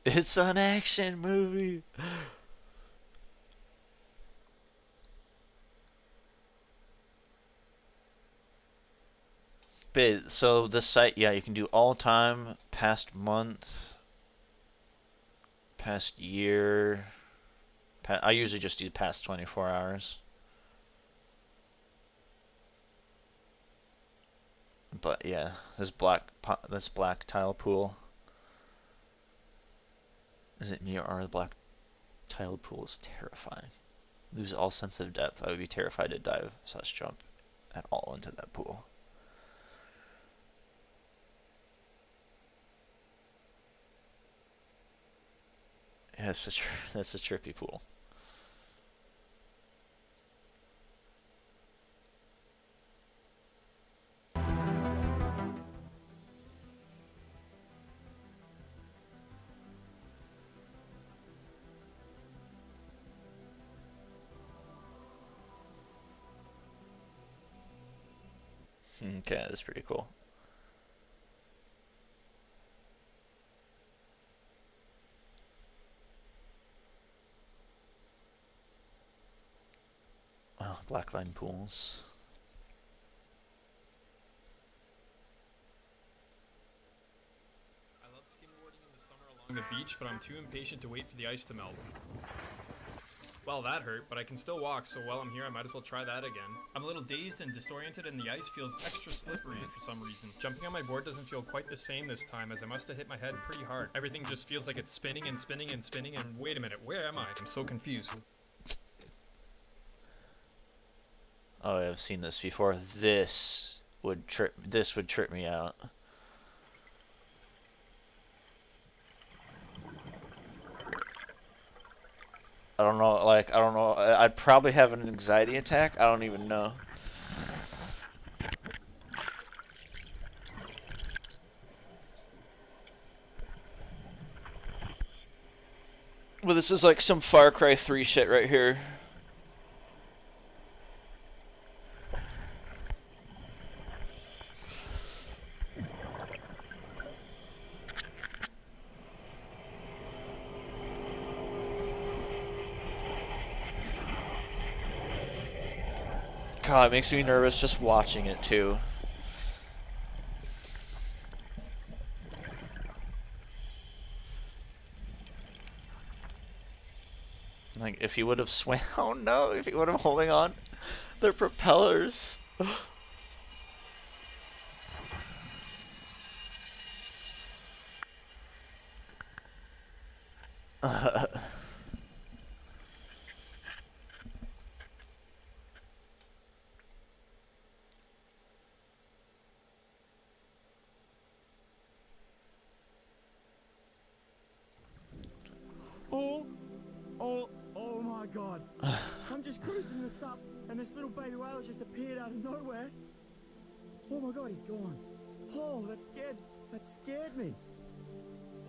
It's an action movie! But, so this site, yeah, you can do all time, past month, past year. I usually just do past 24 hours. But yeah, this black tile pool. Is it near our black tile pool is terrifying. Lose all sense of depth. I would be terrified to dive / jump at all into that pool. Yeah, that's a trippy pool. Okay, that's pretty cool. Oh, blackline pools. I love skimboarding in the summer along the beach, but I'm too impatient to wait for the ice to melt. Well, that hurt, but I can still walk, so while I'm here, I might as well try that again. I'm a little dazed and disoriented, and the ice feels extra slippery for some reason. Jumping on my board doesn't feel quite the same this time, as I must have hit my head pretty hard. Everything just feels like it's spinning and spinning and spinning, and wait a minute, where am I? I'm so confused. Oh, I've seen this before. This would trip me out. I don't know, like, I don't know. I'd probably have an anxiety attack. I don't even know. Well, this is like some Far Cry 3 shit right here. God, it makes me nervous just watching it too. Like, if he would have swam, oh no, if he would have holding on their propellers. Oh my god. I'm just cruising this up and this little baby whale just appeared out of nowhere. Oh my god, he's gone. Oh, that scared me.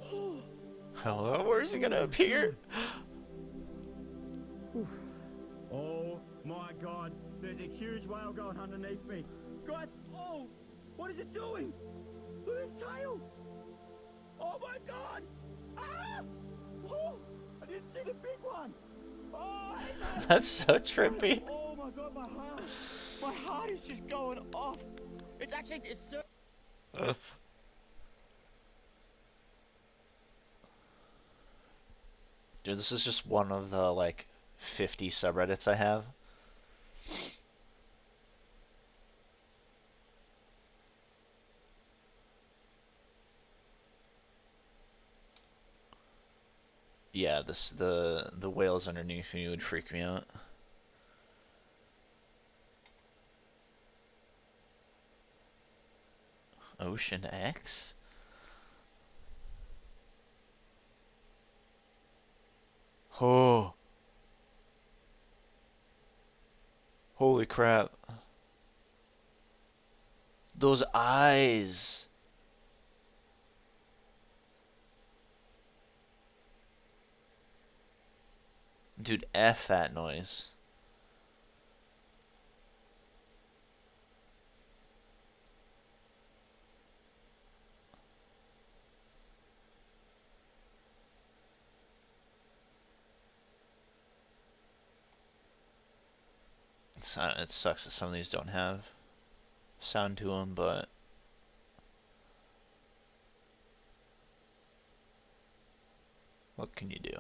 Oh. Hello, where is he gonna appear? Oof. Oh my god, there's a huge whale going underneath me. Guys, oh, what is it doing? Look at his tail. Oh my god. Ah! Oh, I didn't see the big one. Oh, hey, no. That's so trippy. Oh my god, my heart is just going off. It's so. Dude, this is just one of the like 50 subreddits I have. Yeah, the whales underneath me would freak me out. Ocean X? Oh. Holy crap. Those eyes. Dude, F that noise. It sucks that some of these don't have sound to them, but what can you do?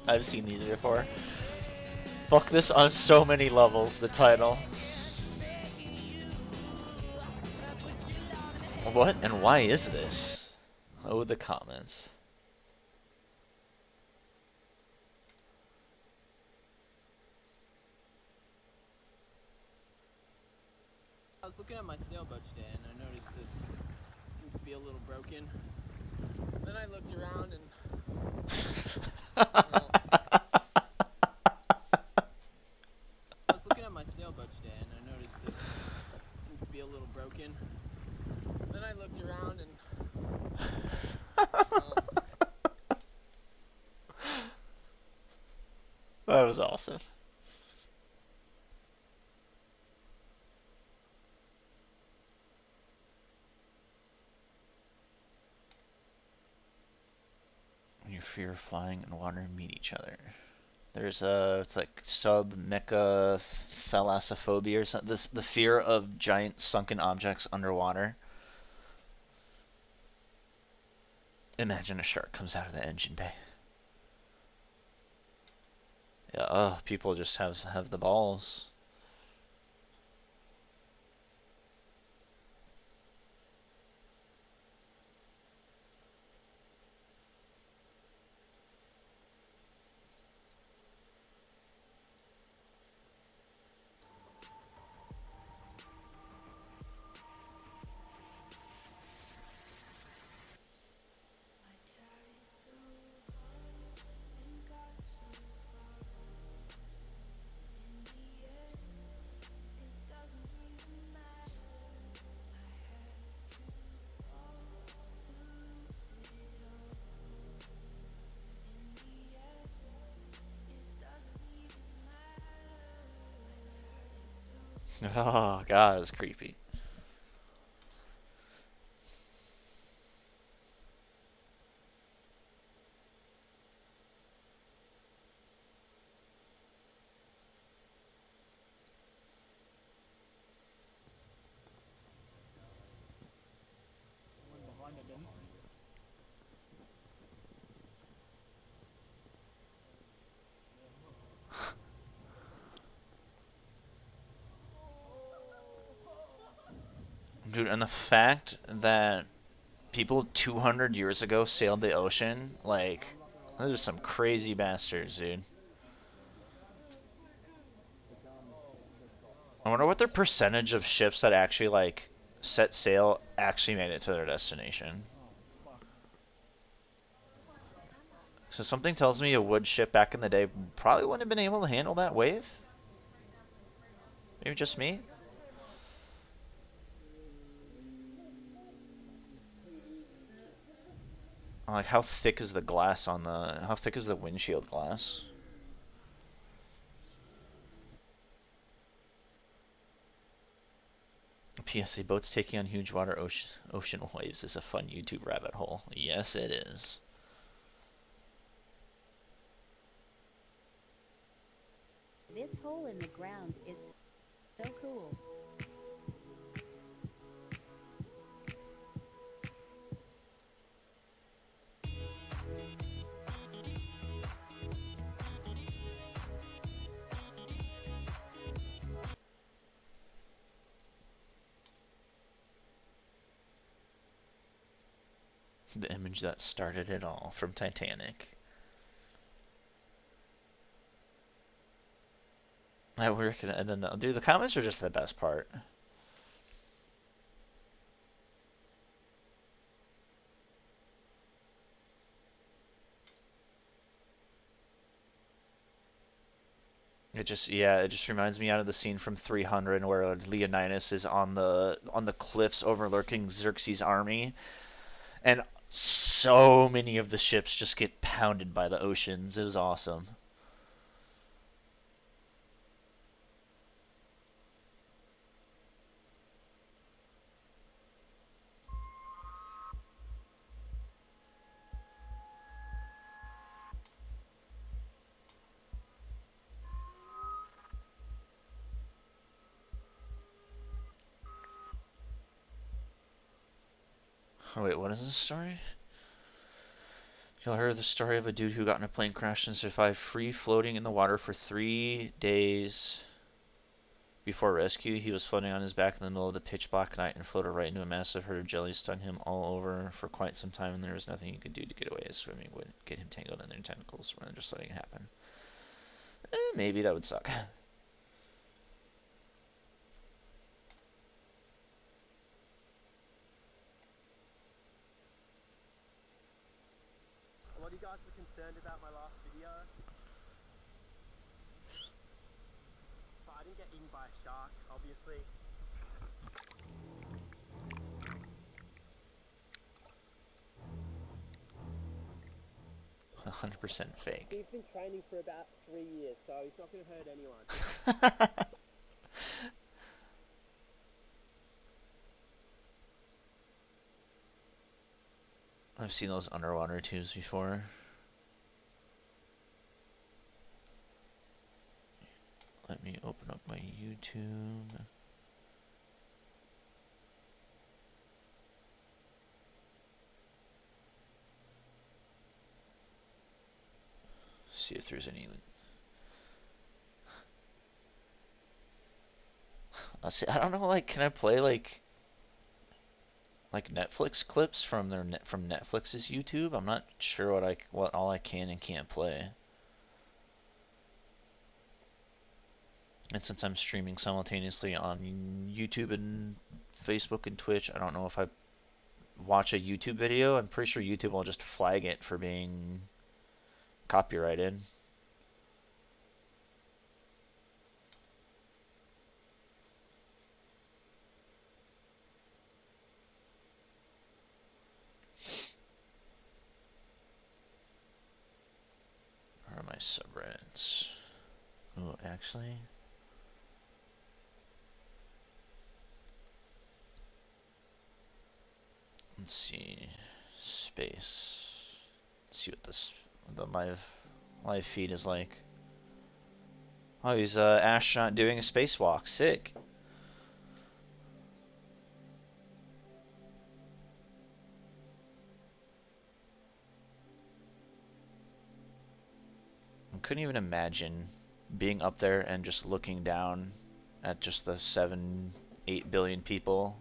I've seen these before. Fuck this on so many levels, the title. What and why is this? Oh, the comments. I was looking at my sailboat today and I noticed this seems to be a little broken. Then I looked around and I was looking at my sailboat today and I noticed this seems to be a little broken. Then I looked around and That was awesome. When your fear of flying and water meet each other. There's it's like sub-mecha thalassophobia or something. The fear of giant sunken objects underwater. Imagine a shark comes out of the engine bay. Yeah, people just have the balls. Oh god, it was creepy. One behind it didn't. Dude, and the fact that people 200 years ago sailed the ocean, like, those are some crazy bastards, dude. I wonder what their percentage of ships that actually, like, set sail actually made it to their destination. So something tells me a wood ship back in the day probably wouldn't have been able to handle that wave. Maybe just me? Like, how thick is the glass on the... How thick is the windshield glass? PSA, boats taking on huge water ocean waves is a fun YouTube rabbit hole. Yes, it is. This hole in the ground is so cool. The image that started it all from Titanic. And then, dude, the comments are just the best part. It just reminds me out of the scene from 300 where Leonidas is on the cliffs overlooking Xerxes' army, and so many of the ships just get pounded by the oceans. It was awesome. Oh wait, what is this story? Y'all heard the story of a dude who got in a plane crash and survived free floating in the water for 3 days before rescue. He was floating on his back in the middle of the pitch black night and floated right into a massive herd of jellies, stung him all over for quite some time, and there was nothing he could do to get away, as swimming would get him tangled in their tentacles rather than just letting it happen. Maybe that would suck. A lot of you guys were concerned about my last video. But I didn't get eaten by a shark, obviously. %100% fake. He's been training for about 3 years, so he's not going to hurt anyone. I've seen those underwater tubes before. Let me open up my YouTube. See if there's any. I don't know. Like, can I play like Netflix clips from from Netflix's YouTube? I'm not sure what all I can and can't play. And since I'm streaming simultaneously on YouTube and Facebook and Twitch, I don't know if I watch a YouTube video. I'm pretty sure YouTube will just flag it for being copyrighted. Where are my subreddits? Oh, actually. Let's see. Space. Let's see what the live feed is like. Oh, he's astronaut doing a spacewalk. Sick. I couldn't even imagine being up there and just looking down at just the 7-8 billion people.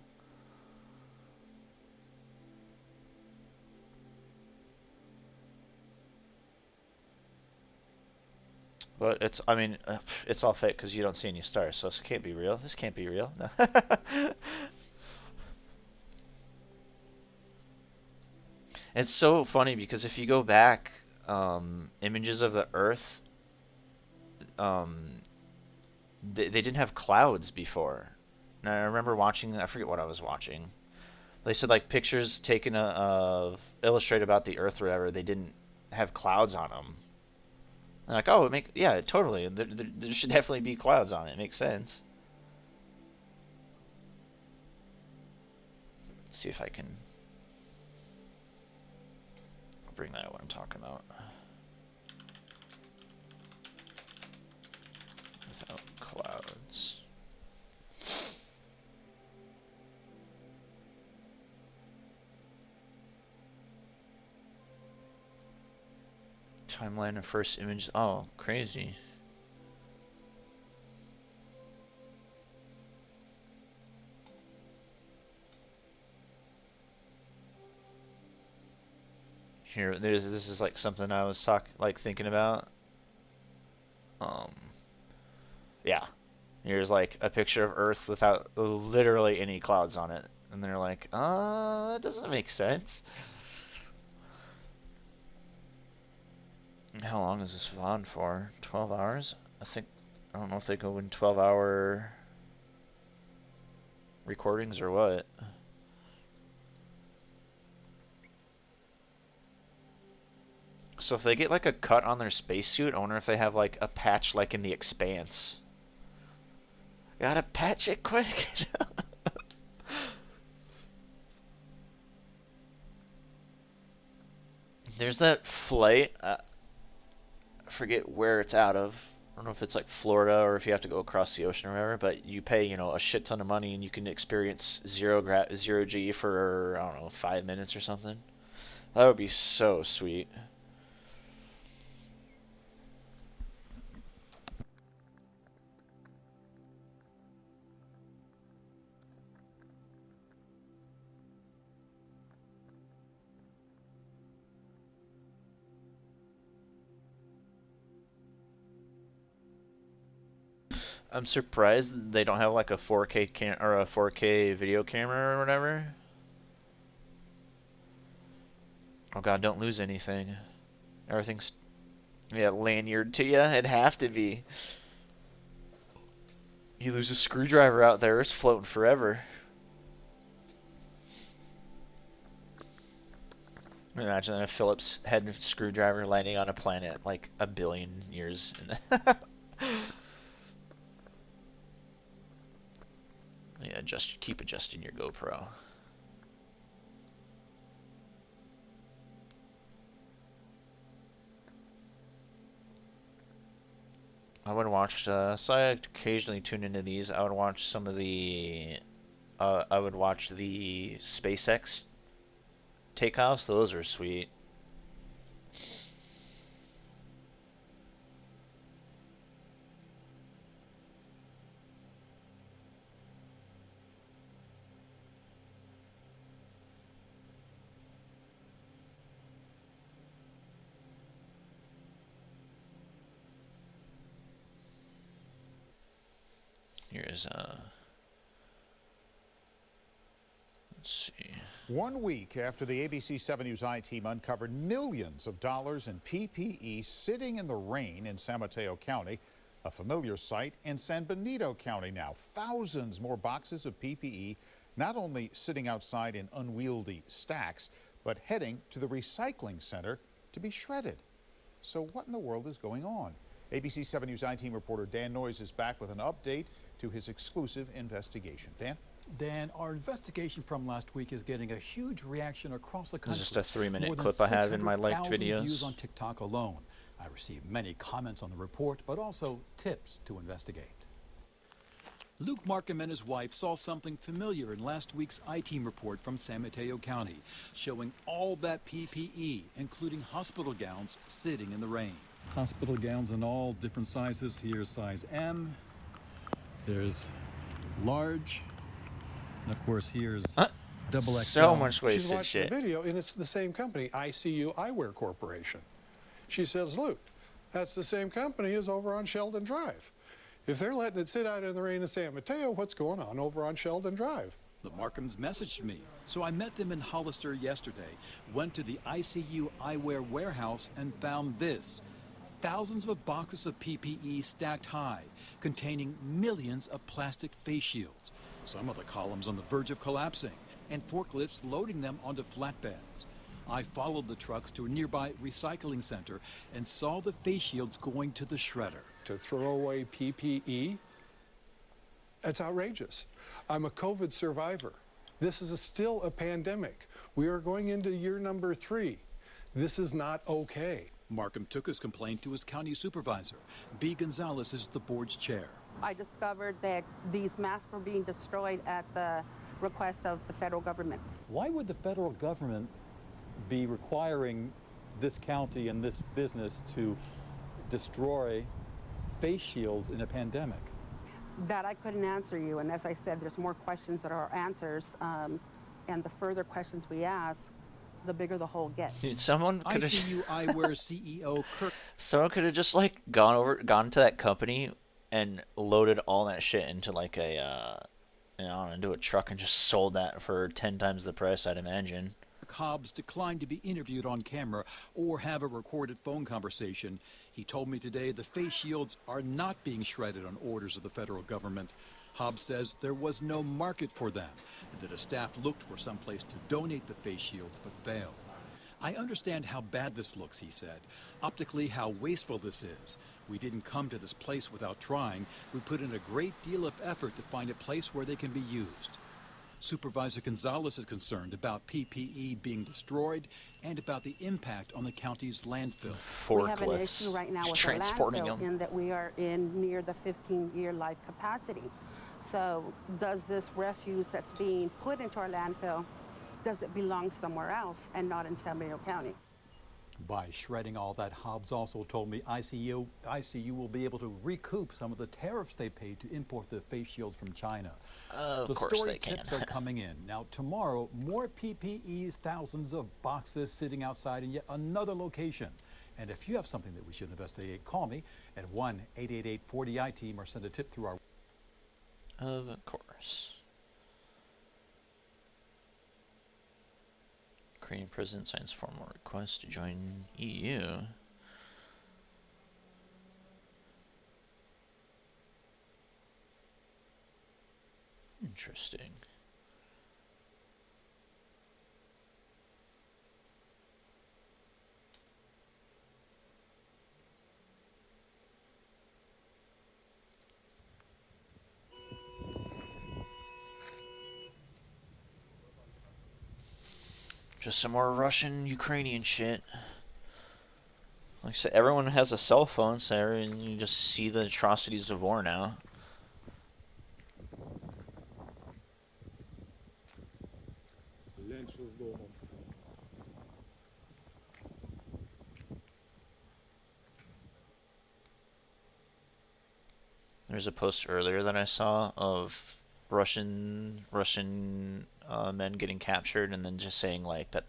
But I mean, it's all fake because you don't see any stars, so this can't be real. This can't be real. No. It's so funny because if you go back, images of the Earth, they didn't have clouds before. And I remember watching, I forget what I was watching. They said like pictures taken of illustrate about the Earth or whatever, they didn't have clouds on them. And like, oh, yeah, totally. There should definitely be clouds on it. It makes sense. Let's see if I can bring that out what I'm talking about. Without clouds. Timeline of first image. Oh, crazy. Here, this is like something I was thinking about. Yeah. Here's like a picture of Earth without literally any clouds on it. And they're like, that doesn't make sense. How long is this VOD for? 12 hours? I don't know if they go in 12-hour recordings or what. So if they get like a cut on their spacesuit, I wonder if they have like a patch like in The Expanse. Gotta patch it quick. There's that flight. I forget where it's out of. I don't know if it's like Florida or if you have to go across the ocean or whatever, but you pay, you know, a shit ton of money and you can experience zero G for, I don't know, 5 minutes or something. That would be so sweet. I'm surprised they don't have like a 4K or a 4K video camera or whatever. Oh god, don't lose anything. Everything's lanyard to ya. It'd have to be. You lose a screwdriver out there, it's floating forever. Imagine a Phillips head screwdriver landing on a planet like a billion years. Yeah, keep adjusting your GoPro. I would watch, so I occasionally tune into these. I would watch some of the, I would watch the SpaceX takeoffs. Those are sweet. Here's let's see. 1 week after the ABC 7 News I-team uncovered millions of dollars in PPE sitting in the rain in San Mateo County, a familiar sight in San Benito County now. Thousands more boxes of PPE not only sitting outside in unwieldy stacks, but heading to the recycling center to be shredded. So what in the world is going on? ABC 7 News I-team reporter Dan Noyes is back with an update to his exclusive investigation. Dan? Dan, our investigation from last week is getting a huge reaction across the country. This is just a 3-minute More than clip I have in my liked 600,000 videos. views on TikTok alone. I received many comments on the report, but also tips to investigate. Luke Markham and his wife saw something familiar in last week's I-team report from San Mateo County, showing all that PPE, including hospital gowns, sitting in the rain. Hospital gowns in all different sizes. Here's size M. There's large. And of course, here's double XL. So much wasted She's watching shit. the video, and it's the same company, ICU Eyewear Corporation. She says, Luke, that's the same company as over on Sheldon Drive. If they're letting it sit out in the rain in San Mateo, what's going on over on Sheldon Drive? The Markhams messaged me, so I met them in Hollister yesterday, went to the ICU Eyewear warehouse, and found this. Thousands of boxes of PPE stacked high, containing millions of plastic face shields. Some of the columns on the verge of collapsing, and forklifts loading them onto flatbeds. I followed the trucks to a nearby recycling center and saw the face shields going to the shredder. To throw away PPE? That's outrageous. I'm a COVID survivor. This is still a pandemic. We are going into year number 3. This is not okay. Markham took his complaint to his county supervisor. B. Gonzalez is the board's chair. I discovered that these masks were being destroyed at the request of the federal government. Why would the federal government be requiring this county and this business to destroy face shields in a pandemic? That I couldn't answer you, and as I said, there's more questions that are answers, and the further questions we ask, the bigger the hole gets. Dude, someone could have. ICU Eyewear CEO Kirk. Someone could have just like gone to that company and loaded all that shit into like a, you know, into a truck and just sold that for 10 times the price, I'd imagine. Hobbs declined to be interviewed on camera or have a recorded phone conversation. He told me today the face shields are not being shredded on orders of the federal government. Hobbs says there was no market for them and that a staff looked for some place to donate the face shields but failed. I understand how bad this looks, he said. Optically, how wasteful this is. We didn't come to this place without trying. We put in a great deal of effort to find a place where they can be used. Supervisor Gonzalez is concerned about PPE being destroyed and about the impact on the county's landfill. We have an issue right now with our landfill in that we are in near the 15-year life capacity. So does this refuse that's being put into our landfill, does it belong somewhere else and not in San Bernardino County? By shredding all that, Hobbs also told me ICU will be able to recoup some of the tariffs they paid to import the face shields from China. Of course they can. Tips are coming in. Now, tomorrow, more PPEs, thousands of boxes sitting outside in yet another location. And if you have something that we should investigate, call me at 1-888-40-ITEAM or send a tip through our... Of course. Ukrainian president signs formal request to join EU. Interesting. Just some more Russian-Ukrainian shit. Like I said, everyone has a cell phone, so you just see the atrocities of war now. There's a post earlier that I saw of Russian men getting captured, and then just saying like that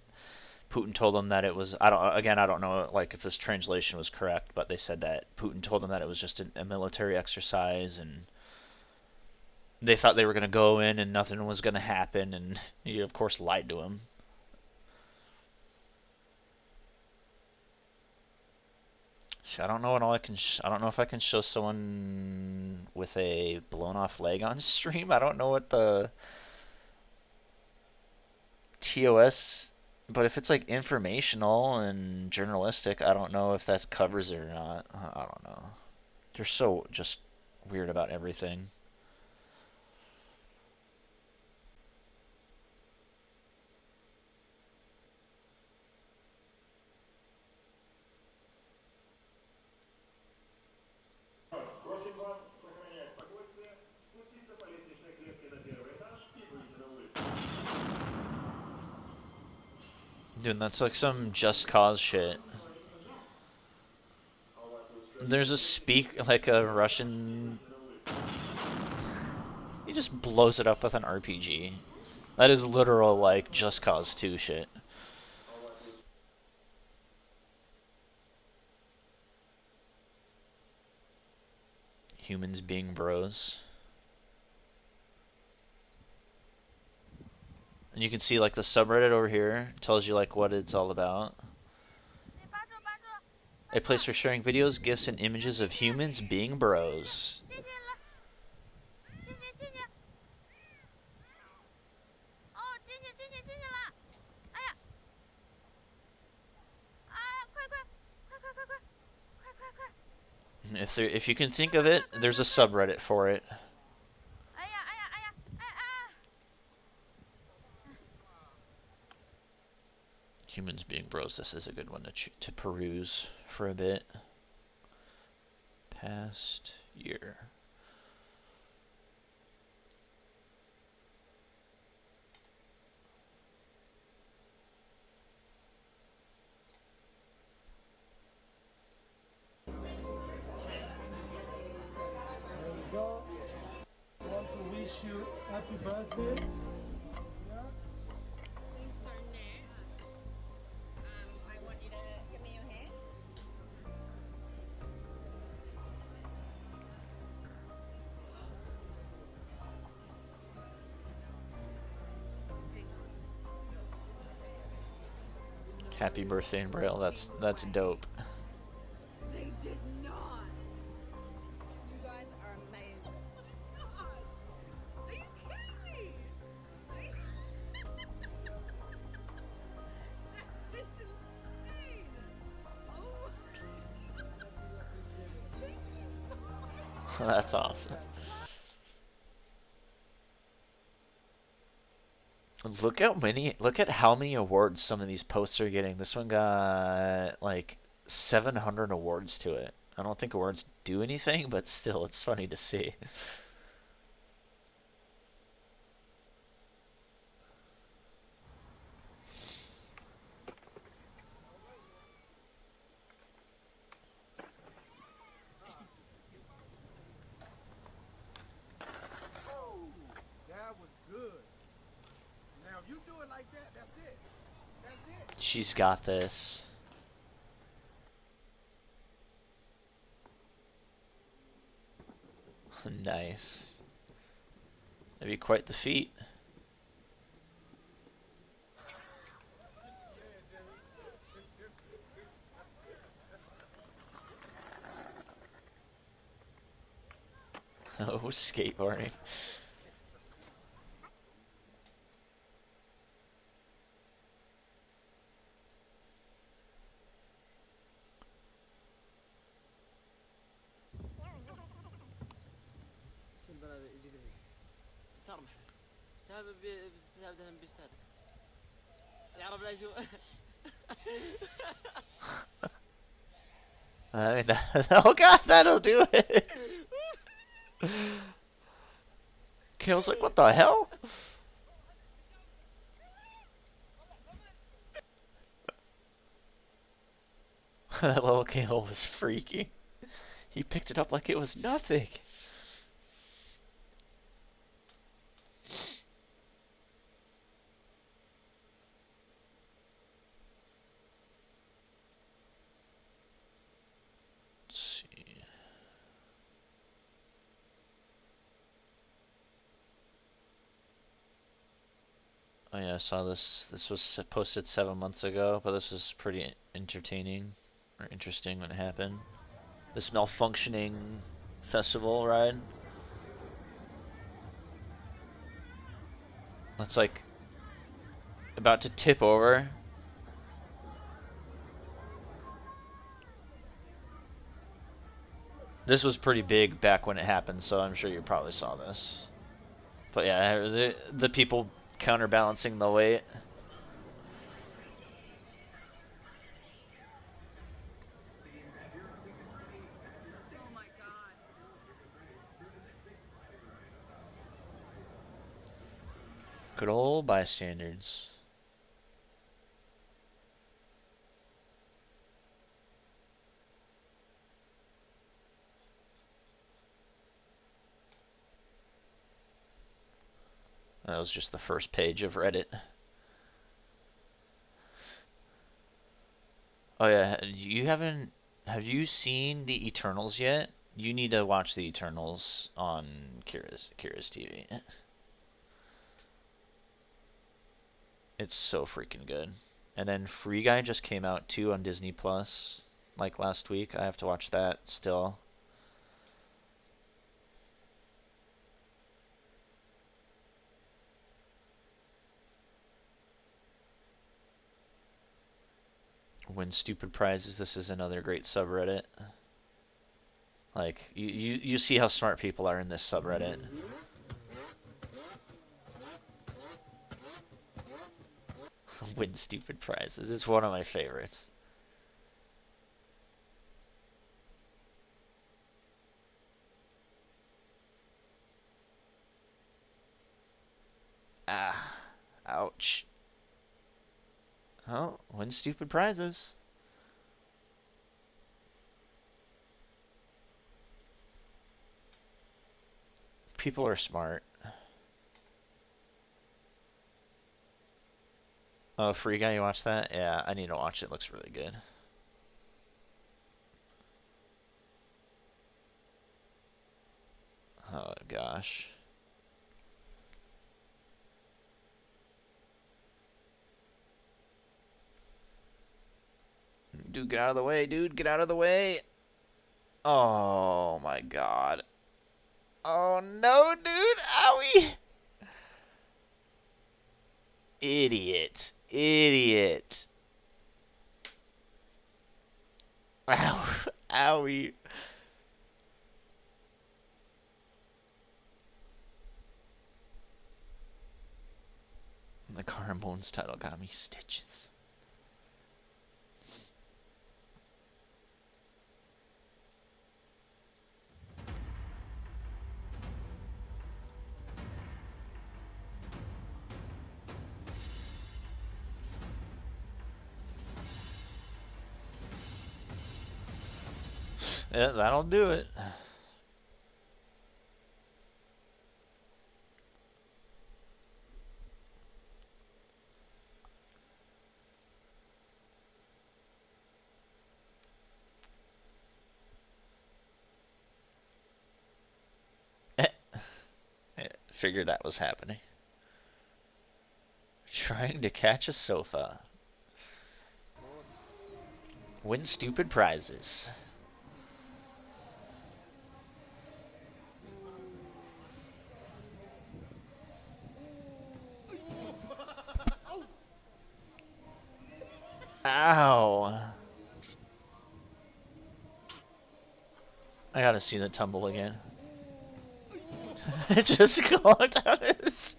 Putin told them that it was, I don't know like if this translation was correct, but they said that Putin told them that it was just a military exercise, and they thought they were going to go in and nothing was going to happen, and he of course lied to him. So I don't know I don't know if I can show someone with a blown off leg on stream. I don't know what the TOS, but if it's like informational and journalistic, I don't know if that covers it or not. I don't know. They're so just weird about everything. Просим вас сохранять спокойствие, спуститься по лестничной клетке на первый этаж и выйти на улицу. Dude, that's like some Just Cause shit. There's a Russian... He just blows it up with an RPG. That is literal, like, Just Cause 2 shit. Humans being bros. And you can see like the subreddit over here tells you like what it's all about. A place for sharing videos, gifs, and images of humans being bros. If you can think of it, there's a subreddit for it. Humans being bros, this is a good one to peruse for a bit. Past year. There we go. I want to wish you happy birthday. Happy birthday in Braille. That's dope. They did not. You guys are amazing. Are you kidding me? It's insane. Oh. Thank you so much. That's awesome. Look at how many awards some of these posts are getting. This one got like 700 awards to it. I don't think awards do anything, but still, it's funny to see. That was good. Now, if you do it like that, that's it. That's it. She's got this. Nice. That'd be quite the feat. Oh, skateboarding. I mean, oh god, that'll do it. Kale's like, what the hell? That little Kale was freaking. He picked it up like it was nothing. Oh yeah, I saw this. This was posted 7 months ago, but this was pretty entertaining or interesting when it happened. This malfunctioning festival ride. It's like about to tip over. This was pretty big back when it happened, so I'm sure you probably saw this. But yeah, the people counterbalancing the weight. Good old bystanders. That was just the first page of Reddit. Oh yeah, have you seen the Eternals yet? You need to watch the Eternals on Kira's TV. It's so freaking good. And then Free Guy just came out too on Disney Plus, like last week. I have to watch that still. Win stupid prizes. This is another great subreddit. Like you see how smart people are in this subreddit. Win stupid prizes. It's one of my favorites. Ah, ouch. Oh, win stupid prizes. People are smart. Oh, Free Guy, you watch that? Yeah, I need to watch it. It looks really good. Oh gosh. Dude, get out of the way, dude. Get out of the way. Oh my god. Oh no, dude. Owie. Idiot. Idiot. Ow. Owie. The Car and Bones title got me stitches. Yeah, that'll do it. Figured that was happening. Trying to catch a sofa. Win stupid prizes. Ow. I gotta see the tumble again. It just clogged out his...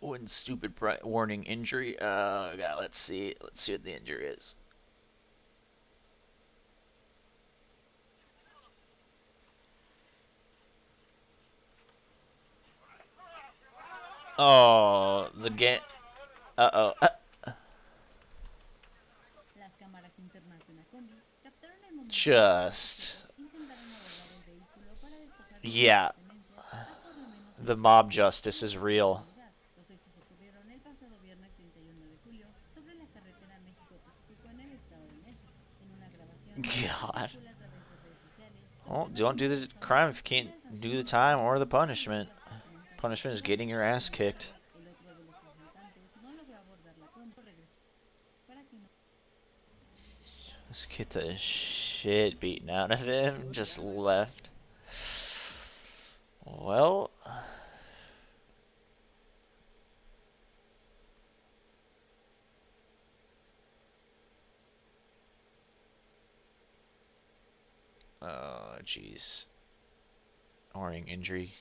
One stupid warning injury. Yeah, let's see what the injury is. Oh, the game. Uh-oh. Just. Yeah. The mob justice is real. God. Well, don't do the crime if you can't do the time or the punishment. Punishment is getting your ass kicked. Let's get the shit beaten out of him. Just left. Well. Oh, jeez. Warning injury.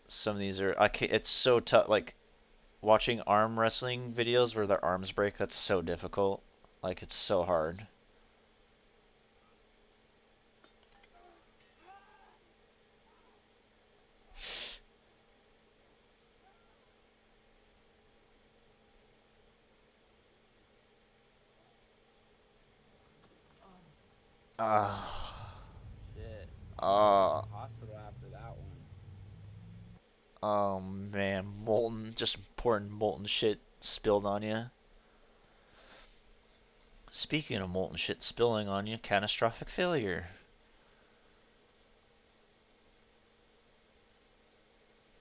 Some of these are... it's so tough. Like, watching arm wrestling videos where their arms break, that's so difficult. Like, it's so hard. Shit. Hospital after that one. Oh man, molten, just pouring molten shit spilled on you. Speaking of molten shit spilling on you, catastrophic failure.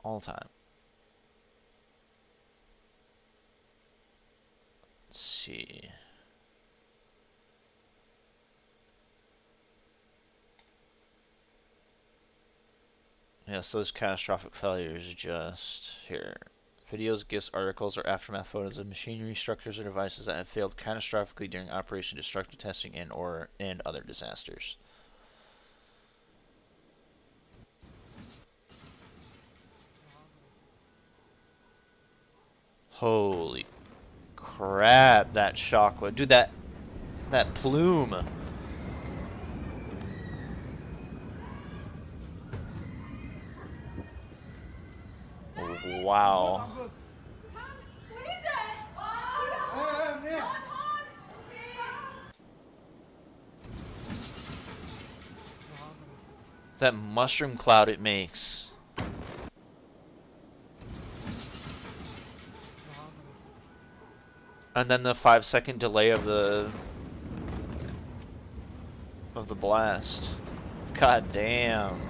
All time. Let's see. Yeah, so this catastrophic failure is just here. Videos, GIFs, articles, or aftermath photos of machinery, structures, or devices that have failed catastrophically during Operation Destructive Testing and other disasters. Holy crap, that shockwave. Dude, that plume. Wow. That mushroom cloud it makes. And then the 5-second delay of the blast. God damn.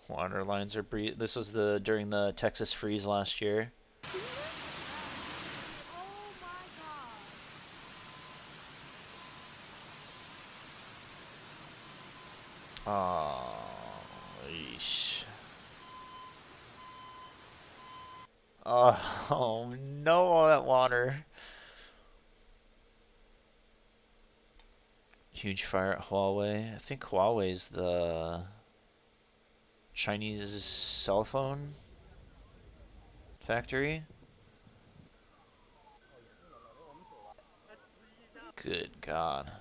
Water lines are this was during the Texas freeze last year. Oh, yeesh. Oh no, all that water. Huge fire at Huawei. I think Huawei's the Chinese cell phone factory. Good God.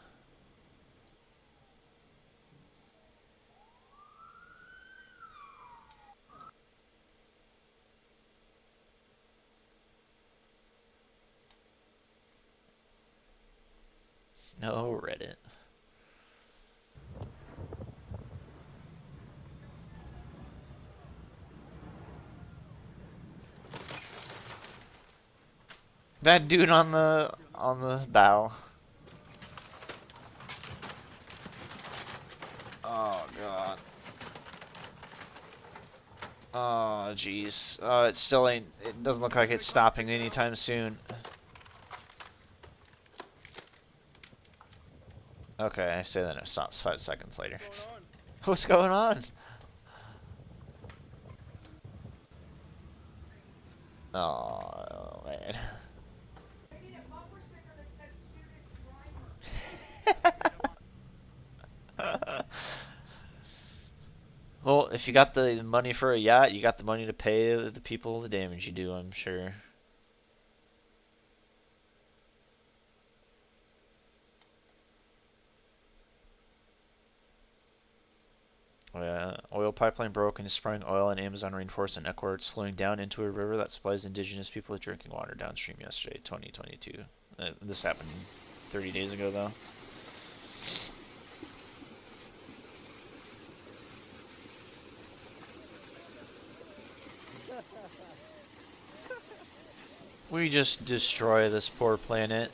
No Reddit. That dude on the bow. Oh God. Oh jeez. It still ain't. It doesn't look like it's stopping anytime soon. Okay, I say that it stops 5 seconds later. What's going on? Oh man. Well, if you got the money for a yacht, you got the money to pay the people the damage you do, I'm sure. Oh, yeah. Oil pipeline broke and is spraying oil in Amazon rainforest in Ecuador. It's flowing down into a river that supplies indigenous people with drinking water downstream yesterday, 2022. This happened 30 days ago, though. We just destroy this poor planet.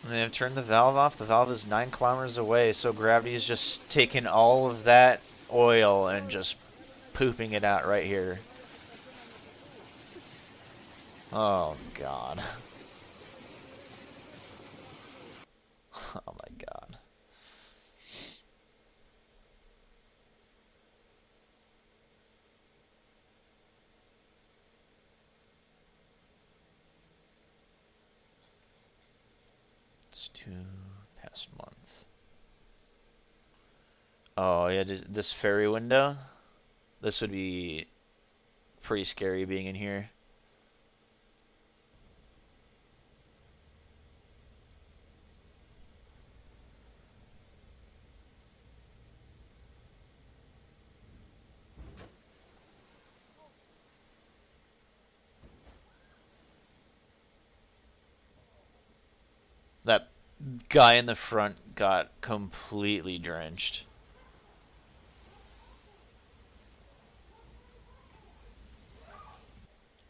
They have turned the valve off. The valve is 9 kilometers away, so gravity is just taking all of that oil and just pooping it out right here. Oh God. Oh my God. It's 2 past month. Oh yeah, this ferry window. This would be pretty scary being in here. That guy in the front got completely drenched.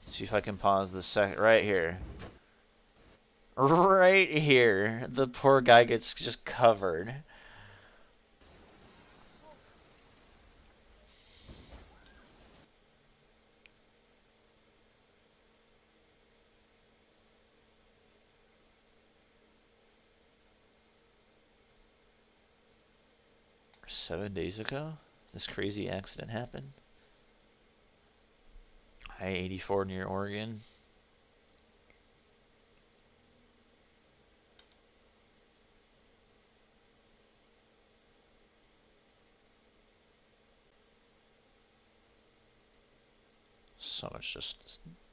See if I can pause the second right here. Right here, the poor guy gets just covered. "7 days ago, this crazy accident happened. I-84 near Oregon.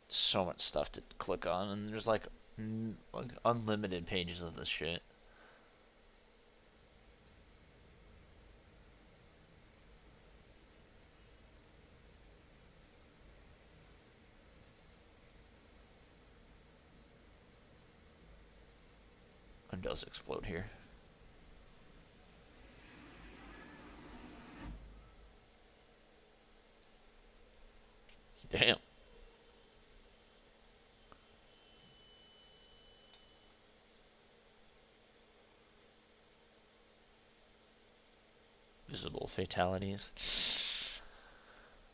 so much stuff to click on, and there's like unlimited pages of this shit. And does explode here. Damn. Visible fatalities.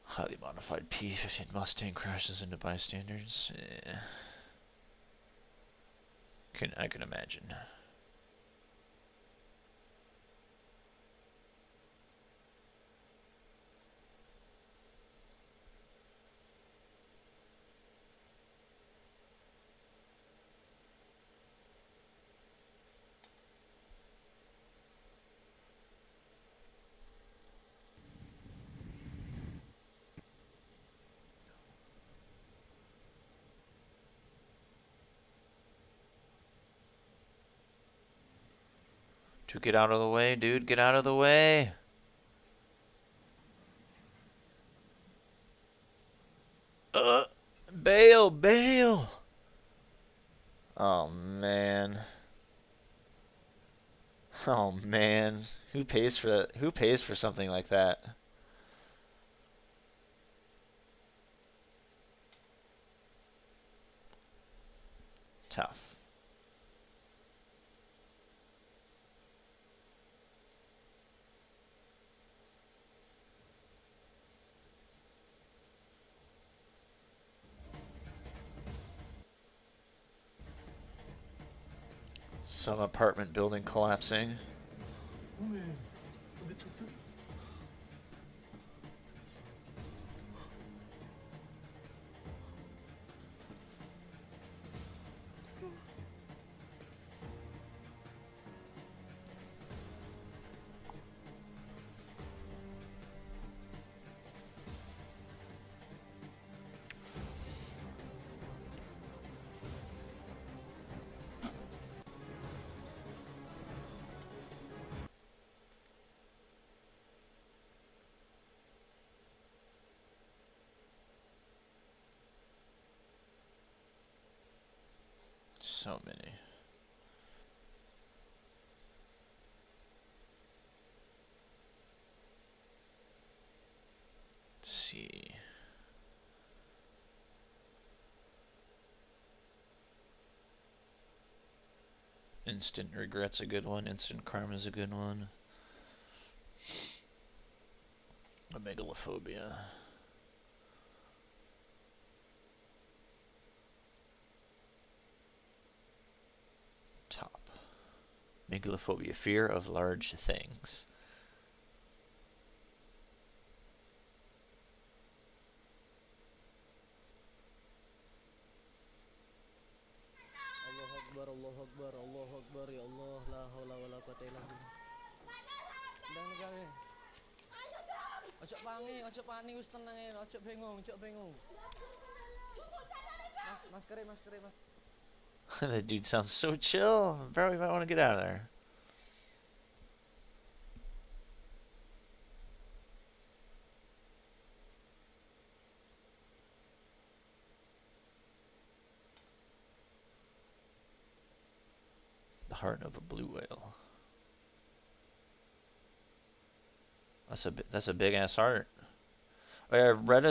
Highly modified P-15 Mustang crashes into bystanders. I can imagine. Dude, get out of the way, dude. Get out of the way. Bail, bail. Oh, man. Oh, man. Who pays for that? Who pays for something like that? Tough. Some apartment building collapsing. So many. Let's see. Instant regret's a good one. Instant karma's a good one. Megalophobia. Top. Megalophobia, fear of large things. Allahu Akbar, Allahu Akbar, Allahu Akbar, ya Allah, la haula wala quwata illa billah. Ndang negara. Ojo pangi, wis tenang ae, ojo bingung. Maskere. That dude sounds so chill. Bro, you might want to get out of there. The heart of a blue whale. That's a big ass heart. I read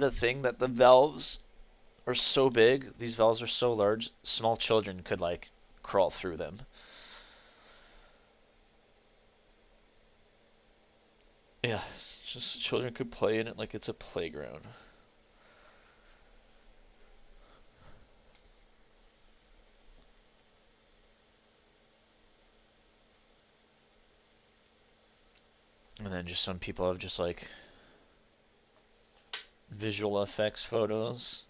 a thing that the valves are so big. These valves are so large. Small children could like crawl through them. Yeah, just children could play in it like it's a playground. And then just some people have just like visual effects photos.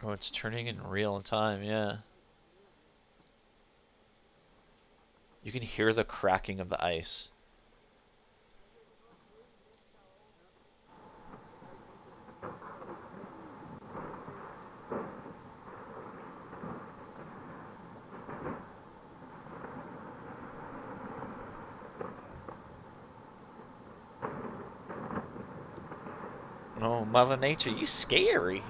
Oh, it's turning in real time, yeah. You can hear the cracking of the ice. Oh, Mother Nature, you scary.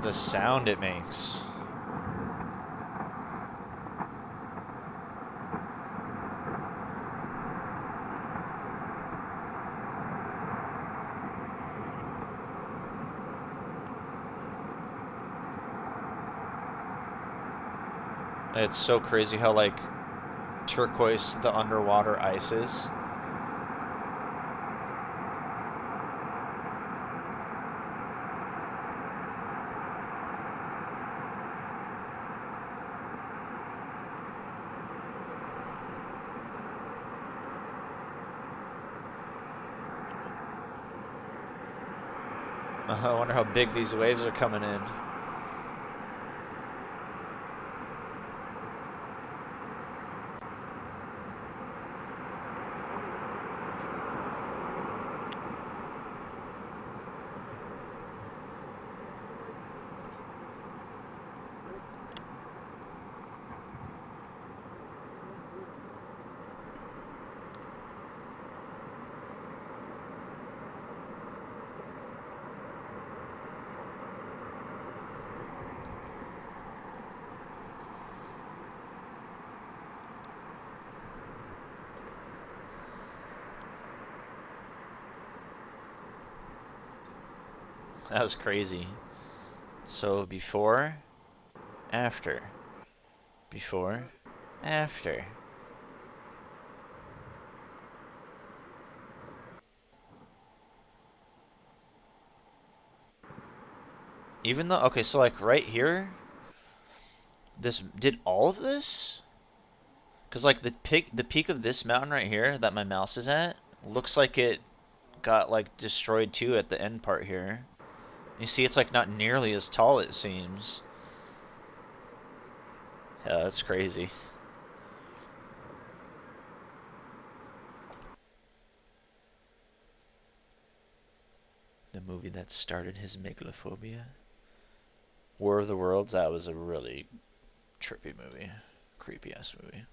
The sound it makes. It's so crazy how, like, turquoise the underwater ice is. I wonder how big these waves are coming in. That was crazy. So before, after, before, after. Even though, okay, so like right here, this did all of this? Cause like the peak of this mountain right here that my mouse is at looks like it got like destroyed too at the end part here. You see, it's like not nearly as tall, it seems. Yeah, that's crazy. The movie that started his megalophobia. War of the Worlds, that was a really trippy movie. Creepy ass movie.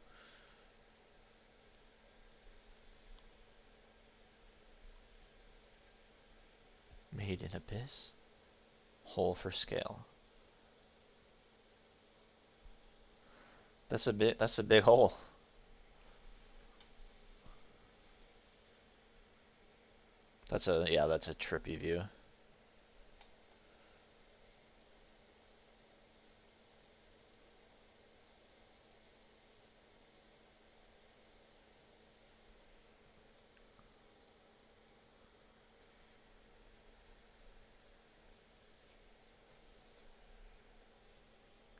Made in Abyss. Hole for scale. That's a big hole. That's a trippy view.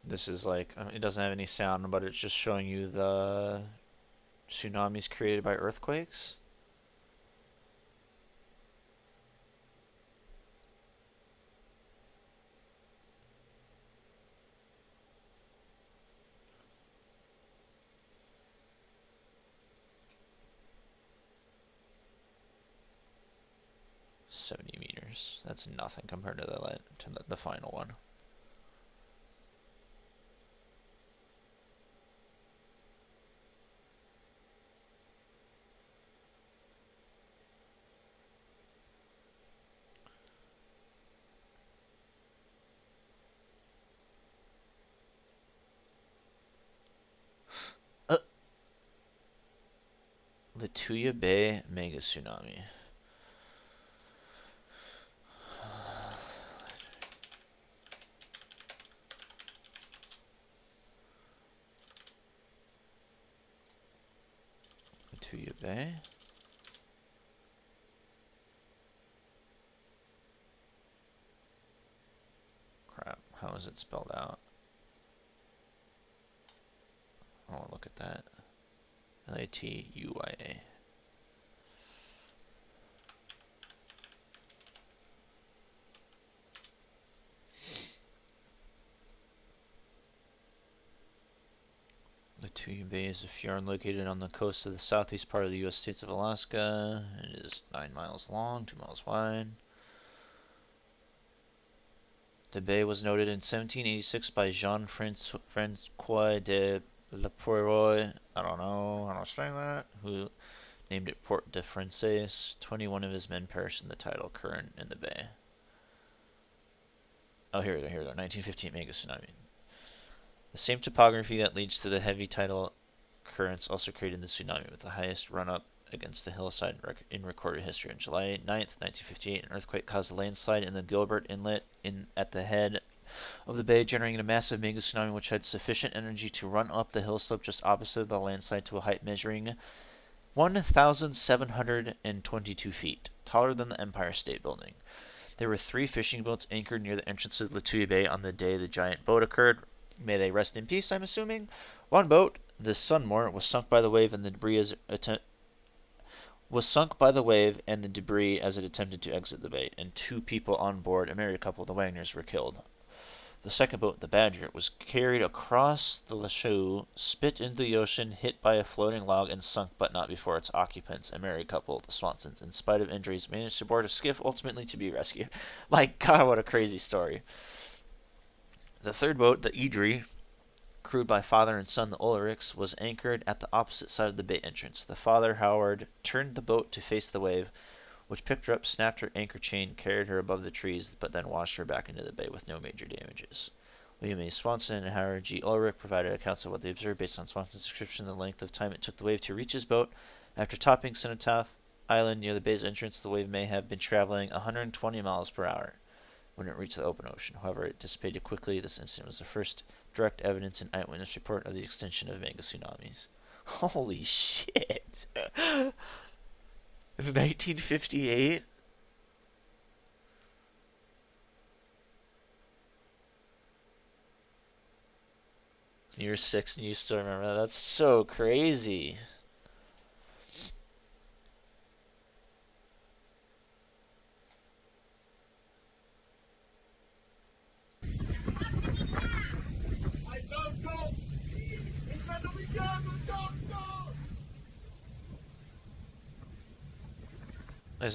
This is like, it doesn't have any sound, but it's just showing you the tsunamis created by earthquakes. $70 meters. That's nothing compared to the final one. Lituya Bay mega tsunami. Lituya Bay. is it spelled out? Oh, look at that. Latuya. Latuya Bay is a fjord located on the coast of the southeast part of the U.S. states of Alaska. It is 9 miles long, 2 miles wide. The bay was noted in 1786 by Jean-François de Lapoiroy, I don't know how to say that, who named it Port de Frances. 21 of his men perished in the tidal current in the bay. Oh, here we go, 1915 mega tsunami. The same topography that leads to the heavy tidal currents also created the tsunami, with the highest run-up against the hillside in recorded history. On July 9th, 1958, an earthquake caused a landslide in the Gilbert Inlet at the head of the bay, generating a massive mega tsunami which had sufficient energy to run up the hill slope just opposite the landslide to a height measuring 1,722 feet, taller than the Empire State Building. There were 3 fishing boats anchored near the entrance of Latuya Bay on the day the giant boat occurred. May they rest in peace, I'm assuming. One boat, the Sunmore, was sunk by the wave and the debris as it attempted to exit the bay, and 2 people on board, a married couple, the Wagners, were killed. The second boat, the Badger, was carried across the Lachaux, spit into the ocean, hit by a floating log, and sunk, but not before its occupants, a married couple, the Swansons, in spite of injuries, managed to board a skiff, ultimately to be rescued. My God, what a crazy story. The third boat, the Idri, crewed by father and son, the Ulrichs, was anchored at the opposite side of the bay entrance. The father, Howard, turned the boat to face the wave, which picked her up, snapped her anchor chain, carried her above the trees, but then washed her back into the bay with no major damages. William A. Swanson and Howard G. Ulrich provided accounts of what they observed based on Swanson's description of the length of time it took the wave to reach his boat. After topping Cenotaph Island near the bay's entrance, the wave may have been traveling 120 miles per hour when it reached the open ocean. However, it dissipated quickly. This incident was the first direct evidence in eyewitness report of the extension of mega tsunamis. Holy shit! 1958? You're 6 and you still remember that? That's so crazy.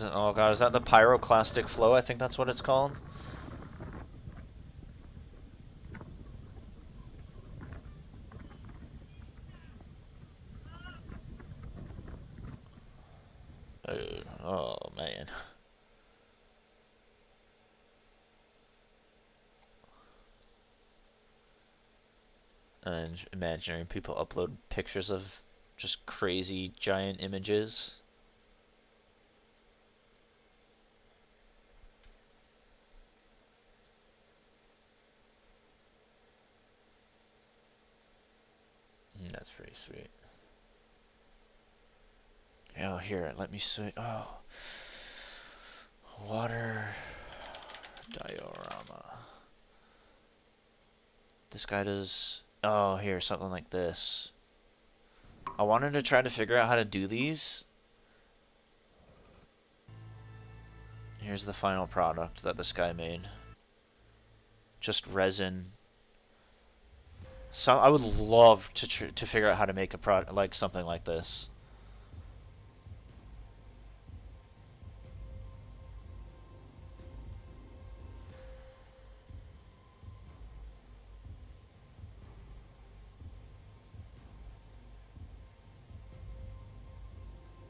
Oh god, is that the pyroclastic flow? I think that's what it's called. Oh man. And imaginary people upload pictures of just crazy giant images. That's pretty sweet. Oh, here, let me see. Oh. Water diorama. This guy does... Oh, here, something like this. I wanted to try to figure out how to do these. Here's the final product that this guy made. Just resin. I would love to figure out how to make a product like something like this.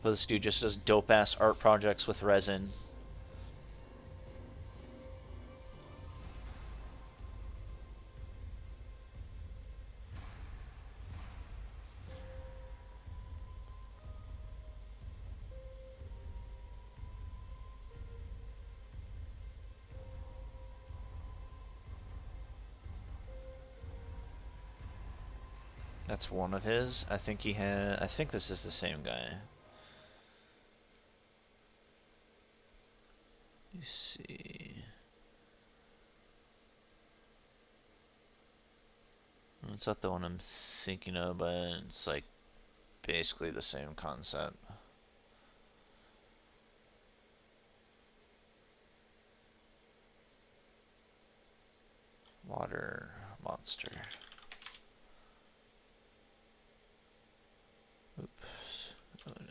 But this dude just does dope ass art projects with resin. That's one of his. I think he had. I think this is the same guy. You see. It's not the one I'm thinking of, but it's like basically the same concept. Water monster. Oops. Oh, it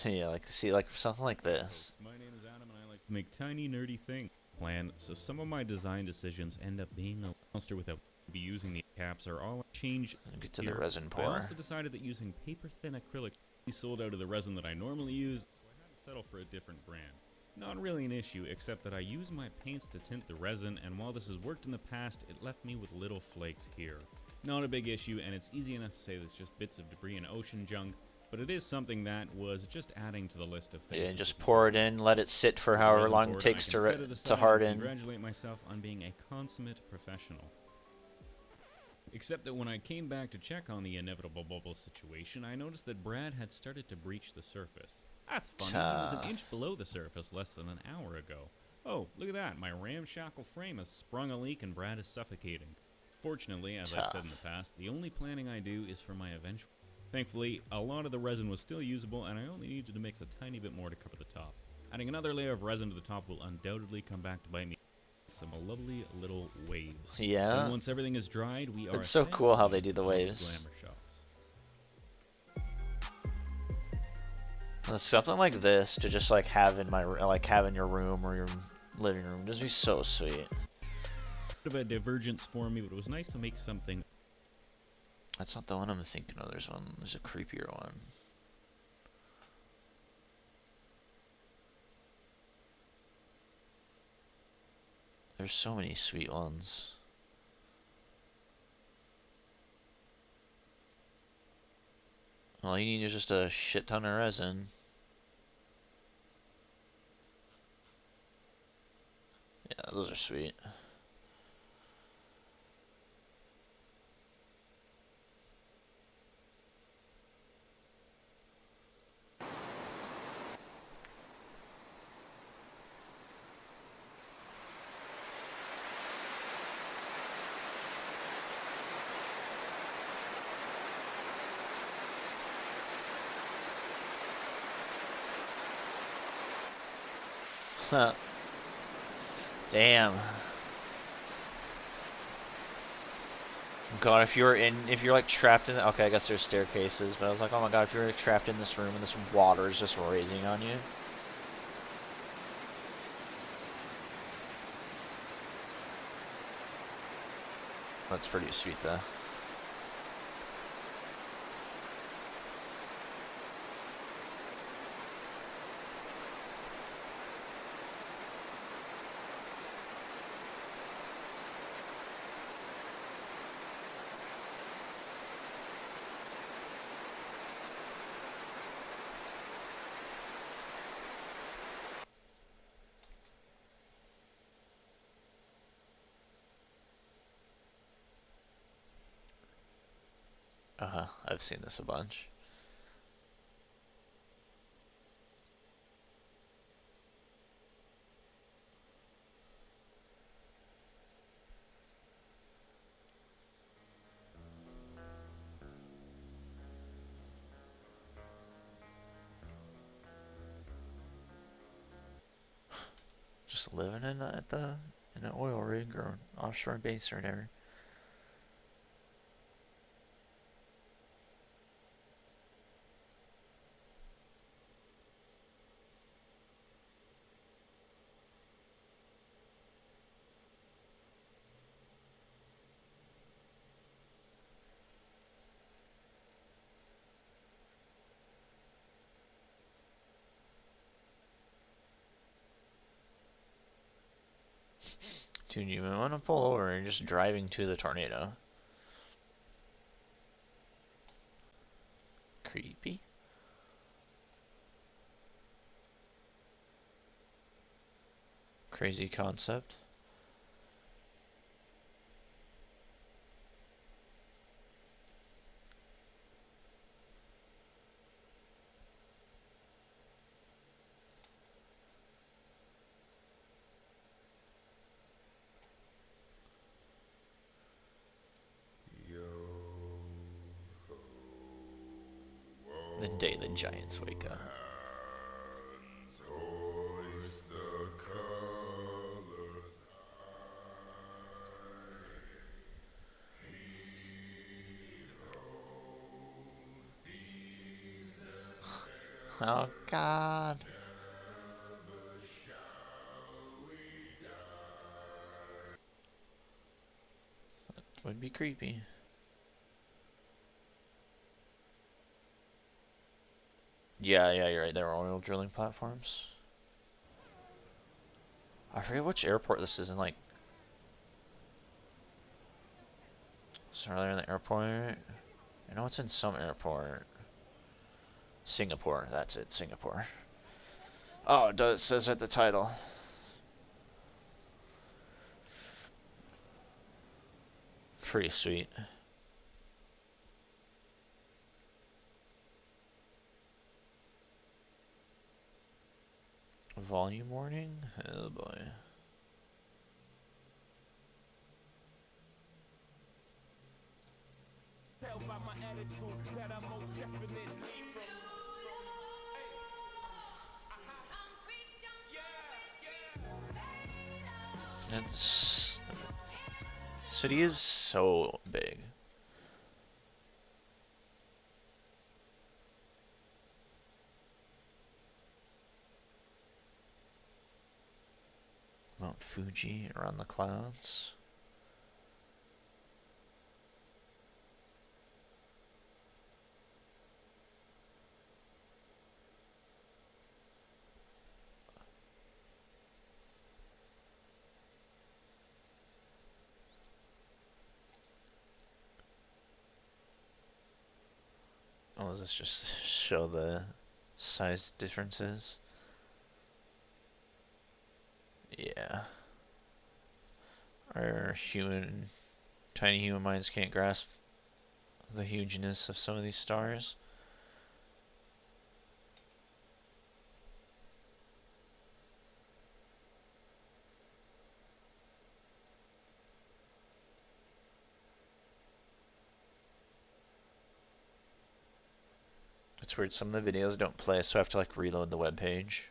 is. Yeah, like see, like something like this. My name is Adam, and I like to make tiny, nerdy things. Plan. So some of my design decisions end up being a monster without be using the caps are all change. Get to the resin pour. I also decided that using paper thin acrylic sold out of the resin that I normally use, so I had to settle for a different brand. Not really an issue, except that I use my paints to tint the resin, and while this has worked in the past, it left me with little flakes here. Not a big issue, and it's easy enough to say that's just bits of debris and ocean junk, but it is something that was just adding to the list of things. Yeah, just pour it in, let it sit for however long it takes to harden. Congratulate myself on being a consummate professional. Except that when I came back to check on the inevitable bubble situation, I noticed that Brad had started to breach the surface. That's funny, he was an inch below the surface less than an hour ago. Oh, look at that, my ramshackle frame has sprung a leak and Brad is suffocating. Fortunately, as I've said in the past, the only planning I do is for my eventual... Thankfully, a lot of the resin was still usable and I only needed to mix a tiny bit more to cover the top. Adding another layer of resin to the top will undoubtedly come back to bite me. Some lovely little waves. Yeah. And once everything is dried, we are... It's so cool how they do the waves. Glamour shots. Something like this to just like have in my have in your room or your living room. This would be so sweet. Bit of a divergence for me, but it was nice to make something. That's not the one I'm thinking of. There's a creepier one. There's so many sweet ones. All you need is just a shit ton of resin. Yeah, those are sweet. Damn. God, if you're like trapped in okay, I guess there's staircases, but I was like, oh my god, if you're like, trapped in this room and this water is just raising on you. That's pretty sweet though. I've seen this a bunch. Just living in an oil rig or offshore base or whatever. Dude, you want to pull over and just driving to the tornado. Creepy. Crazy concept. The day the giants wake up. Oh God. That would be creepy. Yeah, you're right. There are oil drilling platforms. I forget which airport this is in, like. So they're in the airport. I know it's in some airport. Singapore, that's it, Singapore. Oh, it does, it says at the title. Pretty sweet. Volume warning? Oh boy. It's... City is so big. Mount Fuji around the clouds. Oh, does this just show the size differences? Yeah. Our tiny human minds can't grasp the hugeness of some of these stars. It's weird, some of the videos don't play, so I have to like reload the web page.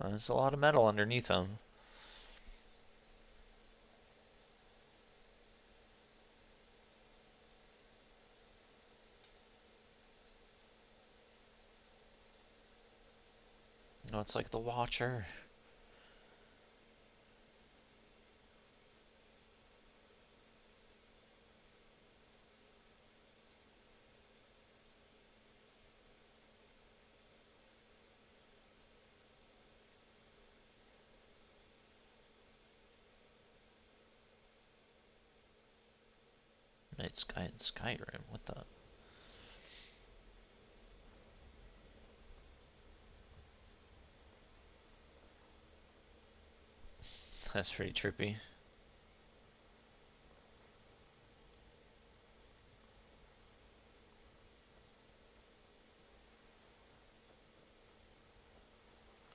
There's a lot of metal underneath them. No, it's like the Watcher. Night Sky in Skyrim, what the? That's pretty trippy.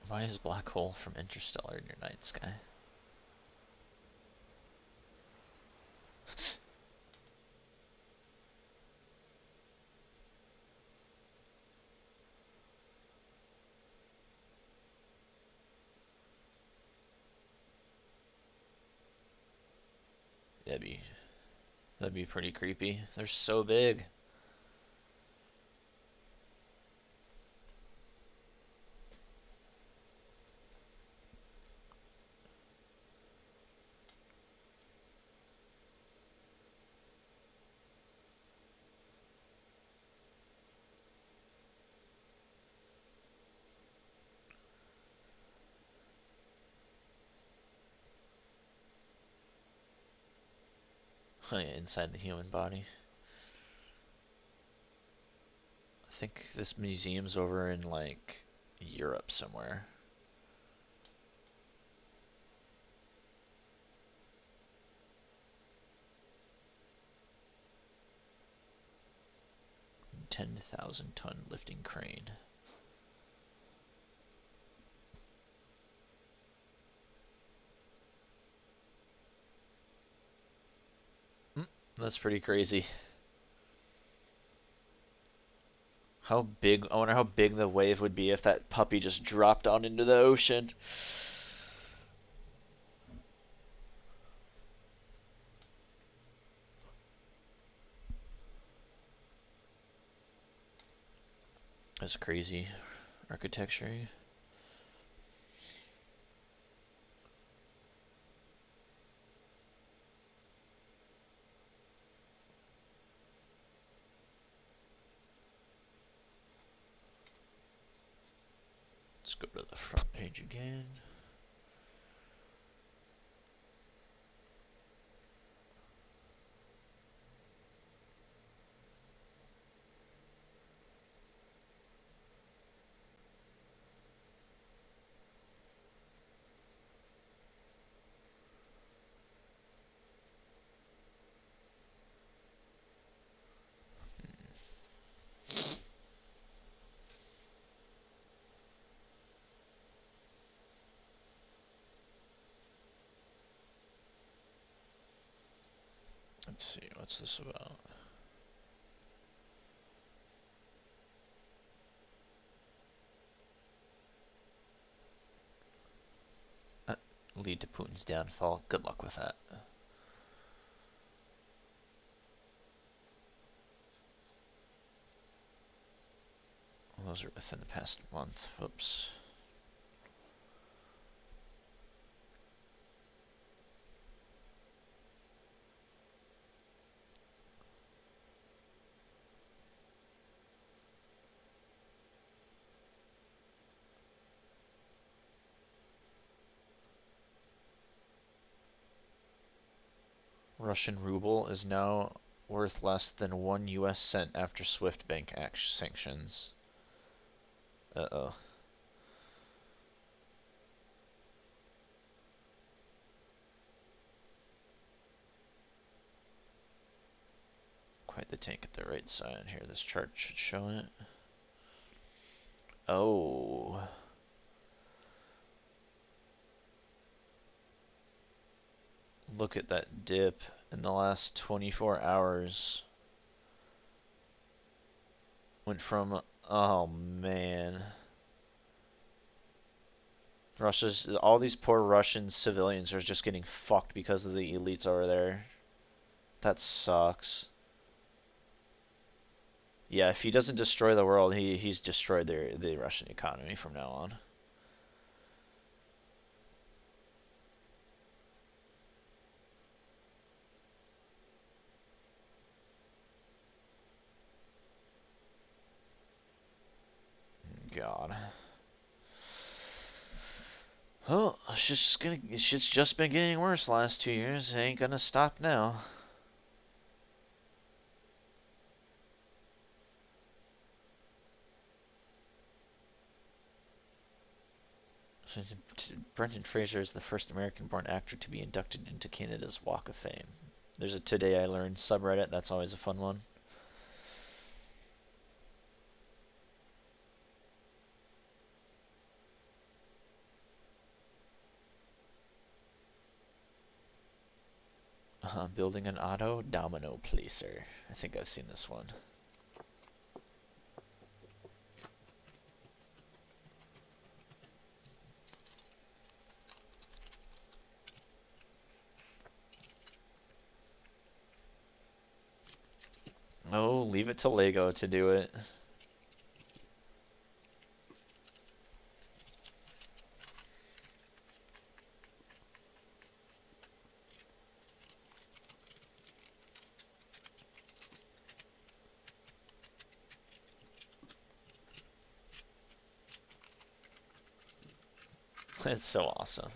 Why is Black Hole from Interstellar in your night sky? That'd be pretty creepy. They're so big. Oh yeah, inside the human body. I think this museum's over in like Europe somewhere. $10,000 ton lifting crane. That's pretty crazy. How big, I wonder how big the wave would be if that puppy just dropped down into the ocean. That's crazy architecture. Let's go to the front page again. Let's see, what's this about? Lead to Putin's downfall. Good luck with that. Those are within the past month. Whoops. Russian ruble is now worth less than 1 US cent after SWIFT bank sanctions. Uh-oh. Quite the tank at the right side here. This chart should show it. Oh. Look at that dip in the last 24 hours. Went from, oh man. All these poor Russian civilians are just getting fucked because of the elites over there. That sucks. Yeah, if he doesn't destroy the world, he's destroyed the Russian economy from now on. God. Well, shit's just been getting worse the last 2 years. It ain't gonna stop now. Brendan Fraser is the first American-born actor to be inducted into Canada's Walk of Fame. There's a Today I Learned subreddit. That's always a fun one. Building an auto domino placer. I think I've seen this one. Oh, leave it to Lego to do it. It's so awesome.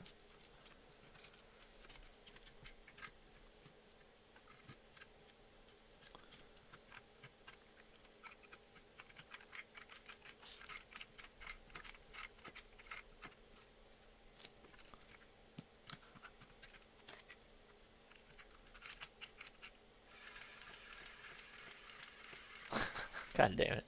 God damn it.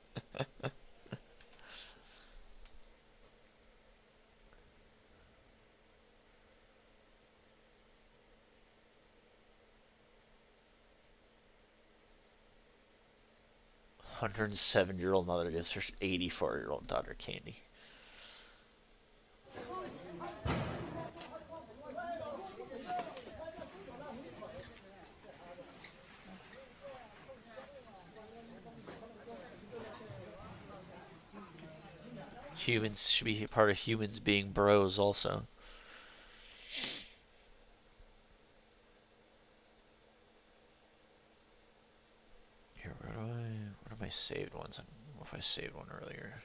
107-year-old mother gives her 84-year-old daughter candy. Humans should be part of humans being bros also. Here, what are my saved ones? I don't know if I saved one earlier.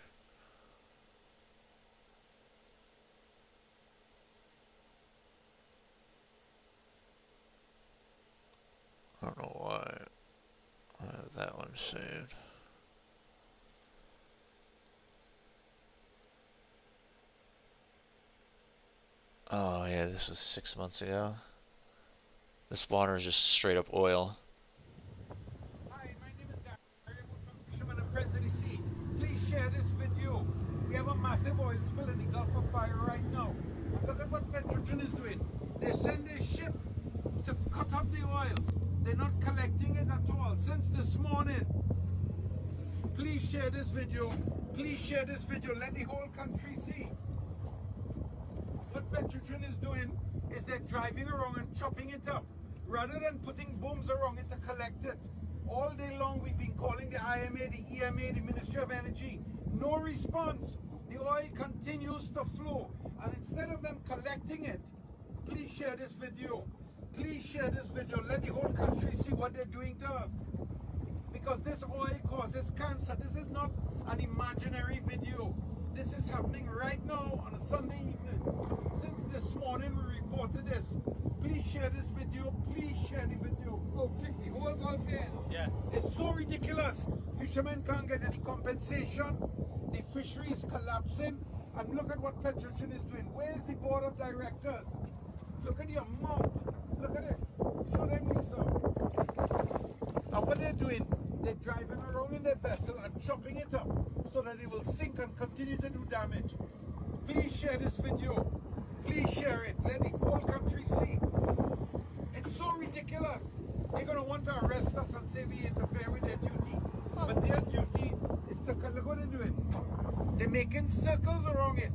I don't know why I have that one saved. Oh yeah, this was 6 months ago. This water is just straight up oil. Hi, my name is Gary Wood from Fishermen and Friends of the Sea. Please share this video. We have a massive oil spill in the Gulf of Fire right now. And look at what Petrogen is doing. They send their ship to cut up the oil. They're not collecting it at all since this morning. Please share this video. Please share this video. Let the whole country see. What Petrogen is doing is they're driving around and chopping it up rather than putting booms around it to collect it. All day long we've been calling the IMA, the EMA, the Ministry of Energy. No response. The oil continues to flow. And instead of them collecting it, please share this video. Please share this video. Let the whole country see what they're doing to us. Because this oil causes cancer. This is not an imaginary video. This is happening right now on a Sunday evening. Since this morning we reported this. Please share this video. Please share the video. Go click the whole Gulf here. Yeah. It's so ridiculous. Fishermen can't get any compensation. The fishery is collapsing. And look at what Petrogen is doing. Where's the board of directors? Look at the amount. Look at it. Show them, Lisa. And what they're doing, they're driving around in their vessel and chopping it up so that it will sink and continue to do damage. Please share this video. Please share it. Let the whole country see. It's so ridiculous. They're going to want to arrest us and say we interfere with their duty. But their duty is to, look what they're doing. They're making circles around it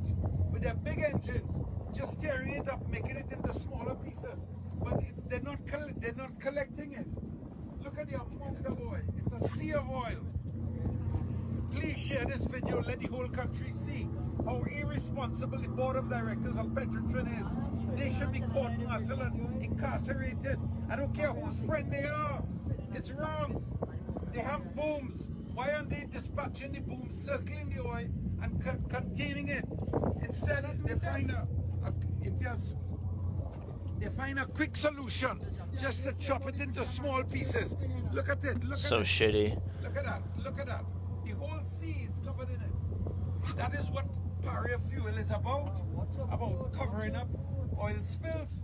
with their big engines, just tearing it up, making it into smaller pieces. But they're not collecting it. Look at the amount of oil. It's a sea of oil. Please share this video. Let the whole country see how irresponsible the board of directors of Petrogen is. They should be court-martialed and incarcerated. I don't care whose friend they are. It's wrong. They have booms. Why aren't they dispatching the booms, circling the oil and containing it? Instead, they find a quick solution, just to chop it into small pieces. Look at it. Look at it. So shitty. Look at that. Look at that. The whole sea is covered in it. That is what Paria fuel is about covering up oil spills.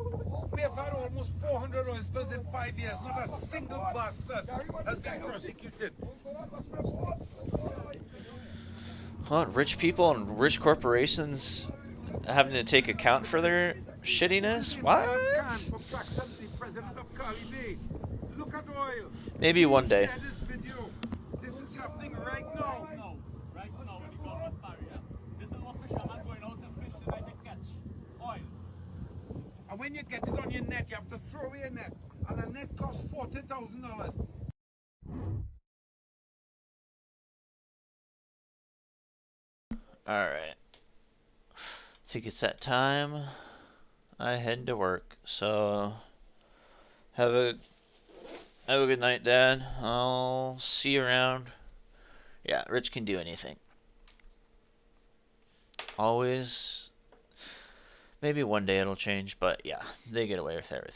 We have had almost 400 oil spills in 5 years. Not a single bastard has been prosecuted. What, rich people and rich corporations having to take account for their shittiness? What? Look at oil. Maybe one day. This is happening right now. Right now, when you go to Paria, there's a lot of fishermen going out and fishing like they catch oil. And when you get it on your net, you have to throw away a net. And a net costs $40,000. Alright. I think it's that time. I head to work. So have a good night, Dad. I'll see you around. Yeah, Rich can do anything. Always. Maybe one day it'll change, but yeah, they get away with everything.